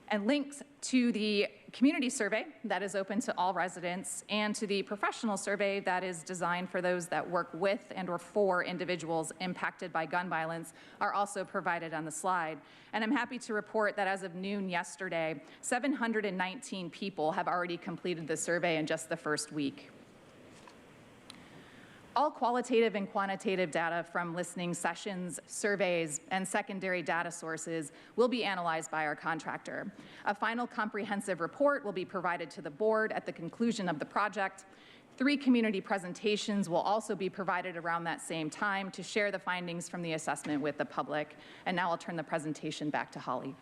And links to the community survey that is open to all residents and to the professional survey that is designed for those that work with and or for individuals impacted by gun violence are also provided on the slide. And I'm happy to report that as of noon yesterday, 719 people have already completed the survey in just the first week. All qualitative and quantitative data from listening sessions, surveys, and secondary data sources will be analyzed by our contractor. A final comprehensive report will be provided to the board at the conclusion of the project. 3 community presentations will also be provided around that same time to share the findings from the assessment with the public. And now I'll turn the presentation back to Holly.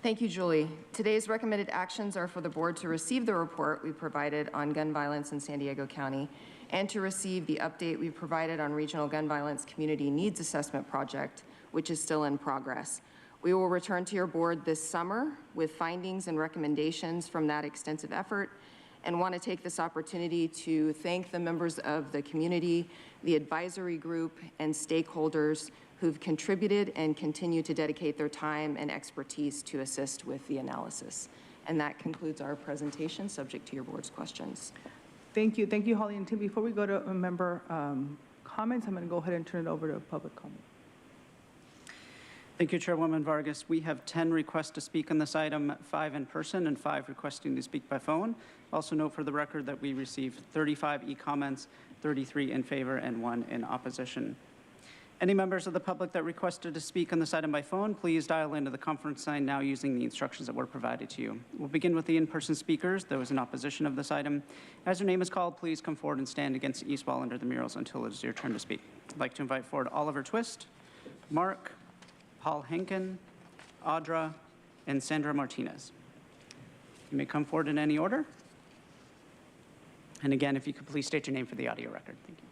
Thank you, Julie. Today's recommended actions are for the board to receive the report we provided on gun violence in San Diego County and to receive the update we provided on Regional Gun Violence Community Needs Assessment Project, which is still in progress. We will return to your board this summer with findings and recommendations from that extensive effort, and want to take this opportunity to thank the members of the community, the advisory group, and stakeholders who've contributed and continue to dedicate their time and expertise to assist with the analysis. And that concludes our presentation, subject to your board's questions. Thank you. Thank you, Holly and Tim. Before we go to member comments, I'm going to go ahead and turn it over to public comment. Thank you, Chairwoman Vargas. We have 10 requests to speak on this item, 5 in person and 5 requesting to speak by phone. Also note for the record that we received 35 e-comments, 33 in favor and 1 in opposition. Any members of the public that requested to speak on this item by phone, please dial into the conference line now using the instructions that were provided to you. We'll begin with the in-person speakers. Those in opposition of this item. As your name is called, please come forward and stand against the east wall under the murals until it is your turn to speak. I'd like to invite forward Oliver Twist, Mark, Paul Henkin, Audra, and Sandra Martinez. You may come forward in any order. And again, if you could please state your name for the audio record. Thank you.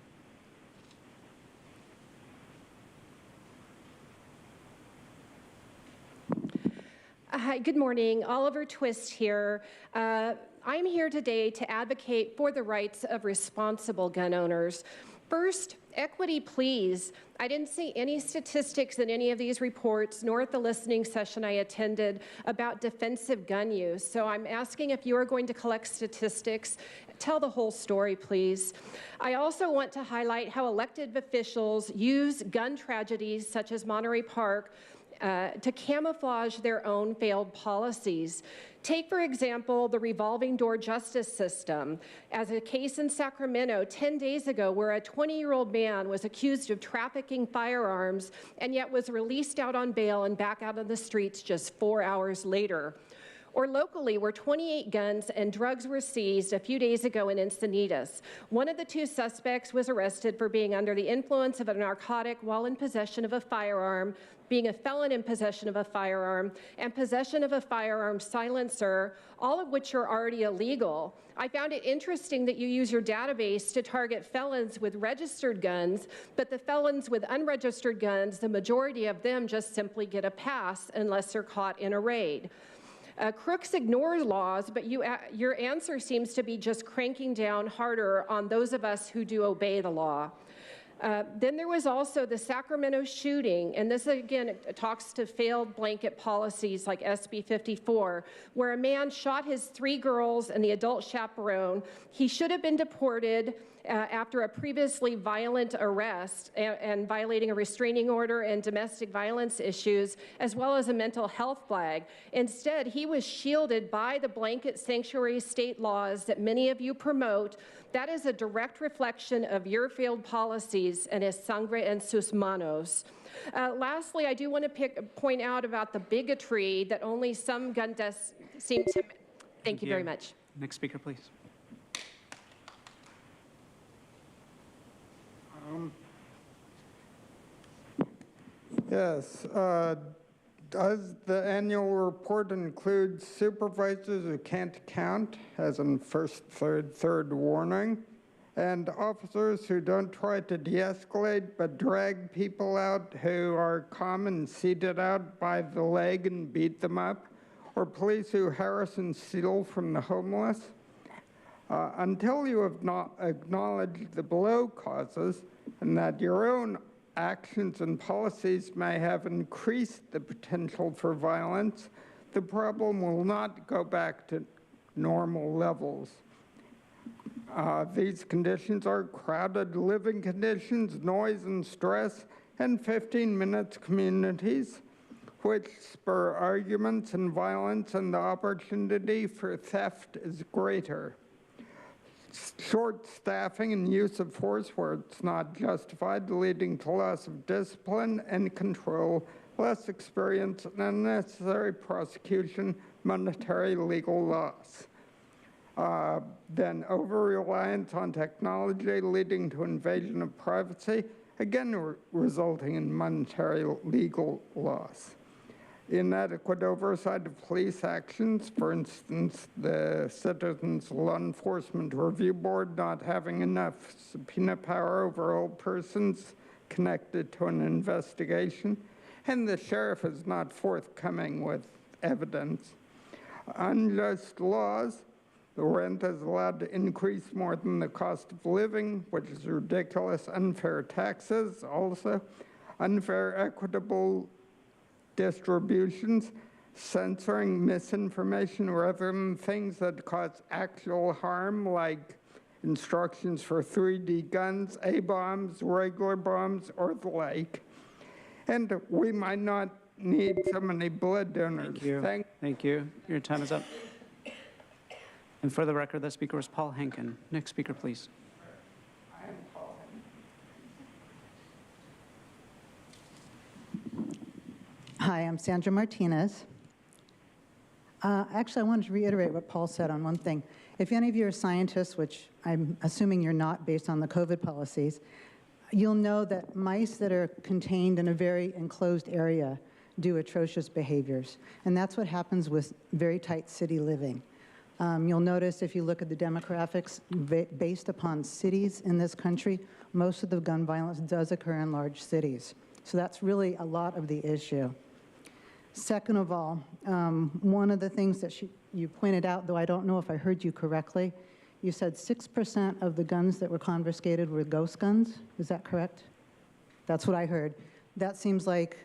Hi, good morning. Oliver Twist here. I'm here today to advocate for the rights of responsible gun owners. First, equity, please. I didn't see any statistics in any of these reports, nor at the listening session I attended, about defensive gun use. So I'm asking if you are going to collect statistics, tell the whole story, please. I also want to highlight how elected officials use gun tragedies such as Monterey Park to camouflage their own failed policies. Take, for example, the revolving door justice system. As a case in Sacramento 10 days ago where a 20-year-old man was accused of trafficking firearms and yet was released out on bail and back out on the streets just 4 hours later. Or locally, where 28 guns and drugs were seized a few days ago in Encinitas. One of the 2 suspects was arrested for being under the influence of a narcotic while in possession of a firearm, being a felon in possession of a firearm, and possession of a firearm silencer, all of which are already illegal. I found it interesting that you use your database to target felons with registered guns, but the felons with unregistered guns, the majority of them just simply get a pass unless they're caught in a raid. Crooks ignore laws, but your answer seems to be just cranking down harder on those of us who do obey the law. Then there was also the Sacramento shooting, and this again talks to failed blanket policies like SB 54, where a man shot his 3 girls and the adult chaperone. He should have been deported after a previously violent arrest and violating a restraining order and domestic violence issues, as well as a mental health flag. Instead, he was shielded by the blanket sanctuary state laws that many of you promote. That is a direct reflection of your failed policies and es sangre en sus manos. Lastly, I do want to point out about the bigotry that only some gun deaths seem to. Thank you very much. Next speaker, please. Yes. Does the annual report include supervisors who can't count, as in first, third warning, and officers who don't try to de-escalate but drag people out who are calm and seated out by the leg and beat them up, or police who harass and steal from the homeless? Until you have not acknowledged the below causes and that your own actions and policies may have increased the potential for violence, the problem will not go back to normal levels. These conditions are crowded living conditions, noise and stress, and 15-minute communities, which spur arguments and violence, and the opportunity for theft is greater. Short staffing and use of force where it's not justified, leading to loss of discipline and control, less experience, and unnecessary prosecution, monetary legal loss. Then over-reliance on technology leading to invasion of privacy, again resulting in monetary legal loss. Inadequate oversight of police actions, for instance, the Citizens Law Enforcement Review Board not having enough subpoena power over all persons connected to an investigation, and the sheriff is not forthcoming with evidence. Unjust laws, The rent is allowed to increase more than the cost of living, which is ridiculous. Unfair taxes also. Unfair equitable distributions. Censoring misinformation rather than things that cause actual harm, like instructions for 3D guns, A-bombs, regular bombs, or the like. And we might not need so many blood donors. Thank you. Your time is up. And for the record, the speaker was Paul Henkin. Next speaker, please. Hi, I'm Sandra Martinez. Actually, I wanted to reiterate what Paul said on one thing. If any of you are scientists, which I'm assuming you're not based on the COVID policies, you'll know that mice that are contained in a very enclosed area do atrocious behaviors. And that's what happens with very tight city living. You'll notice if you look at the demographics based upon cities in this country, most of the gun violence does occur in large cities. So that's really a lot of the issue. Second of all, one of the things that you pointed out, though I don't know if I heard you correctly, you said 6% of the guns that were confiscated were ghost guns. Is that correct? That's what I heard. That seems like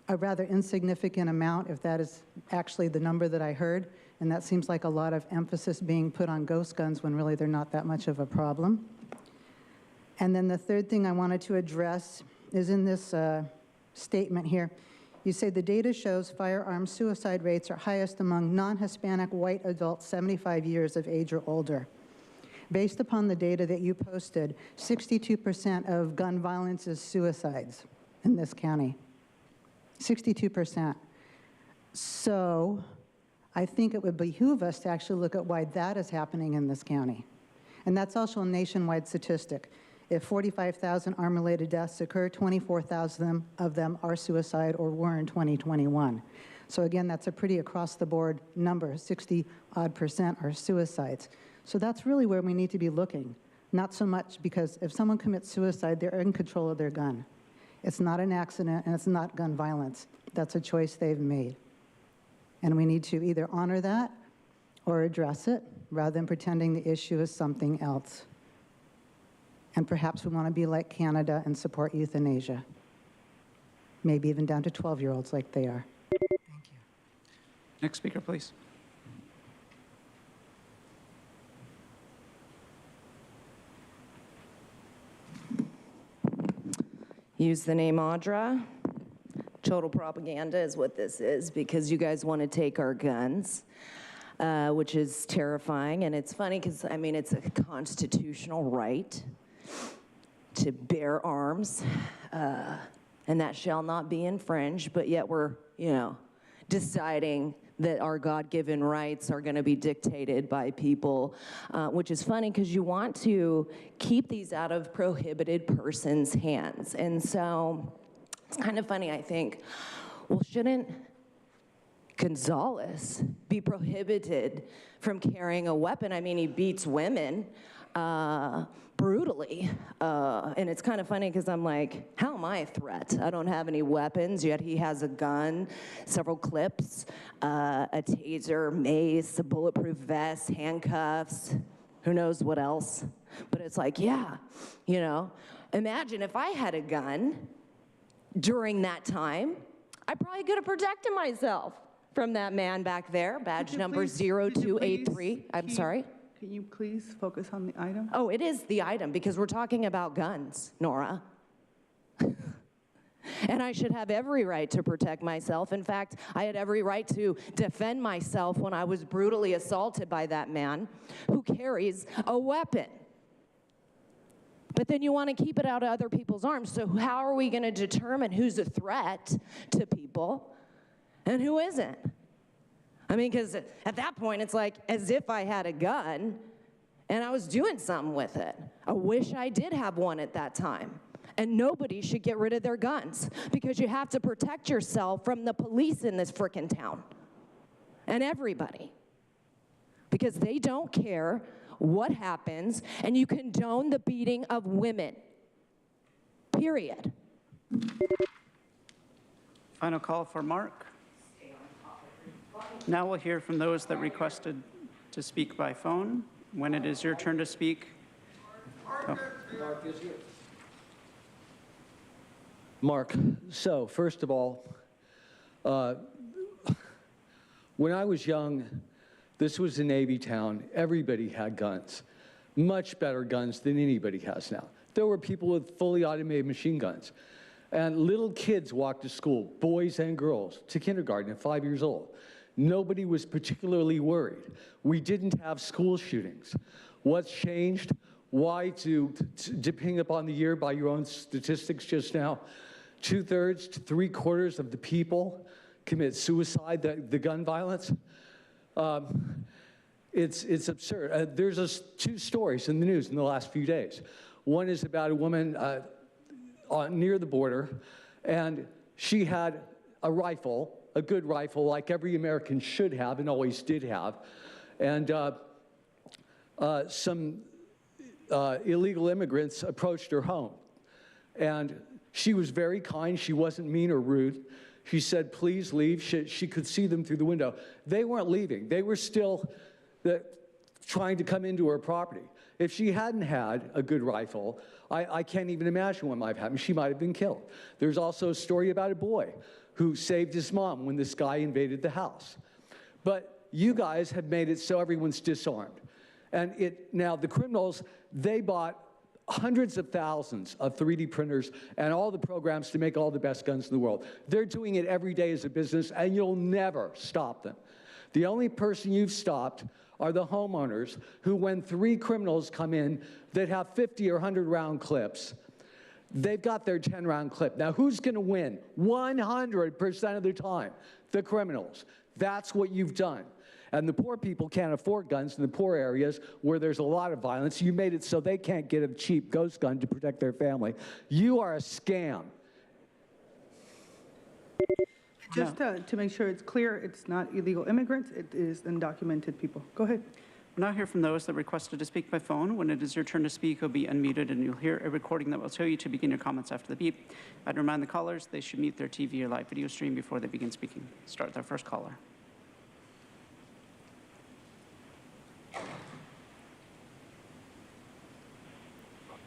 a rather insignificant amount if that is actually the number that I heard, and that seems like a lot of emphasis being put on ghost guns when really they're not that much of a problem. And then the third thing I wanted to address is in this statement here. You say the data shows firearm suicide rates are highest among non-Hispanic white adults 75 years of age or older. Based upon the data that you posted, 62% of gun violence is suicides in this county. 62%. So I think it would behoove us to actually look at why that is happening in this county. And that's also a nationwide statistic. If 45,000 arm-related deaths occur, 24,000 of them are suicide or were in 2021. So again, that's a pretty across-the-board number. 60-odd% are suicides. So that's really where we need to be looking. Not so much because if someone commits suicide, they're in control of their gun. It's not an accident and it's not gun violence. That's a choice they've made. And we need to either honor that or address it rather than pretending the issue is something else. And perhaps we want to be like Canada and support euthanasia. Maybe even down to 12-year-olds like they are. Thank you. Next speaker, please. Use the name Audra. Total propaganda is what this is because you guys want to take our guns, which is terrifying. And it's funny because, I mean, it's a constitutional right to bear arms, and that shall not be infringed, but yet we're, deciding that our God-given rights are going to be dictated by people, which is funny because you want to keep these out of prohibited persons' hands. And so it's kind of funny, I think, well, shouldn't Gonzalez be prohibited from carrying a weapon? I mean, he beats women brutally. And it's kind of funny because I'm like, how am I a threat? I don't have any weapons, yet he has a gun, several clips, a taser, mace, a bulletproof vest, handcuffs, who knows what else. But it's like, yeah, imagine if I had a gun during that time, I probably could have protected myself from that man back there, badge number 0283. I'm sorry. Can you please focus on the item? Oh, it is the item because we're talking about guns, Nora. And I should have every right to protect myself. In fact, I had every right to defend myself when I was brutally assaulted by that man who carries a weapon. But then you want to keep it out of other people's arms. So how are we going to determine who's a threat to people and who isn't? I mean, because at that point, it's like as if I had a gun and I was doing something with it. I wish I did have one at that time. And nobody should get rid of their guns because you have to protect yourself from the police in this frickin' town and everybody because they don't care what happens, and you condone the beating of women, period. Final call for Mark. Now we'll hear from those that requested to speak by phone. When it is your turn to speak, Mark, so first of all, when I was young, this was a Navy town. Everybody had guns, much better guns than anybody has now. There were people with fully automated machine guns. And little kids walked to school, boys and girls, to kindergarten at 5 years old. Nobody was particularly worried. We didn't have school shootings. What's changed? Why, depending upon the year by your own statistics just now, 2/3 to 3/4 of the people commit suicide, the gun violence. It's absurd. There's two stories in the news in the last few days. One is about a woman near the border, and she had a rifle, a good rifle, like every American should have and always did have. And some illegal immigrants approached her home. And she was very kind. She wasn't mean or rude. She said, please leave. She could see them through the window. They weren't leaving. They were still trying to come into her property. If she hadn't had a good rifle, I can't even imagine what might have happened. She might have been killed. There's also a story about a boy who saved his mom when this guy invaded the house. But you guys have made it so everyone's disarmed. And now the criminals, they bought hundreds of thousands of 3D printers and all the programs to make all the best guns in the world. They're doing it every day as a business, and you'll never stop them. The only person you've stopped are the homeowners who, when 3 criminals come in that have 50 or 100 round clips, they've got their 10-round clip. Now, who's going to win? 100% of the time, the criminals. That's what you've done. And the poor people can't afford guns in the poor areas where there's a lot of violence. You made it so they can't get a cheap ghost gun to protect their family. You are a scam. Just to make sure it's clear, it's not illegal immigrants, it is undocumented people. Go ahead. We'll now hear from those that requested to speak by phone. When it is your turn to speak, you'll be unmuted and you'll hear a recording that will tell you to begin your comments after the beep. I'd remind the callers they should mute their TV or live video stream before they begin speaking. Start with our first caller.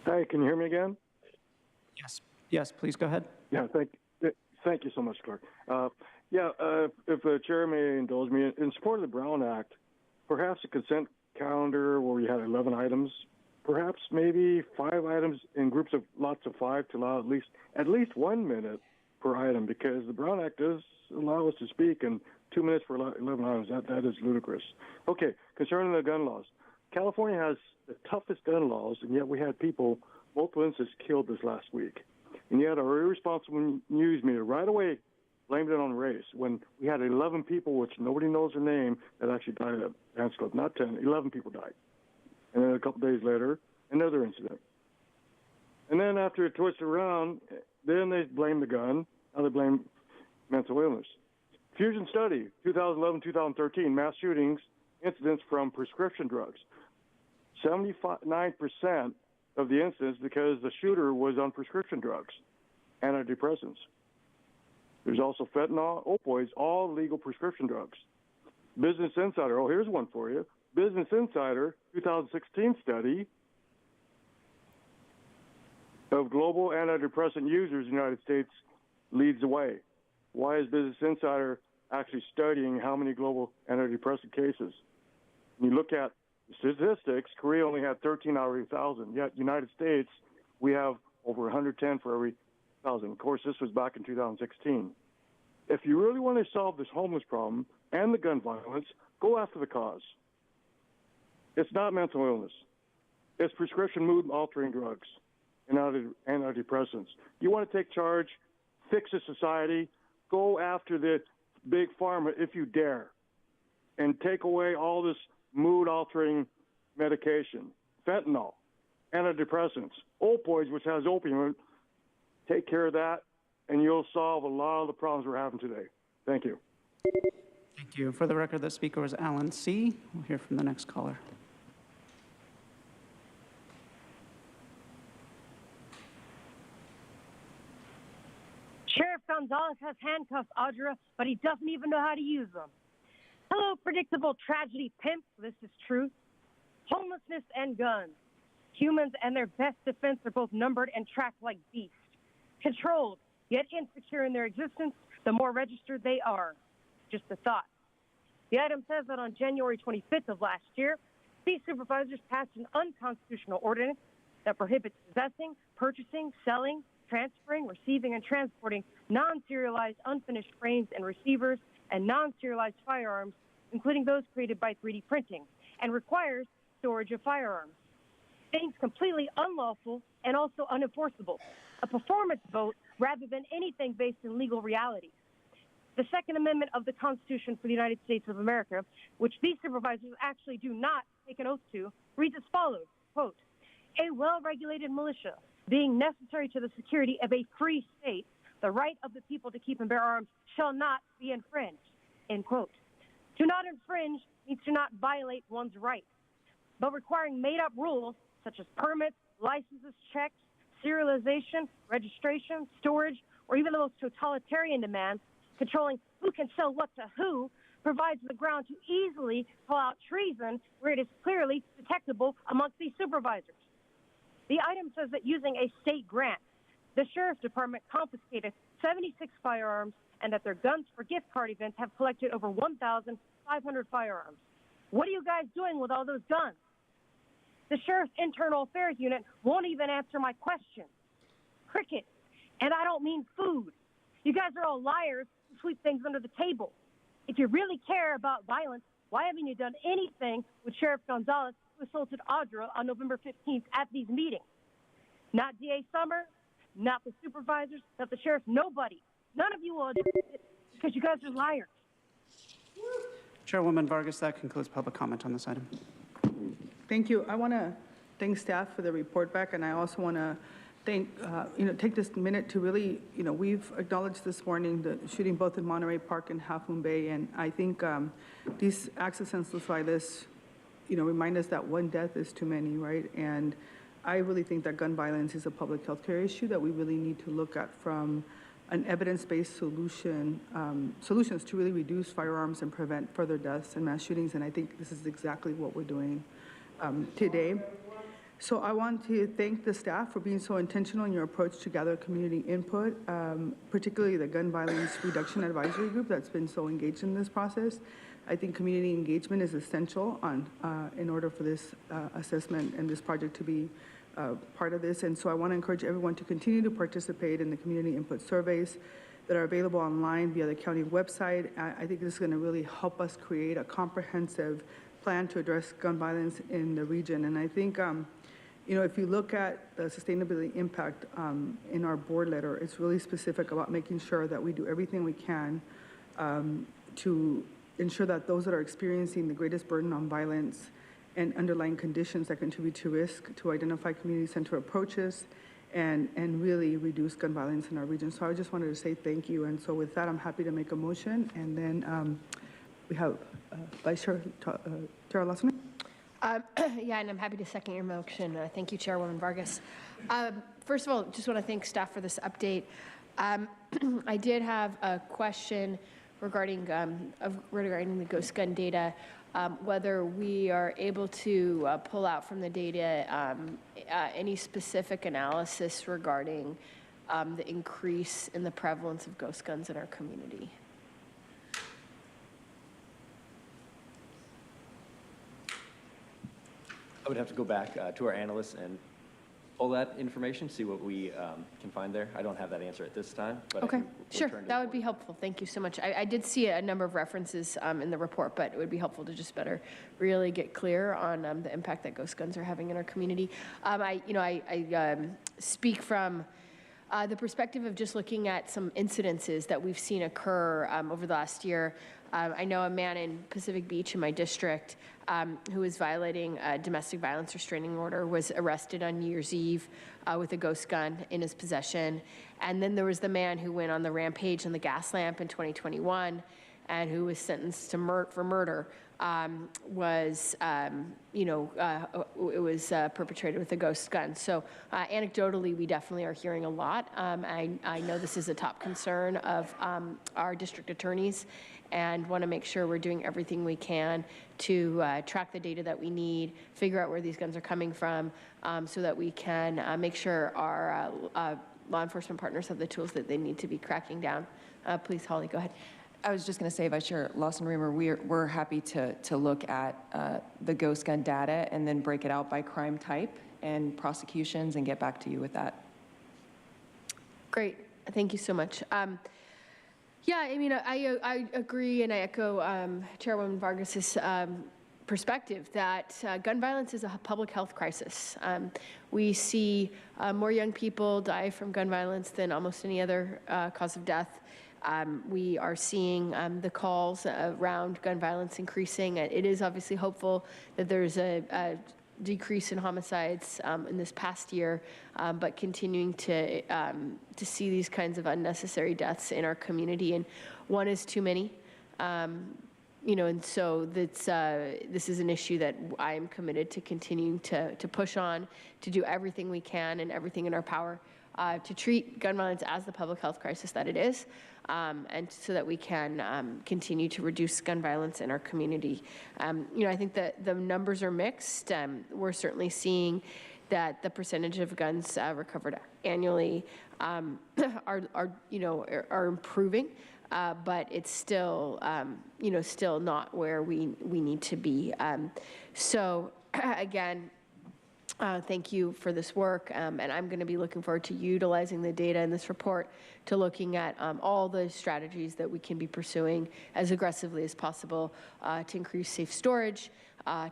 Hi, can you hear me again? Yes. Yes, please go ahead. Yeah, thank you so much, Clark. If the chair may indulge me, in support of the Brown Act, perhaps a consent calendar where we had 11 items, perhaps maybe 5 items in groups of lots of 5 to allow at least 1 minute per item, because the Brown Act does allow us to speak, and 2 minutes for 11 items, that is ludicrous. Okay, concerning the gun laws, California has the toughest gun laws, and yet we had multiple instances killed this last week. And yet our irresponsible news media right away blamed it on race when we had 11 people, which nobody knows their name, that actually died at a dance club. Not 10, 11 people died. And then a couple days later, another incident. And then after it twisted around, then they blamed the gun. Now they blame mental illness. Fusion study, 2011-2013, mass shootings, incidents from prescription drugs. 79% of the incidents because the shooter was on prescription drugs, antidepressants. There's also fentanyl, opioids, all legal prescription drugs. Business Insider, here's one for you. Business Insider, 2016 study of global antidepressant users in the United States leads the way. Why is Business Insider actually studying how many global antidepressant cases? When you look at statistics, Korea only had 13 out of every 1,000. Yet United States, we have over 110 for every 1,000. Of course, this was back in 2016. If you really want to solve this homeless problem and the gun violence, go after the cause. It's not mental illness. It's prescription mood-altering drugs and antidepressants. You want to take charge, fix a society, go after the big pharma if you dare, and take away all this mood-altering medication, fentanyl, antidepressants, opioids, which has opium. Take care of that, and you'll solve a lot of the problems we're having today. Thank you. Thank you. For the record, the speaker was Alan C. We'll hear from the next caller. Sheriff Gonzalez has handcuffs, Audra, but he doesn't even know how to use them. Hello, predictable tragedy pimps. This is truth. Homelessness and guns. Humans and their best defense are both numbered and tracked like beasts. Controlled, yet insecure in their existence, the more registered they are. Just a thought. The item says that on January 25th of last year, these supervisors passed an unconstitutional ordinance that prohibits possessing, purchasing, selling, transferring, receiving, and transporting non-serialized unfinished frames and receivers and non-serialized firearms, including those created by 3D printing, and requires storage of firearms. Things completely unlawful and also unenforceable. A performance vote rather than anything based in legal reality. The Second Amendment of the Constitution for the United States of America, which these supervisors actually do not take an oath to, reads as follows, quote, a well-regulated militia being necessary to the security of a free state, the right of the people to keep and bear arms shall not be infringed, end quote. To not infringe means to not violate one's rights, but requiring made-up rules such as permits, licenses, checks, serialization, registration, storage, or even the most totalitarian demands, controlling who can sell what to who, provides the ground to easily call out treason where it is clearly detectable amongst these supervisors. The item says that using a state grant, the Sheriff's Department confiscated 76 firearms and that their Guns for Gift Card events have collected over 1,500 firearms. What are you guys doing with all those guns? The Sheriff's Internal Affairs Unit won't even answer my question. Cricket. And I don't mean food. You guys are all liars who sweep things under the table. If you really care about violence, why haven't you done anything with Sheriff Gonzalez, who assaulted Audra on November 15th at these meetings? Not DA Summer, not the supervisors, not the sheriff, nobody. None of you will do it because you guys are liars. Chairwoman Vargas, that concludes public comment on this item. Thank you. I want to thank staff for the report back, and I also want to thank, take this minute to really, we've acknowledged this morning the shooting both in Monterey Park and Half Moon Bay, and I think these acts of senseless violence, remind us that one death is too many, right? And I really think that gun violence is a public health care issue that we really need to look at from an evidence-based solutions to really reduce firearms and prevent further deaths and mass shootings, and I think this is exactly what we're doing today. So I want to thank the staff for being so intentional in your approach to gather community input, particularly the Gun Violence Reduction Advisory Group that's been so engaged in this process. I think community engagement is essential in order for this assessment and this project to be part of this. And so I want to encourage everyone to continue to participate in the community input surveys that are available online via the county website. I think this is going to really help us create a comprehensive plan to address gun violence in the region. And I think, if you look at the sustainability impact in our board letter, it's really specific about making sure that we do everything we can to ensure that those that are experiencing the greatest burden on violence and underlying conditions that contribute to risk, to identify community-centered approaches and really reduce gun violence in our region. So I just wanted to say thank you. And so with that, I'm happy to make a motion. And then we have Vice Chair Tara Lawson. Yeah, and I'm happy to second your motion. Thank you, Chairwoman Vargas. First of all, just want to thank staff for this update. I did have a question regarding the ghost gun data, whether we are able to pull out from the data any specific analysis regarding the increase in the prevalence of ghost guns in our community. I would have to go back to our analysts and pull that information, see what we can find there. I don't have that answer at this time. But okay, sure, that would be helpful. Thank you so much. I did see a number of references in the report, but it would be helpful to just better really get clear on the impact that ghost guns are having in our community. I speak from the perspective of just looking at some incidences that we've seen occur over the last year. I know a man in Pacific Beach in my district who was violating a domestic violence restraining order was arrested on New Year's Eve with a ghost gun in his possession. And then there was the man who went on the rampage on the gas lamp in 2021 and who was sentenced to for murder was, it was perpetrated with a ghost gun. So anecdotally, we definitely are hearing a lot. I know this is a top concern of our district attorneys, and want to make sure we're doing everything we can to track the data that we need, figure out where these guns are coming from, so that we can make sure our law enforcement partners have the tools that they need to be cracking down. Please, Holly, go ahead. I was just going to say, Vice Chair Lawson-Remer, we're happy to look at the ghost gun data and then break it out by crime type and prosecutions and get back to you with that. Great. Thank you so much. Yeah, I mean, I agree and I echo Chairwoman Vargas's perspective that gun violence is a public health crisis. We see more young people die from gun violence than almost any other cause of death. We are seeing the calls around gun violence increasing. It is obviously hopeful that there's a decrease in homicides in this past year, but continuing to see these kinds of unnecessary deaths in our community, and one is too many. And so this is an issue that I am committed to continuing to push on, to do everything we can and everything in our power to treat gun violence as the public health crisis that it is, and so that we can continue to reduce gun violence in our community. I think that the numbers are mixed. We're certainly seeing that the percentage of guns recovered annually are improving, but it's still still not where we need to be. So again, thank you for this work, and I'm going to be looking forward to utilizing the data in this report to looking at all the strategies that we can be pursuing as aggressively as possible to increase safe storage,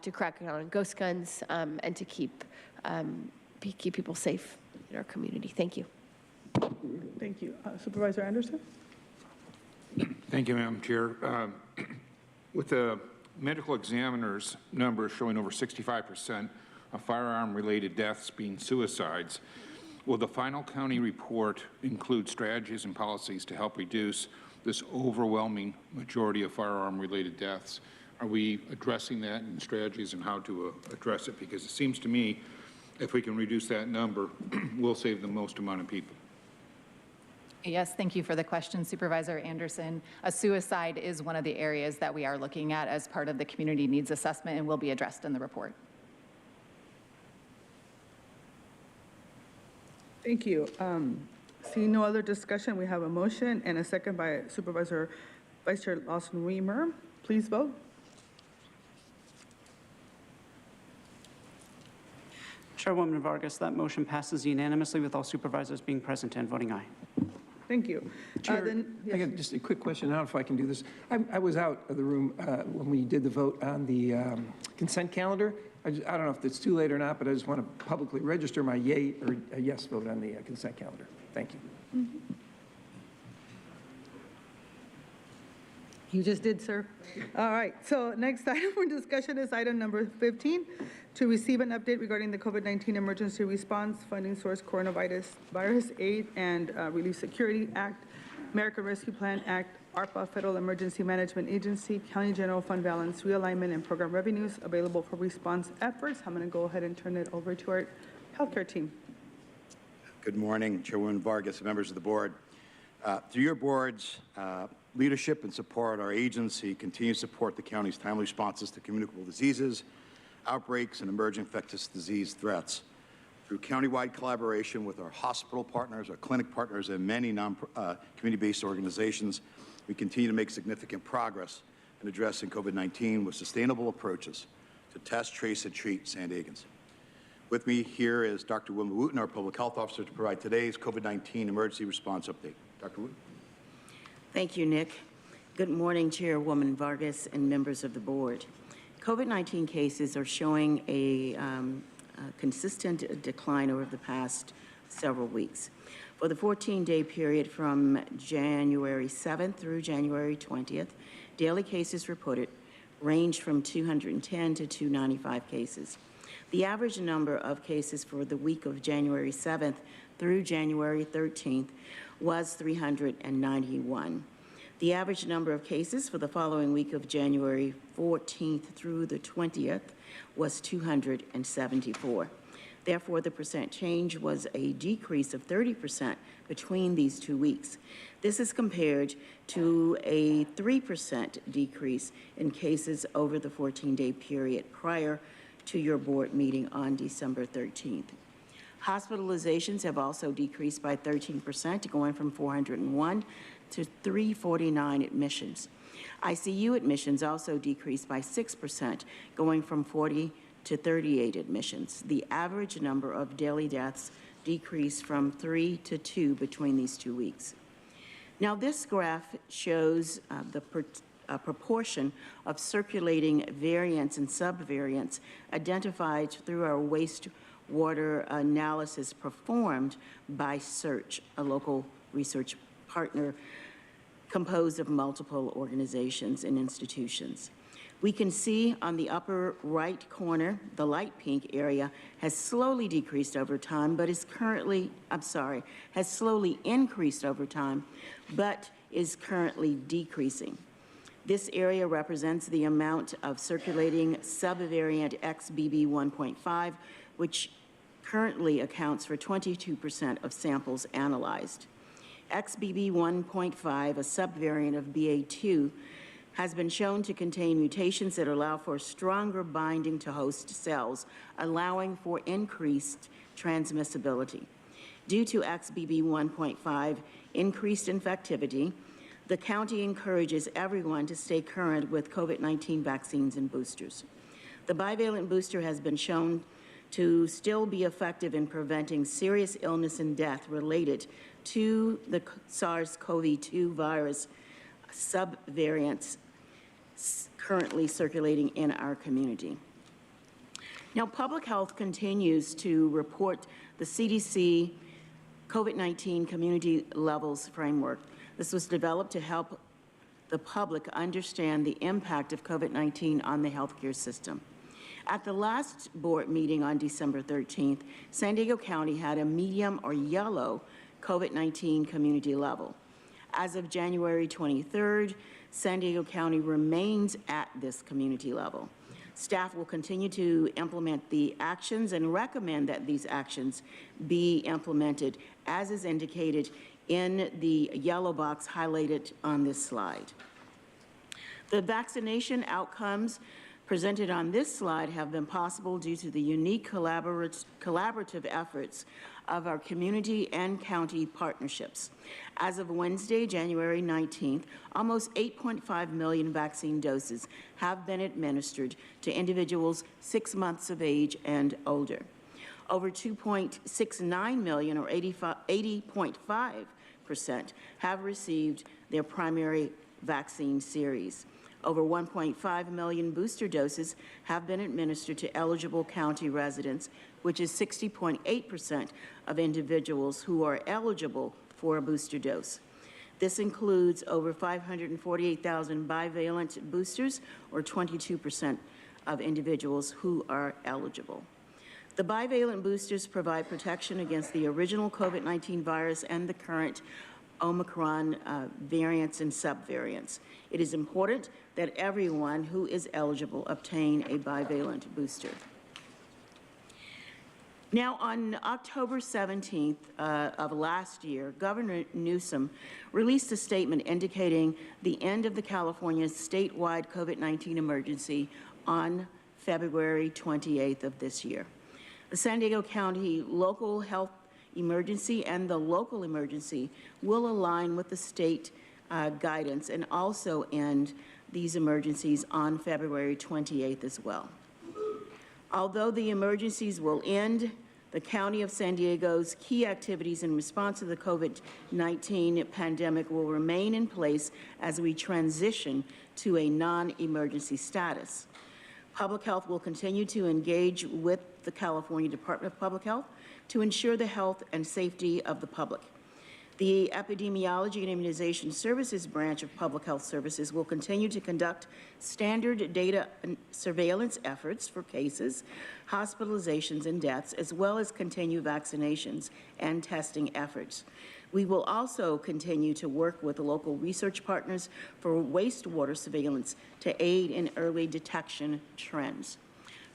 to crack down on ghost guns, and to keep people safe in our community. Thank you. Thank you. Supervisor Anderson? Thank you, Madam Chair. With the medical examiners number showing over 65% of firearm-related deaths being suicides, will the final county report include strategies and policies to help reduce this overwhelming majority of firearm-related deaths? Are we addressing that in strategies and how to address it? Because it seems to me if we can reduce that number, we'll save the most amount of people. Yes, thank you for the question, Supervisor Anderson. A suicide is one of the areas that we are looking at as part of the community needs assessment and will be addressed in the report. Thank you. Seeing no other discussion, we have a motion and a second by Supervisor Vice Chair Lawson-Remer. Please vote. Chairwoman Vargas, that motion passes unanimously with all supervisors being present and voting aye. Thank you. Chair, I got just a quick question. I don't know if I can do this. I was out of the room when we did the vote on the consent calendar. I don't know if it's too late or not, but I just want to publicly register my yay or a yes vote on the consent calendar. Thank you. You just did, sir. All right, so next item for discussion is item number 15, to receive an update regarding the COVID-19 Emergency Response Funding Source Coronavirus Aid and Relief Security Act, American Rescue Plan Act, ARPA, Federal Emergency Management Agency, County General Fund Balance, Realignment, and Program Revenues available for response efforts. I'm going to go ahead and turn it over to our healthcare team. Good morning, Chairwoman Vargas, members of the board. Through your board's leadership and support, our agency continues to support the county's timely responses to communicable diseases, outbreaks, and emerging infectious disease threats. Through countywide collaboration with our hospital partners, our clinic partners, and many community-based organizations, we continue to make significant progress in addressing COVID-19 with sustainable approaches to test, trace, and treat San Diegans. With me here is Dr. Wilma Wooten, our Public Health Officer, to provide today's COVID-19 emergency response update. Dr. Wooten. Thank you, Nick. Good morning, Chairwoman Vargas and members of the board. COVID-19 cases are showing a consistent decline over the past several weeks. For the 14-day period from January 7th through January 20th, daily cases reported ranged from 210 to 295 cases. The average number of cases for the week of January 7th through January 13th was 391. The average number of cases for the following week of January 14th through the 20th was 274. Therefore, the percent change was a decrease of 30% between these 2 weeks. This is compared to a 3% decrease in cases over the 14-day period prior to your board meeting on December 13th. Hospitalizations have also decreased by 13%, going from 401 to 349 admissions. ICU admissions also decreased by 6%, going from 40 to 38 admissions. The average number of daily deaths decreased from 3 to 2 between these 2 weeks. Now, this graph shows the proportion of circulating variants and subvariants identified through our wastewater analysis performed by SEARCH, a local research partner composed of multiple organizations and institutions. We can see on the upper right corner, the light pink area has slowly decreased over time, but is currently, has slowly increased over time, but is currently decreasing. This area represents the amount of circulating subvariant XBB 1.5, which currently accounts for 22% of samples analyzed. XBB 1.5, a subvariant of BA2, has been shown to contain mutations that allow for stronger binding to host cells, allowing for increased transmissibility. Due to XBB 1.5 increased infectivity, the county encourages everyone to stay current with COVID-19 vaccines and boosters. The bivalent booster has been shown to still be effective in preventing serious illness and death related to the SARS-CoV-2 virus subvariants currently circulating in our community. Now, public health continues to report the CDC COVID-19 community levels framework. This was developed to help the public understand the impact of COVID-19 on the healthcare system. At the last board meeting on December 13th, San Diego County had a medium or yellow COVID-19 community level. As of January 23rd, San Diego County remains at this community level. Staff will continue to implement the actions and recommend that these actions be implemented as is indicated in the yellow box highlighted on this slide. The vaccination outcomes presented on this slide have been possible due to the unique collaborative efforts of our community and county partnerships. As of Wednesday, January 19th, almost 8.5 million vaccine doses have been administered to individuals 6 months of age and older. Over 2.69 million, or 80.5%, have received their primary vaccine series. Over 1.5 million booster doses have been administered to eligible county residents, which is 60.8% of individuals who are eligible for a booster dose. This includes over 548,000 bivalent boosters, or 22% of individuals who are eligible. The bivalent boosters provide protection against the original COVID-19 virus and the current Omicron variants and subvariants. It is important that everyone who is eligible obtain a bivalent booster. Now, on October 17th of last year, Governor Newsom released a statement indicating the end of the California statewide COVID-19 emergency on February 28th of this year. The San Diego County local health emergency and the local emergency will align with the state guidance and also end these emergencies on February 28th as well. Although the emergencies will end, the County of San Diego's key activities in response to the COVID-19 pandemic will remain in place as we transition to a non-emergency status. Public Health will continue to engage with the California Department of Public Health to ensure the health and safety of the public. The Epidemiology and Immunization Services branch of Public Health Services will continue to conduct standard data surveillance efforts for cases, hospitalizations, and deaths, as well as continue vaccinations and testing efforts. We will also continue to work with the local research partners for wastewater surveillance to aid in early detection trends.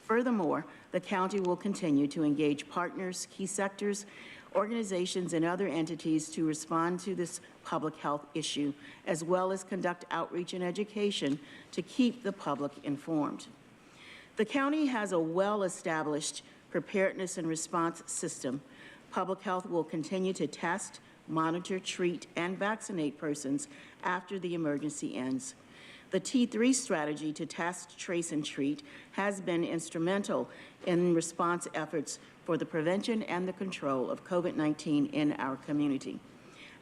Furthermore, the county will continue to engage partners, key sectors, organizations, and other entities to respond to this public health issue, as well as conduct outreach and education to keep the public informed. The county has a well-established preparedness and response system. Public health will continue to test, monitor, treat, and vaccinate persons after the emergency ends. The T3 strategy to test, trace, and treat has been instrumental in response efforts for the prevention and the control of COVID-19 in our community.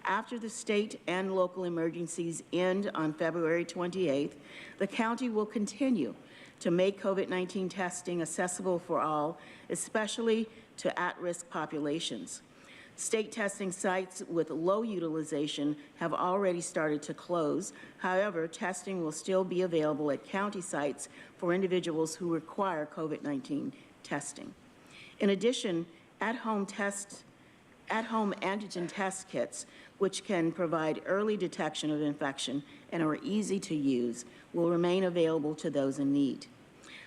After the state and local emergencies end on February 28th, the county will continue to make COVID-19 testing accessible for all, especially to at-risk populations. State testing sites with low utilization have already started to close. However, testing will still be available at county sites for individuals who require COVID-19 testing. In addition, at-home antigen test kits, which can provide early detection of infection and are easy to use, will remain available to those in need.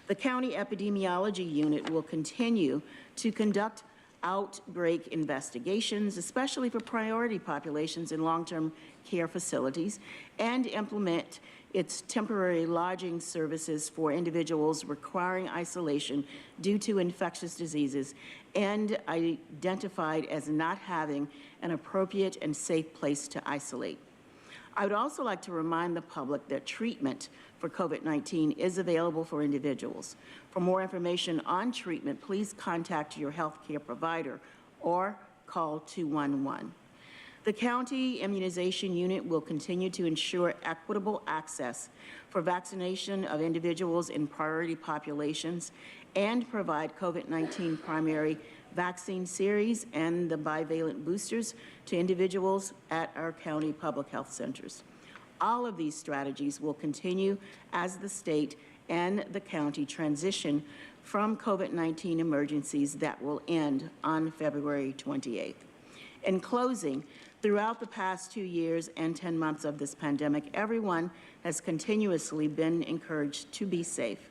The county epidemiology unit will continue to conduct outbreak investigations, especially for priority populations in long-term care facilities, and implement its temporary lodging services for individuals requiring isolation due to infectious diseases and identified as not having an appropriate and safe place to isolate. I would also like to remind the public that treatment for COVID-19 is available for individuals. For more information on treatment, please contact your healthcare provider or call 211. The county immunization unit will continue to ensure equitable access for vaccination of individuals in priority populations and provide COVID-19 primary vaccine series and the bivalent boosters to individuals at our county public health centers. All of these strategies will continue as the state and the county transition from COVID-19 emergencies that will end on February 28th. In closing, throughout the past 2 years and 10 months of this pandemic, everyone has continuously been encouraged to be safe.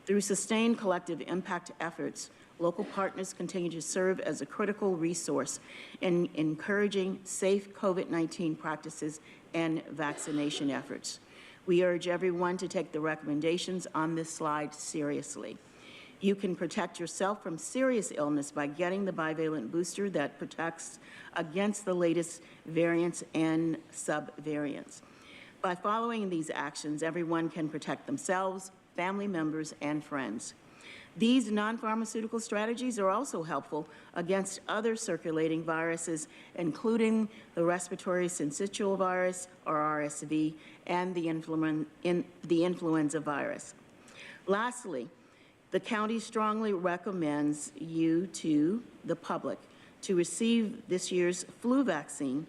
Through sustained collective impact efforts, local partners continue to serve as a critical resource in encouraging safe COVID-19 practices and vaccination efforts. We urge everyone to take the recommendations on this slide seriously. You can protect yourself from serious illness by getting the bivalent booster that protects against the latest variants and subvariants. By following these actions, everyone can protect themselves, family members, and friends. These non-pharmaceutical strategies are also helpful against other circulating viruses, including the respiratory syncytial virus, or RSV, and the influenza virus. Lastly, the county strongly recommends you to the public to receive this year's flu vaccine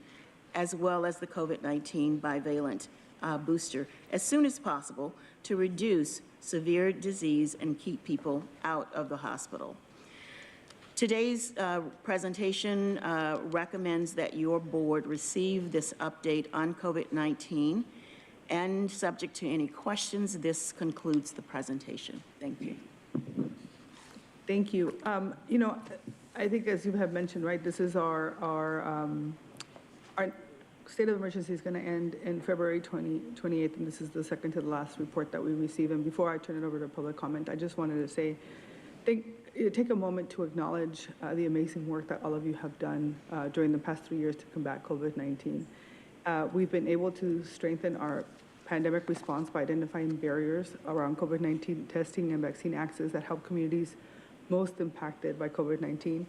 as well as the COVID-19 bivalent booster as soon as possible to reduce severe disease and keep people out of the hospital. Today's presentation recommends that your board receive this update on COVID-19, and subject to any questions, this concludes the presentation. Thank you. Thank you. You know, I think as you have mentioned, right, this is our state of emergency is going to end in February 28th, and this is the second to the last report that we receive. And before I turn it over to public comment, I just wanted to say, take a moment to acknowledge the amazing work that all of you have done during the past 3 years to combat COVID-19. We've been able to strengthen our pandemic response by identifying barriers around COVID-19 testing and vaccine access that help communities most impacted by COVID-19.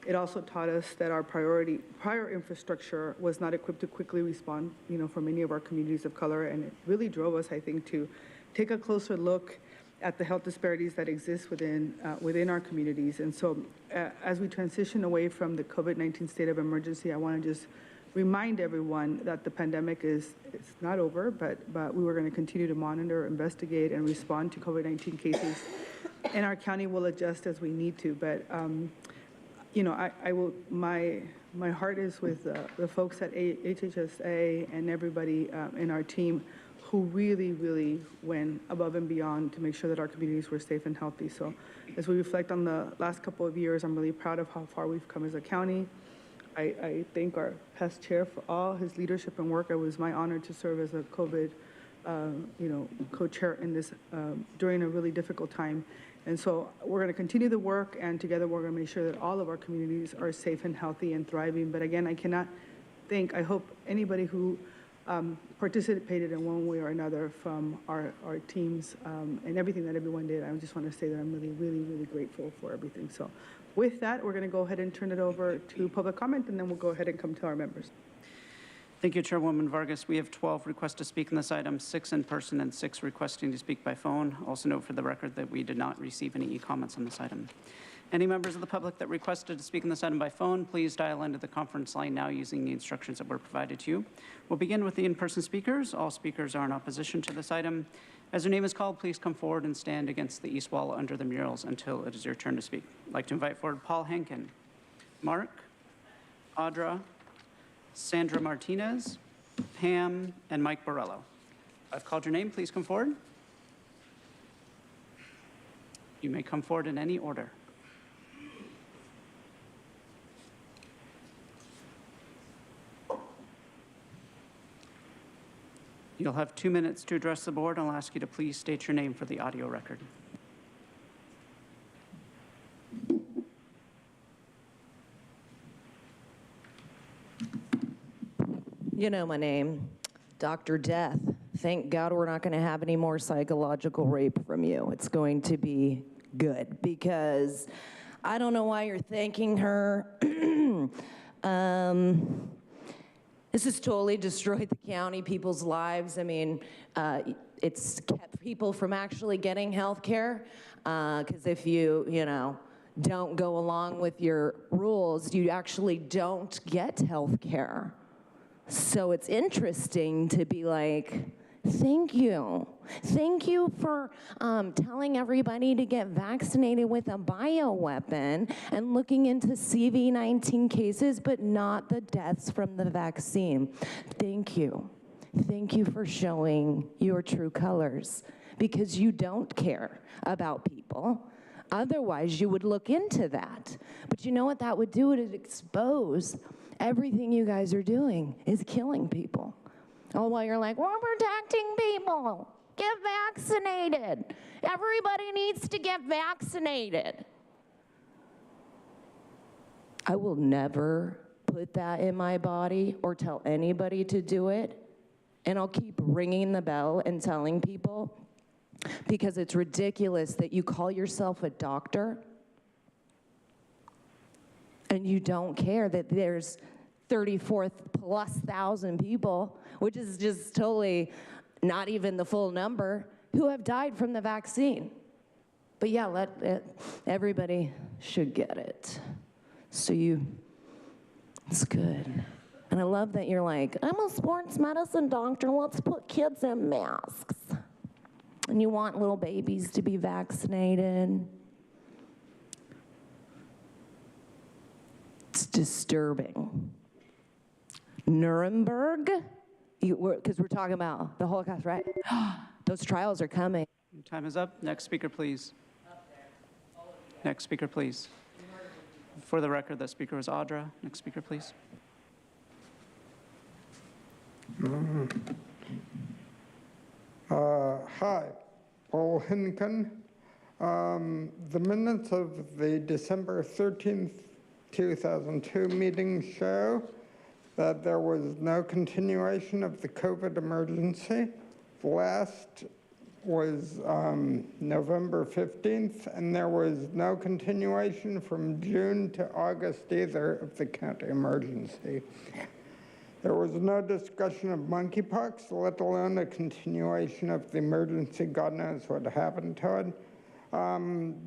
It also taught us that our prior infrastructure was not equipped to quickly respond, you know, for many of our communities of color, and it really drove us, I think, to take a closer look at the health disparities that exist within our communities. And so as we transition away from the COVID-19 state of emergency, I want to just remind everyone that the pandemic it's not over, but we were going to continue to monitor, investigate, and respond to COVID-19 cases, and our county will adjust as we need to. But you know, I will, my heart is with the folks at HHSA and everybody in our team who really, really went above and beyond to make sure that our communities were safe and healthy. So as we reflect on the last couple of years, I'm really proud of how far we've come as a county. I thank our past chair for all his leadership and work. It was my honor to serve as a COVID, co-chair in this during a really difficult time. And so we're going to continue the work, and together we're going to make sure that all of our communities are safe and healthy and thriving. But again, I cannot thank, I hope anybody who participated in one way or another from our teams and everything that everyone did. I just want to say that I'm really, really, really grateful for everything. So with that, we're going to go ahead and turn it over to public comment, and then we'll go ahead and come to our members. Thank you, Chairwoman Vargas. We have 12 requests to speak on this item, 6 in person and 6 requesting to speak by phone. Also note for the record that we did not receive any comments on this item. Any members of the public that requested to speak on this item by phone, please dial into the conference line now using the instructions that were provided to you. We'll begin with the in-person speakers. All speakers are in opposition to this item. As your name is called, please come forward and stand against the east wall under the murals until it is your turn to speak. I'd like to invite forward Paul Hankin, Mark, Audra, Sandra Martinez, Pam, and Mike Borrello. I've called your name. Please come forward. You may come forward in any order. You'll have 2 minutes to address the board. I'll ask you to please state your name for the audio record. You know my name, Dr. Death. Thank God we're not going to have any more psychological rape from you. It's going to be good because I don't know why you're thanking her. This has totally destroyed the county, people's lives. I mean, it's kept people from actually getting health care because if you don't go along with your rules, you actually don't get health care. So it's interesting to be like, thank you. Thank you for telling everybody to get vaccinated with a bioweapon and looking into CV-19 cases, but not the deaths from the vaccine. Thank you. Thank you for showing your true colors because you don't care about people. Otherwise, you would look into that. But you know what that would do? It would expose everything you guys are doing is killing people. All while you're like, we're protecting people. Get vaccinated. Everybody needs to get vaccinated. I will never put that in my body or tell anybody to do it. And I'll keep ringing the bell and telling people because it's ridiculous that you call yourself a doctor and you don't care that there's 34,000+ people, which is just totally not even the full number, who have died from the vaccine. But yeah, everybody should get it. So it's good. And I love that you're like, I'm a sports medicine doctor, let's put kids in masks. And you want little babies to be vaccinated. It's disturbing. Nuremberg, because we're talking about the Holocaust, right? Those trials are coming. Time is up. Next speaker, please. Next speaker, please. For the record, the speaker was Audra. Next speaker, please. Hi, Paul Hinken. The minutes of the December 13th, 2002 meeting show that there was no continuation of the COVID emergency. The last was November 15th, and there was no continuation from June to August either of the county emergency. There was no discussion of monkeypox, let alone a continuation of the emergency. God knows what happened to it.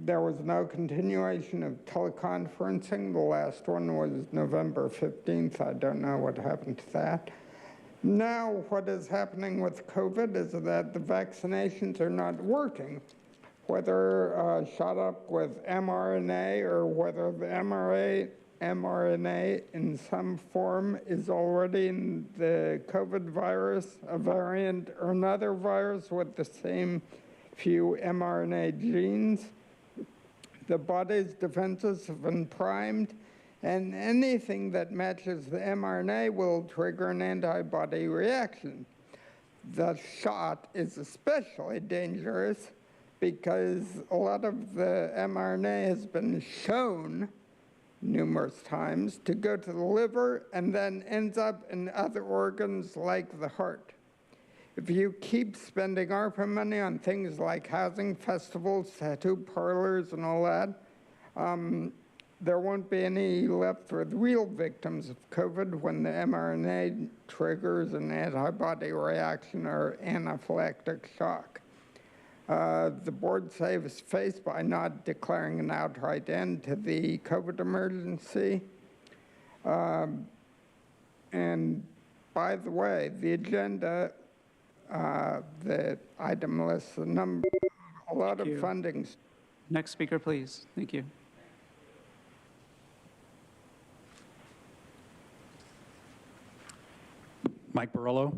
There was no continuation of teleconferencing. The last one was November 15th. I don't know what happened to that. Now, what is happening with COVID is that the vaccinations are not working. whether shot up with mRNA or whether the mRNA in some form is already in the COVID virus, a variant, or another virus with the same few mRNA genes. The body's defenses have been primed, and anything that matches the mRNA will trigger an antibody reaction. The shot is especially dangerous because a lot of the mRNA has been shown numerous times to go to the liver and then ends up in other organs like the heart. If you keep spending ARPA money on things like housing festivals, tattoo parlors, and all that, there won't be any left for the real victims of COVID when the mRNA triggers an antibody reaction or anaphylactic shock. The board saves face by not declaring an outright end to the COVID emergency. And by the way, the agenda, the item lists a lot of fundings. Next speaker, please. Thank you. Mike Barillo.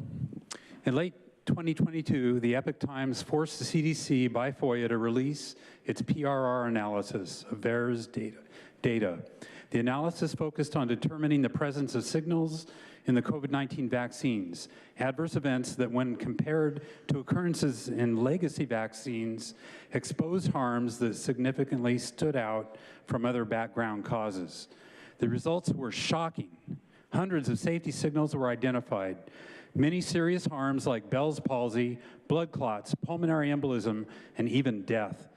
In late 2022, the Epoch Times forced the CDC by FOIA to release its PRR analysis of VAERS data. The analysis focused on determining the presence of signals in the COVID-19 vaccines, adverse events that when compared to occurrences in legacy vaccines exposed harms that significantly stood out from other background causes. The results were shocking. Hundreds of safety signals were identified. Many serious harms like Bell's palsy, blood clots, pulmonary embolism, and even death.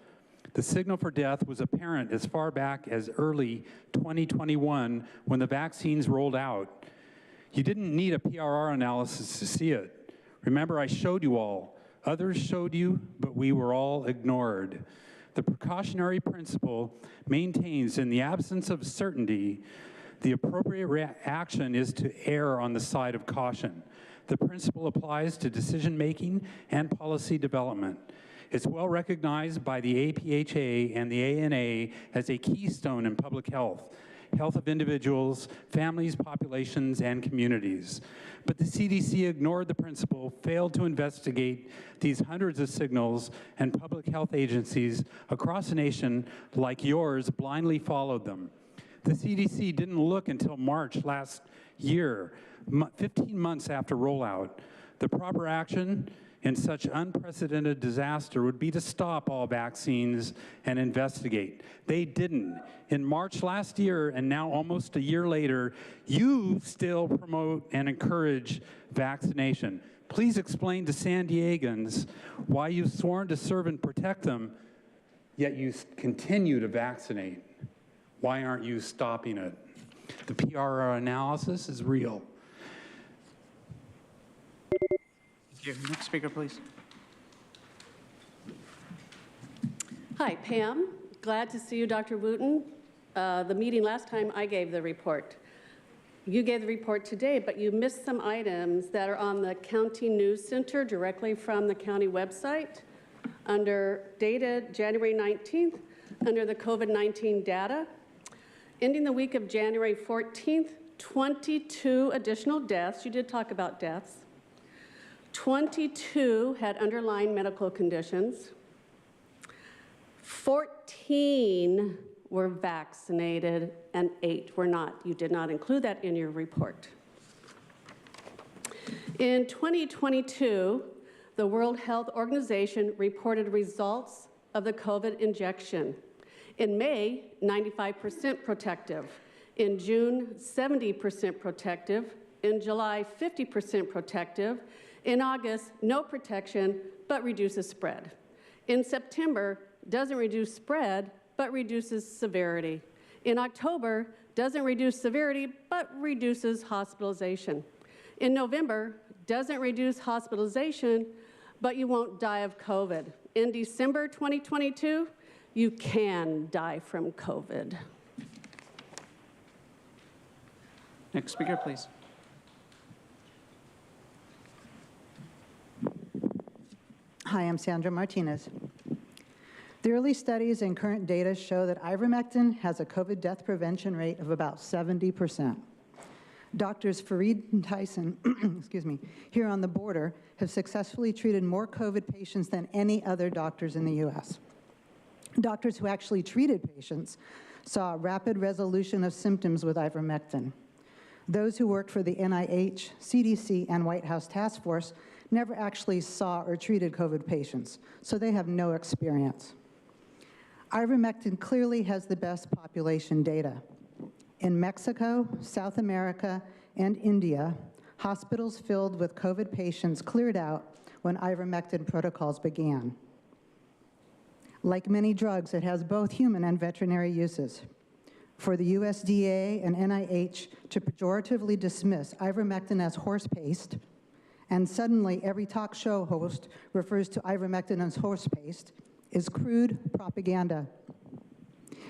The signal for death was apparent as far back as early 2021 when the vaccines rolled out. You didn't need a PRR analysis to see it. Remember, I showed you all. Others showed you, but we were all ignored. The precautionary principle maintains in the absence of certainty, the appropriate action is to err on the side of caution. The principle applies to decision-making and policy development. It's well recognized by the APHA and the ANA as a keystone in public health of individuals, families, populations, and communities. But the CDC ignored the principle, failed to investigate these hundreds of signals, and public health agencies across the nation, like yours, blindly followed them. The CDC didn't look until March last year, 15 months after rollout. The proper action in such unprecedented disaster would be to stop all vaccines and investigate. They didn't. In March last year, and now almost a year later, you still promote and encourage vaccination. Please explain to San Diegans why you've sworn to serve and protect them, yet you continue to vaccinate. Why aren't you stopping it? The PRR analysis is real. Next speaker, please. Hi, Pam. Glad to see you, Dr. Wooten. The meeting last time, I gave the report. You gave the report today, but you missed some items that are on the County News Center directly from the county website under dated January 19th, under the COVID-19 data. Ending the week of January 14th, 22 additional deaths. You did talk about deaths. 22 had underlying medical conditions. 14 were vaccinated and 8 were not. You did not include that in your report. In 2022, the World Health Organization reported results of the COVID injection. In May, 95% protective. In June, 70% protective. In July, 50% protective. In August, no protection, but reduces spread. In September, doesn't reduce spread, but reduces severity. In October, doesn't reduce severity, but reduces hospitalization. In November, doesn't reduce hospitalization, but you won't die of COVID. In December 2022, you can die from COVID. Next speaker, please. Hi, I'm Sandra Martinez. The early studies and current data show that ivermectin has a COVID death prevention rate of about 70%. Doctors Fareed and Tyson, excuse me, here on the border have successfully treated more COVID patients than any other doctors in the U.S. Doctors who actually treated patients saw a rapid resolution of symptoms with ivermectin. Those who worked for the NIH, CDC, and White House Task Force never actually saw or treated COVID patients, so they have no experience. Ivermectin clearly has the best population data. In Mexico, South America, and India, hospitals filled with COVID patients cleared out when ivermectin protocols began. Like many drugs, it has both human and veterinary uses. For the USDA and NIH to pejoratively dismiss ivermectin as horse paste, and suddenly every talk show host refers to ivermectin as horse paste, is crude propaganda.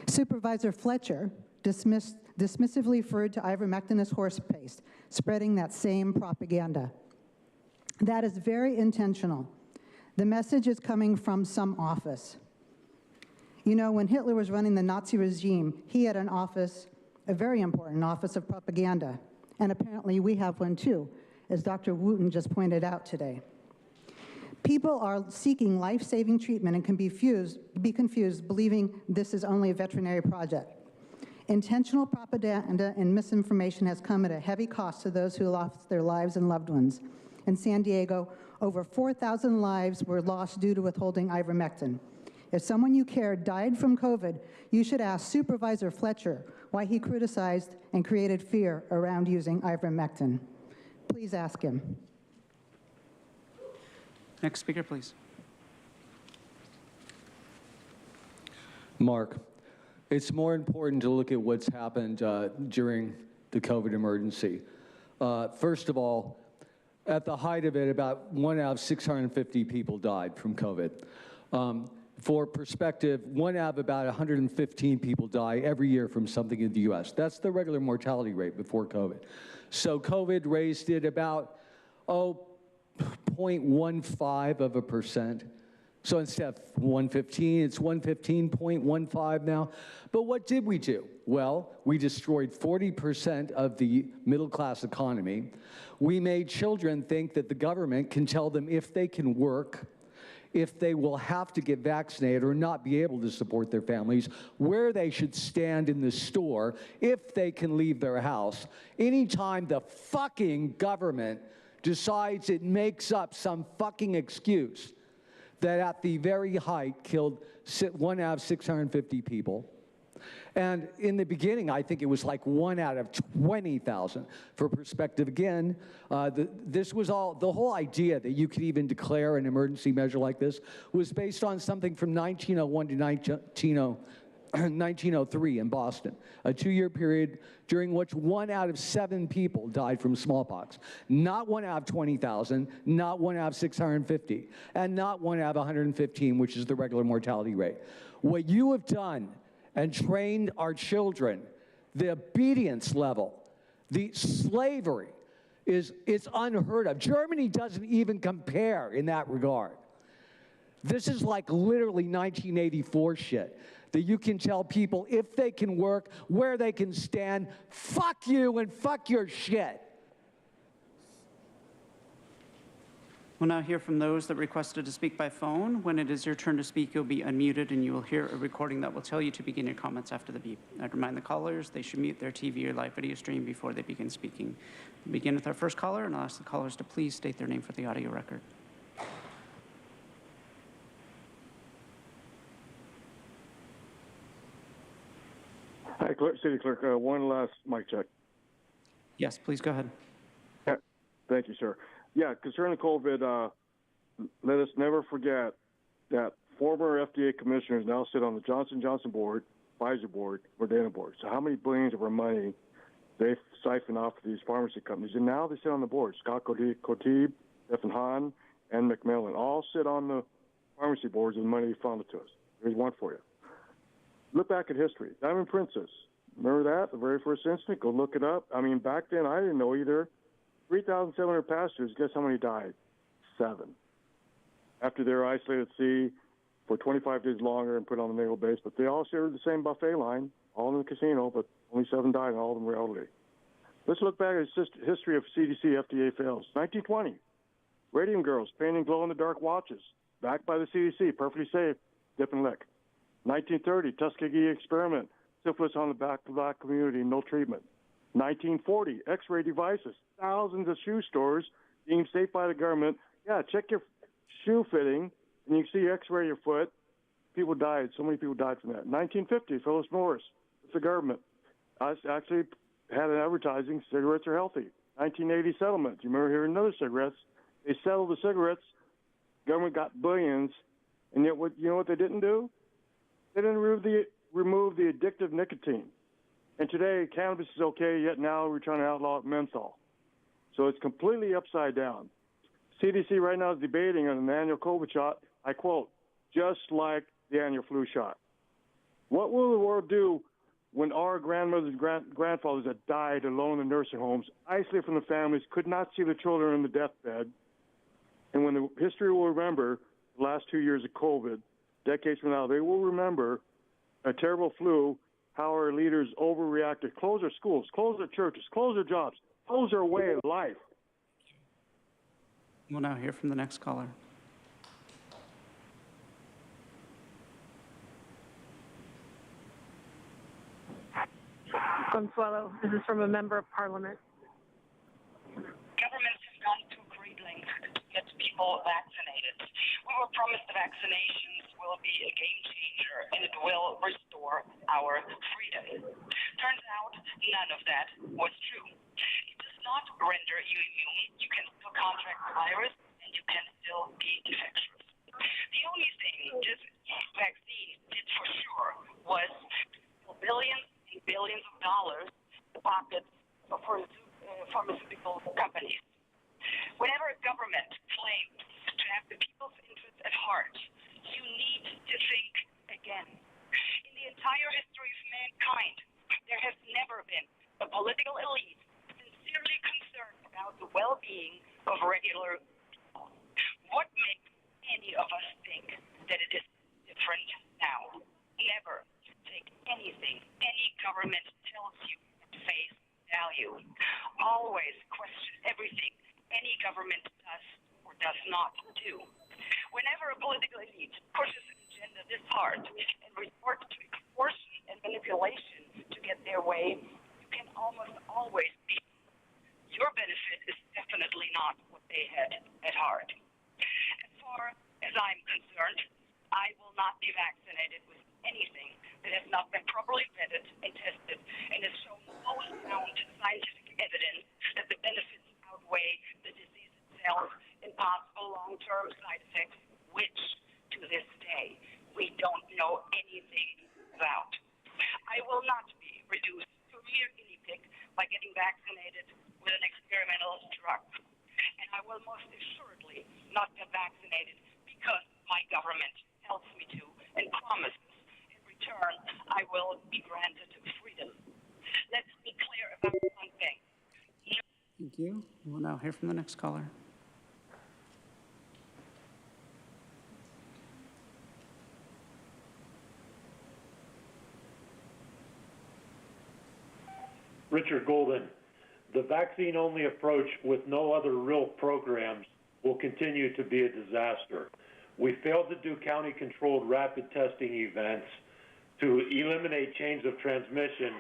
Supervisor Fletcher dismissively referred to ivermectin as horse paste, spreading that same propaganda. That is very intentional. The message is coming from some office. You know, when Hitler was running the Nazi regime, he had an office, a very important office of propaganda. And apparently we have one too, as Dr. Wooten just pointed out today. People are seeking life-saving treatment and can be confused believing this is only a veterinary project. Intentional propaganda and misinformation has come at a heavy cost to those who lost their lives and loved ones. In San Diego, over 4,000 lives were lost due to withholding ivermectin. If someone you care died from COVID, you should ask Supervisor Fletcher why he criticized and created fear around using ivermectin. Please ask him. Next speaker, please. Mark, it's more important to look at what's happened during the COVID emergency. First of all, at the height of it, about 1 out of 650 people died from COVID. For perspective, 1 out of about 115 people die every year from something in the US. That's the regular mortality rate before COVID. So COVID raised it about, 0.15%. So instead of 115, it's 115.15 now. But what did we do? Well, we destroyed 40% of the middle-class economy. We made children think that the government can tell them if they can work, if they will have to get vaccinated or not be able to support their families, where they should stand in the store, if they can leave their house. Anytime the fucking government decides it makes up some fucking excuse that at the very height killed 1 out of 650 people. And in the beginning, I think it was like 1 out of 20,000. For perspective, again, this was all, the whole idea that you could even declare an emergency measure like this was based on something from 1901 to 1903 in Boston, a 2-year period during which 1 out of 7 people died from smallpox. Not 1 out of 20,000, not 1 out of 650, and not 1 out of 115, which is the regular mortality rate. What you have done and trained our children, the obedience level, the slavery, it's unheard of. Germany doesn't even compare in that regard. This is like literally 1984 shit, that you can tell people if they can work, where they can stand, fuck you and fuck your shit. We'll now hear from those that requested to speak by phone. When it is your turn to speak, you'll be unmuted and you will hear a recording that will tell you to begin your comments after the beep. I'd remind the callers they should mute their TV or live video stream before they begin speaking. We'll begin with our first caller, and I'll ask the callers to please state their name for the audio record. Hi, City Clerk. One last mic check. Yes, please go ahead. Yeah, thank you, sir. Yeah, concerning COVID, let us never forget that former FDA commissioners now sit on the Johnson & Johnson board, Pfizer board, Moderna board. So how many billions of our money they've siphoned off of these pharmacy companies? And now they sit on the board. Scott Kotib, Stephen Hahn, and McMillan all sit on the pharmacy boards and the money funneled to us. Here's one for you. Look back at history. Diamond Princess. Remember that? The very first incident? Go look it up. I mean, back then, I didn't know either. 3,700 passengers. Guess how many died? 7. After they were isolated at sea, for 25 days longer and put on the naval base. But they all shared the same buffet line, all in the casino, but only 7 died, and all of them were elderly. Let's look back at the history of CDC FDA fails. 1920, radium girls painting glow-in-the-dark watches, backed by the CDC, perfectly safe, dip and lick. 1930, Tuskegee experiment, syphilis on the black community, no treatment. 1940, X-ray devices, thousands of shoe stores deemed safe by the government. Yeah, check your shoe fitting, and you can see X-ray your foot. People died. So many people died from that. 1950, Phyllis Morris, it's the government. I actually had an advertising, cigarettes are healthy. 1980 settlement. You remember hearing another cigarettes? They settled the cigarettes. Government got billions, and yet you know what they didn't do? They didn't remove the addictive nicotine. And today, cannabis is okay, yet now we're trying to outlaw menthol. So it's completely upside down. CDC right now is debating on an annual COVID shot, I quote, just like the annual flu shot. What will the world do when our grandmothers and grandfathers that died alone in nursing homes, isolated from the families, could not see the children in the deathbed, and when the history will remember the last 2 years of COVID, decades from now, they will remember a terrible flu, how our leaders overreacted. Close our schools, close our churches, close our jobs, close our way of life. We'll now hear from the next caller. Consuelo, this is from a member of parliament. Governments have gone to great lengths to get people vaccinated. We were promised the vaccinations will be a game changer and it will restore our freedom. Turns out none of that was true. It does not render you immune. You can still contract the virus and you can still be infectious. The only thing this vaccine did for sure was billions and billions of dollars in the pockets of pharmaceutical companies. Whenever a government claims to have the people's interests at heart, you need to think again. In the entire history of mankind, there has never been a political elite sincerely concerned about the well-being of regular people. What makes any of us think that it is different now? Never take anything any government tells you at face value. Always question everything any government does or does not do. Whenever a political elite pushes an agenda this hard and resorts to extortion and manipulation to get their way, you can almost always be. Your benefit is definitely not what they had at heart. As far as I'm concerned, I will not be vaccinated with anything that has not been properly vetted and tested and has shown no sound scientific evidence that the benefits outweigh the disease itself and possible long-term side effects, which, to this day, we don't know anything about. I will not be reduced to a mere guinea pig by getting vaccinated with an experimental drug. And I will most assuredly not get vaccinated because my government tells me to and promises in return I will be granted freedom. Let's be clear about one thing. Thank you. We'll now hear from the next caller. Richard Golden, the vaccine-only approach with no other real programs will continue to be a disaster. We failed to do county-controlled rapid testing events to eliminate chains of transmission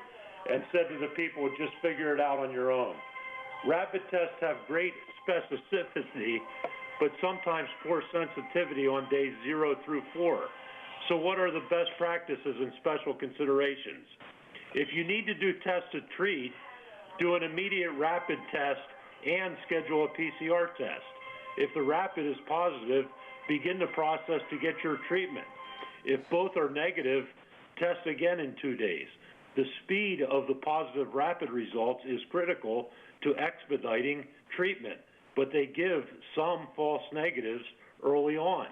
and said to the people, just figure it out on your own. Rapid tests have great specificity, but sometimes poor sensitivity on days 0 through 4. So what are the best practices and special considerations? If you need to do test to treat, do an immediate rapid test and schedule a PCR test. If the rapid is positive, begin the process to get your treatment. If both are negative, test again in 2 days. The speed of the positive rapid results is critical to expediting treatment, but they give some false negatives early on.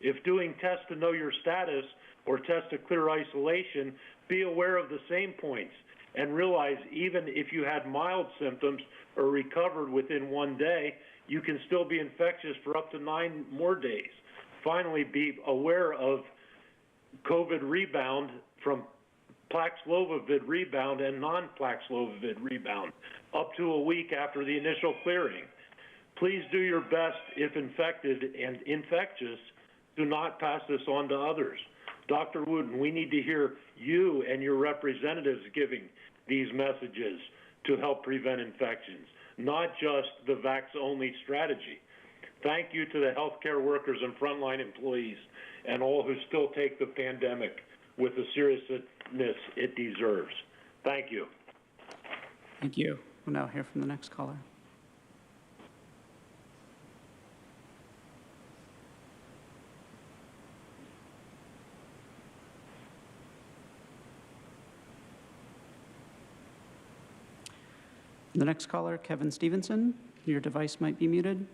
If doing tests to know your status or test to clear isolation, be aware of the same points and realize even if you had mild symptoms or recovered within 1 day, you can still be infectious for up to 9 more days. finally be aware of COVID rebound from Paxlovid rebound and non-Paxlovid rebound up to a week after the initial clearing. Please do your best, if infected and infectious, do not pass this on to others. Dr. Wooten, we need to hear you and your representatives giving these messages to help prevent infections, not just the vax-only strategy. Thank you to the healthcare workers and frontline employees and all who still take the pandemic with the seriousness it deserves. Thank you. Thank you. We'll now hear from the next caller. The next caller, Kevin Stevenson. Your device might be muted.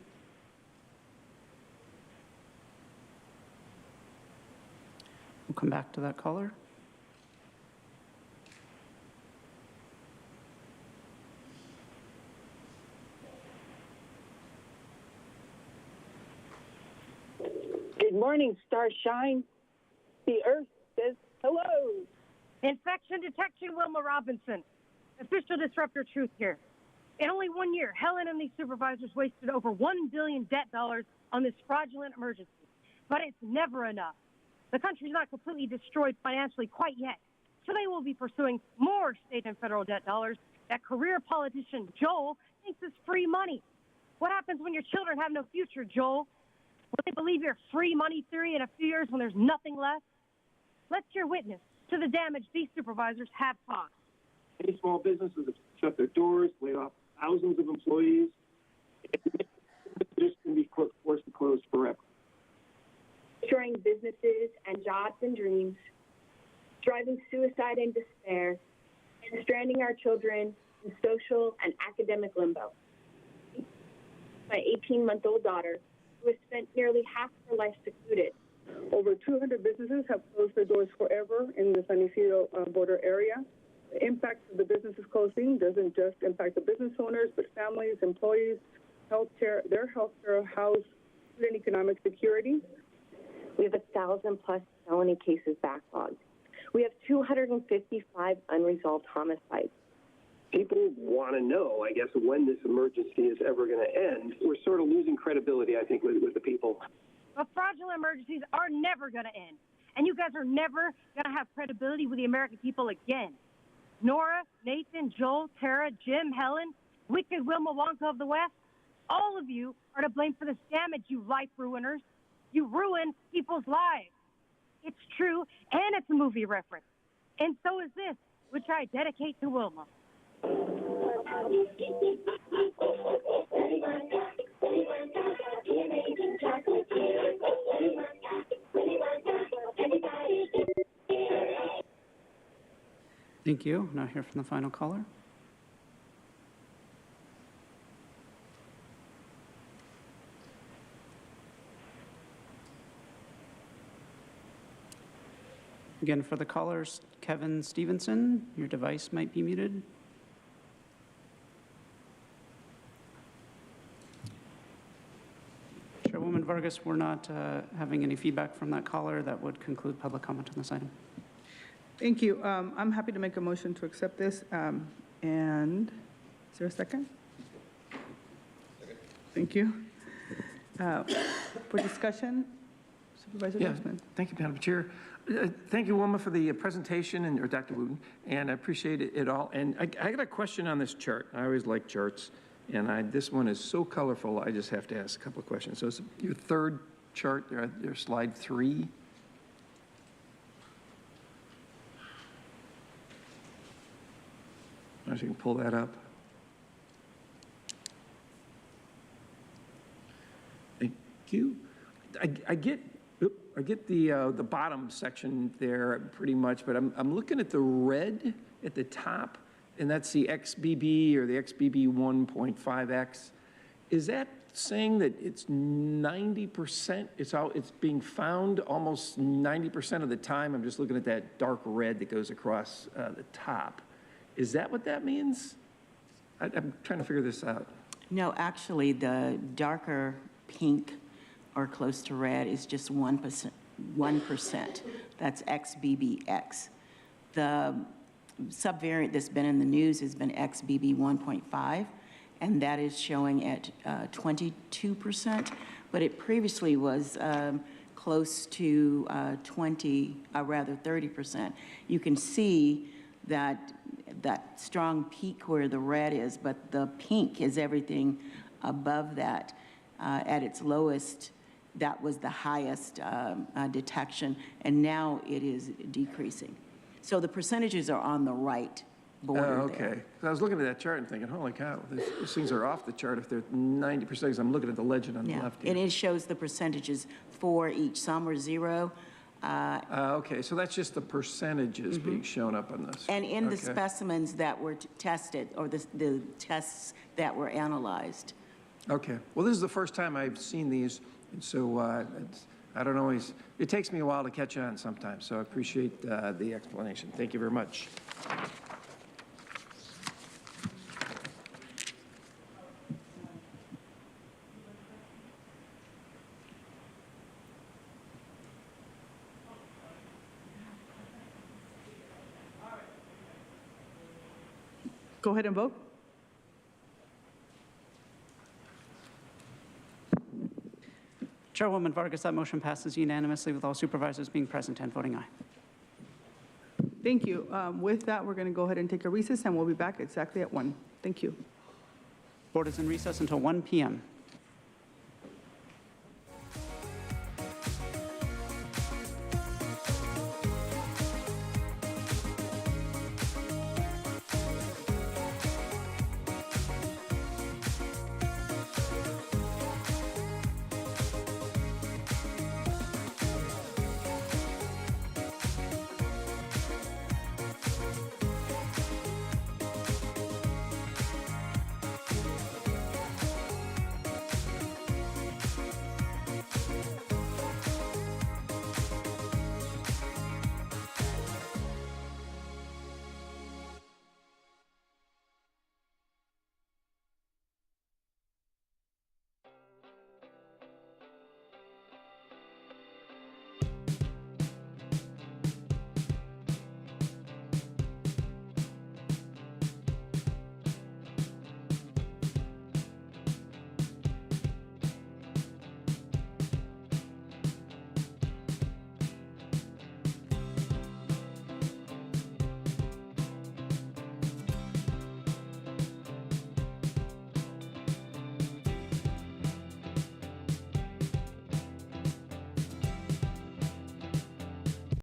We'll come back to that caller. Good morning, starshine. The Earth says hello. Infection detection, Wilma Robinson. Official disruptor truth here. In only 1 year, Helen and these supervisors wasted over $1 billion debt dollars on this fraudulent emergency. But it's never enough. The country's not completely destroyed financially quite yet. So they will be pursuing more state and federal debt dollars that career politician Joel thinks is free money. What happens when your children have no future, Joel? Will they believe your free money theory in a few years when there's nothing left? Let's hear witness to the damage these supervisors have caused. Many small businesses have shut their doors, laid off thousands of employees. This can be forced to close forever. Destroying businesses and jobs and dreams, driving suicide and despair, and stranding our children in social and academic limbo. My 18-month-old daughter, who has spent nearly half her life secluded. Over 200 businesses have closed their doors forever in the San Isidro border area. The impact of the businesses closing doesn't just impact the business owners, but families, employees, healthcare, their healthcare, house, and economic security. We have 1,000+ felony cases backlogged. We have 255 unresolved homicides. People want to know, I guess, when this emergency is ever going to end. We're sort of losing credibility, I think, with the people. But fraudulent emergencies are never going to end. And you guys are never going to have credibility with the American people again. Nora, Nathan, Joel, Tara, Jim, Helen, wicked Wilma Wonka of the West, all of you are to blame for this damage, you life ruiners. You ruin people's lives. It's true, and it's a movie reference. And so is this, which I dedicate to Wilma. Thank you. Now hear from the final caller. Again, for the callers, Kevin Stevenson, your device might be muted. Chairwoman Vargas, we're not having any feedback from that caller. That would conclude public comment on this item. Thank you. I'm happy to make a motion to accept this. And is there a second? Thank you. For discussion, Supervisor Grossman. Thank you, Madam Chair. Thank you, Wilma, for the presentation, or Dr. Wooten, and I appreciate it all. And I got a question on this chart. I always like charts, and this one is so colorful, I just have to ask a couple of questions. So it's your third chart, your slide 3. I you can pull that up. Thank you. I get the bottom section there pretty much, but I'm looking at the red at the top, and that's the XBB or the XBB 1.5X. Is that saying that it's 90%? It's being found almost 90% of the time. I'm just looking at that dark red that goes across the top. Is that what that means? I'm trying to figure this out. No, actually, the darker pink or close to red is just 1%. 1%. That's XBBX. The subvariant that's been in the news has been XBB 1.5, and that is showing at 22%, but it previously was close to 30%. You can see that strong peak where the red is, but the pink is everything above that. At its lowest, that was the highest detection, and now it is decreasing. So the percentages are on the right border okay. there. So I was looking at that chart and thinking, holy cow, these things are off the chart if they're 90%, because I'm looking at the legend on the left here. And it shows the percentages for each. Some are 0. Okay, so that's just the percentages being shown up on this. And in the Okay. specimens that were tested, or the tests that were analyzed. Okay. Well, this is the first time I've seen these, and so I don't always, it takes me a while to catch on sometimes, so I appreciate the explanation. Thank you very much. Go ahead and vote. Chairwoman Vargas, that motion passes unanimously with all supervisors being present and voting aye. Thank you. With that, we're going to go ahead and take a recess, and we'll be back exactly at 1. Thank you. Board is in recess until 1 p.m.